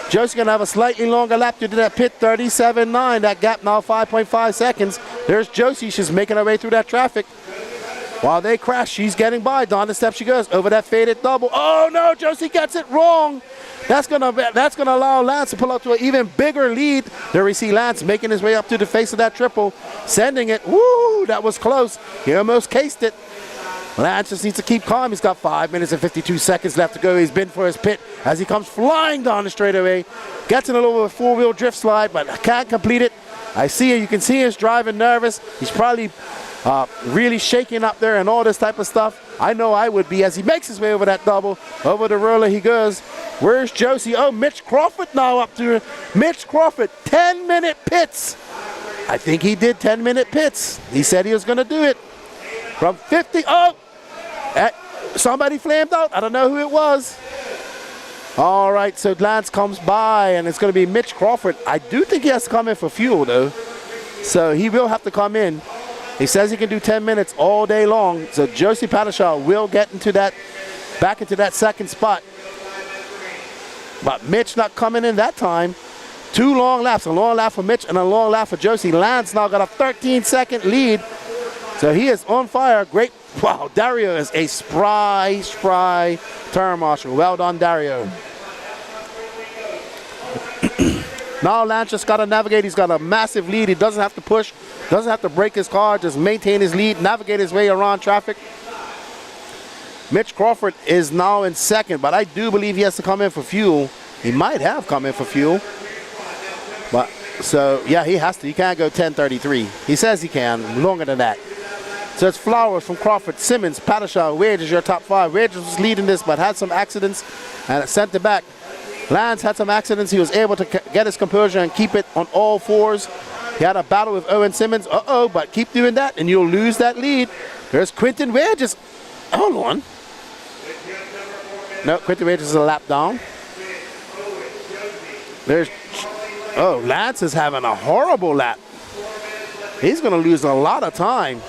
Josie's going to have a slightly longer lap to do that pit, 37.9. That gap now 5.5 seconds. There's Josie. She's making her way through that traffic. While they crash, she's getting by. Down the steps she goes, over that faded double. Oh, no, Josie gets it wrong. That's gonna allow Lance to pull up to an even bigger lead. There we see Lance making his way up to the face of that triple, sending it. Woo, that was close. He almost cased it. Lance just needs to keep calm. He's got 5 minutes and 52 seconds left to go. He's been for his pit as he comes flying down the straightaway. Gets in a little four-wheel drift slide, but can't complete it. I see it. You can see he's driving nervous. He's probably really shaking up there and all this type of stuff. I know I would be as he makes his way over that double. Over the roller he goes. Where's Josie? Oh, Mitch Crawford now up to Mitch Crawford. 10-minute pits. I think he did 10-minute pits. He said he was going to do it. From 50. Oh! Somebody flamed out. I don't know who it was. All right, so Lance comes by, and it's going to be Mitch Crawford. I do think he has to come in for fuel, though. So he will have to come in. He says he can do 10 minutes all day long. So Josie Padishal will get into that, back into that second spot. But Mitch not coming in that time. 2 long laps. A long lap for Mitch and a long lap for Josie. Lance now got a 13-second lead. So he is on fire. Great. Wow, Dario is a spry turn marshal. Well done, Dario. Now Lance just got to navigate. He's got a massive lead. He doesn't have to push, doesn't have to break his car, just maintain his lead, navigate his way around traffic. Mitch Crawford is now in second, but I do believe he has to come in for fuel. He might have come in for fuel. But, so, yeah, he has to. He can't go 10:33. He says he can, longer than that. So it's Flowers from Crawford, Simmons, Padishaw, Wedge is your top 5. Wedge was leading this, but had some accidents and sent it back. Lance had some accidents. He was able to get his composure and keep it on all fours. He had a battle with Owen Simmons. But keep doing that and you'll lose that lead. There's Quentin Wedge. Hold on. No, Quentin Wedge is a lap down. Lance is having a horrible lap. He's going to lose a lot of time.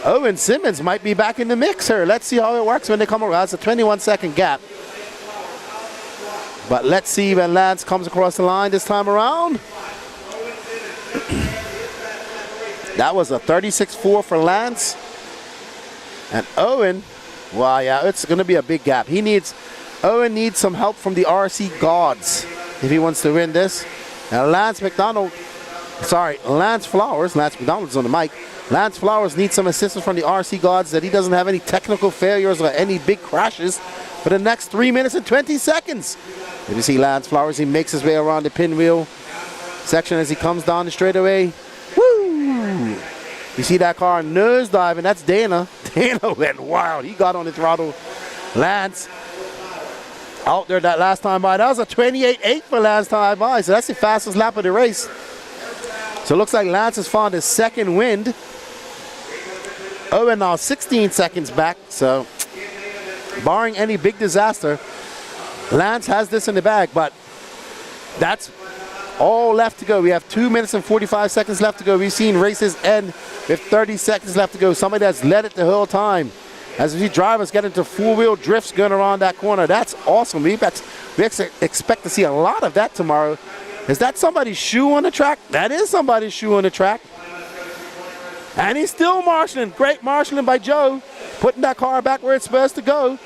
Owen Simmons might be back in the mix here. Let's see how it works when they come around. It's a 21-second gap. But let's see when Lance comes across the line this time around. That was a 36.4 for Lance. And Owen, well, yeah, it's going to be a big gap. Owen needs some help from the RC gods if he wants to win this. Now Lance McDonald's on the mic. Lance Flowers needs some assistance from the RC gods that he doesn't have any technical failures or any big crashes for the next 3 minutes and 20 seconds. If you see Lance Flowers, he makes his way around the pinwheel section as he comes down the straightaway. Woo! You see that car nosediving, that's Dana. Dana went wild, he got on the throttle. Lance out there that last time by. That was a 28.8 for last time by, so that's the fastest lap of the race. So it looks like Lance has found his second wind. Owen now 16 seconds back, so barring any big disaster, Lance has this in the bag, but that's all left to go. We have 2 minutes and 45 seconds left to go. We've seen races end with 30 seconds left to go. Somebody that's led it the whole time. As we see drivers get into four-wheel drifts going around that corner. That's awesome. We expect to see a lot of that tomorrow. Is that somebody's shoe on the track? That is somebody's shoe on the track. And he's still marshalling. Great marshalling by Joe. Putting that car back where it's supposed to go.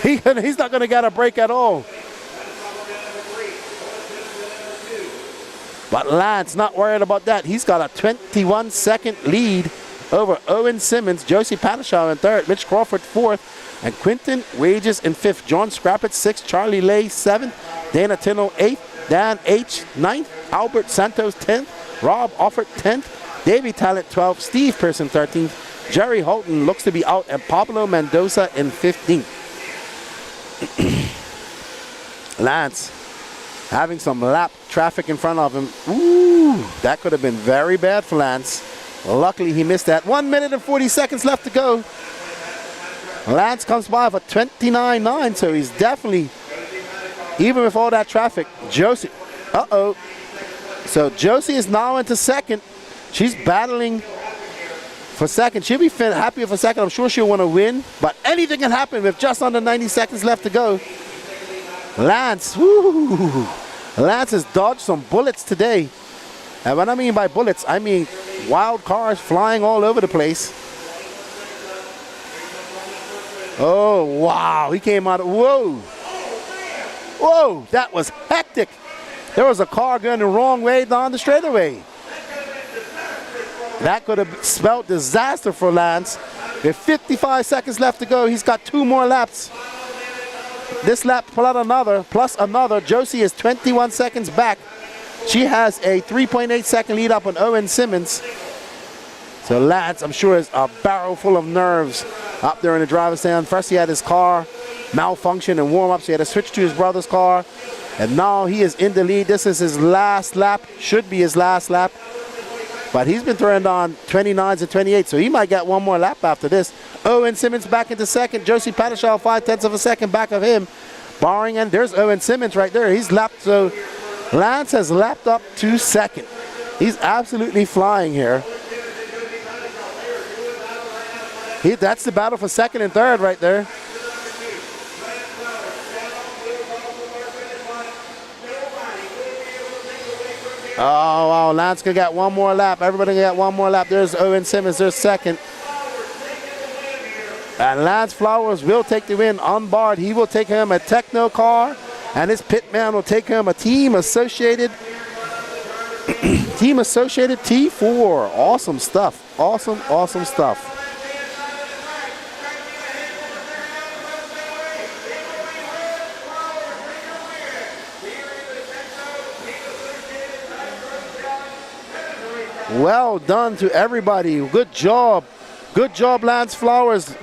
He's not going to get a break at all. But Lance not worried about that. He's got a 21-second lead over Owen Simmons, Josie Padishaw in third, Mitch Crawford fourth, and Quentin Wages in fifth. John Scrappett sixth, Charlie Lay seventh, Dana Tino eighth, Dan H. ninth, Albert Santos 10th, Rob Offert 10th, Davey Talent 12th, Steve Pearson 13th, Jerry Holton looks to be out, and Pablo Mendoza in 15th. Lance having some lap traffic in front of him. Ooh, that could have been very bad for Lance. Luckily he missed that. 1 minute and 40 seconds left to go. Lance comes by for 29.9, so he's definitely, even with all that traffic, Josie. So Josie is now into second. She's battling for second. She'll be happy for second. I'm sure she'll want to win, but anything can happen with just under 90 seconds left to go. Lance, woo! Lance has dodged some bullets today. And what I mean by bullets, I mean wild cars flying all over the place. Oh, wow. He came out. Whoa. Whoa, that was hectic. There was a car going the wrong way down the straightaway. That could have spelled disaster for Lance. With 55 seconds left to go, he's got 2 more laps. This lap plus another. Josie is 21 seconds back. She has a 3.8 second lead up on Owen Simmons. So Lance, I'm sure, is a barrel full of nerves up there in the driver's stand. First he had his car malfunction and warm up, so he had to switch to his brother's car. And now he is in the lead. This is his last lap, should be his last lap. But he's been throwing on 29s and 28, so he might get one more lap after this. Owen Simmons back into second. Josie Padishaw 0.5 of a second back of him. Barring, and there's Owen Simmons right there. He's lapped, so Lance has lapped up to second. He's absolutely flying here. That's the battle for second and third right there. Oh, wow, Lance could get one more lap. Everybody got one more lap. There's Owen Simmons, there's second. And Lance Flowers will take the win on board. He will take him a Techno car, and his pit man will take him a Team Associated T4. Awesome stuff. Awesome, awesome stuff. Well done to everybody. Good job. Good job, Lance Flowers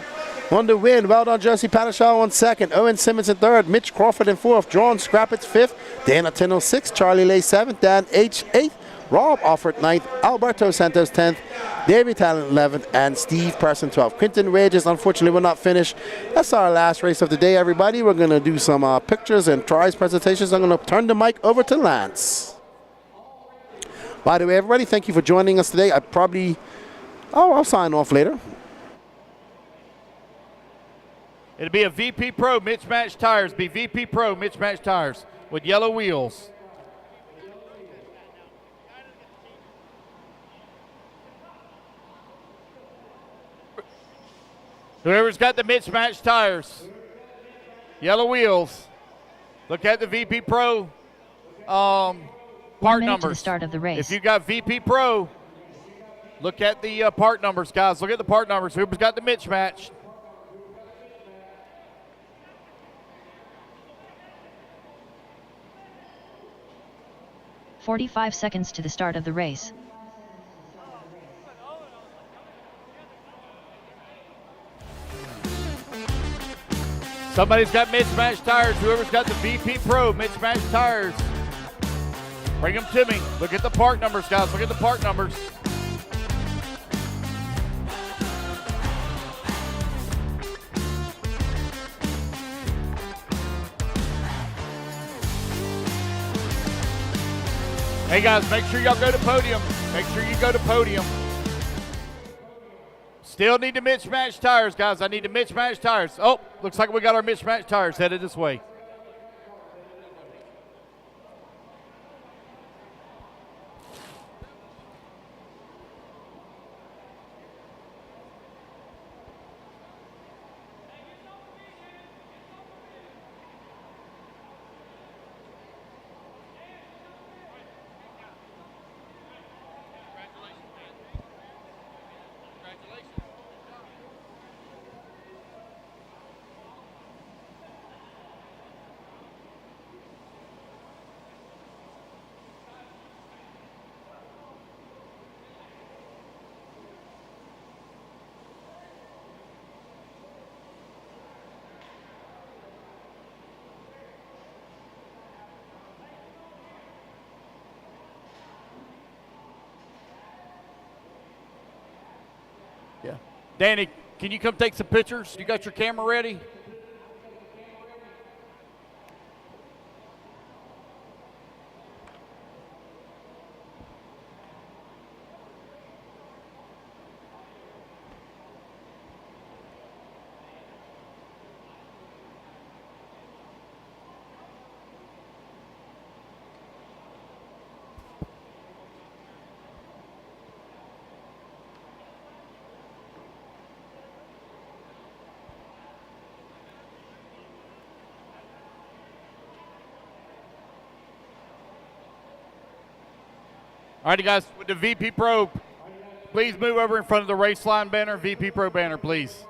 on the win. Well done, Jesse Padishaw on second. Owen Simmons in third. Mitch Crawford in fourth. John Scrappitz fifth. Dana Tino sixth. Charlie Lay seventh. Dan H eighth. Rob Offord ninth. Alberto Santos 10th. David Talent 11th. And Steve Person 12th. Quinton Wages, unfortunately, will not finish. That's our last race of the day, everybody. We're going to do some pictures and tries presentations. I'm going to turn the mic over to Lance. By the way, everybody, thank you for joining us today. I'll sign off later. It'll be a VP Pro mismatched tires. Be VP Pro mismatched tires with yellow wheels. Whoever's got the mismatched tires, yellow wheels, look at the VP Pro part numbers. To the start of the race. If you got VP Pro, look at the part numbers, guys. Look at the part numbers. Whoever's got the mismatched. "45 seconds to the start of the race. Somebody's got mismatched tires. Whoever's got the VP Pro mismatched tires, bring them to me. Look at the part numbers, guys. Look at the part numbers. Hey, guys, make sure y'all go to podium. Make sure you go to podium. Still need to mismatch tires, guys. I need to mismatch tires. Oh, looks like we got our mismatched tires headed this way. Yeah. Danny, can you come take some pictures? You got your camera ready? All righty, guys, with the VP Pro, please move over in front of the race line banner, VP Pro banner, please.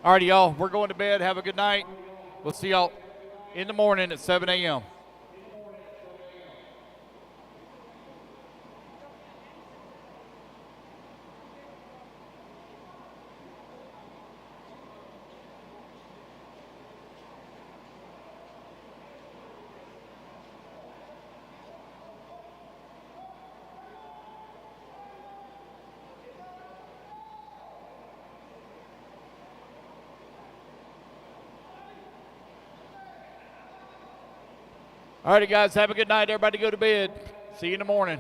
All righty, y'all. We're going to bed. Have a good night. We'll see y'all in the morning at 7 a.m. All righty, guys. Have a good night. Everybody go to bed. See you in the morning.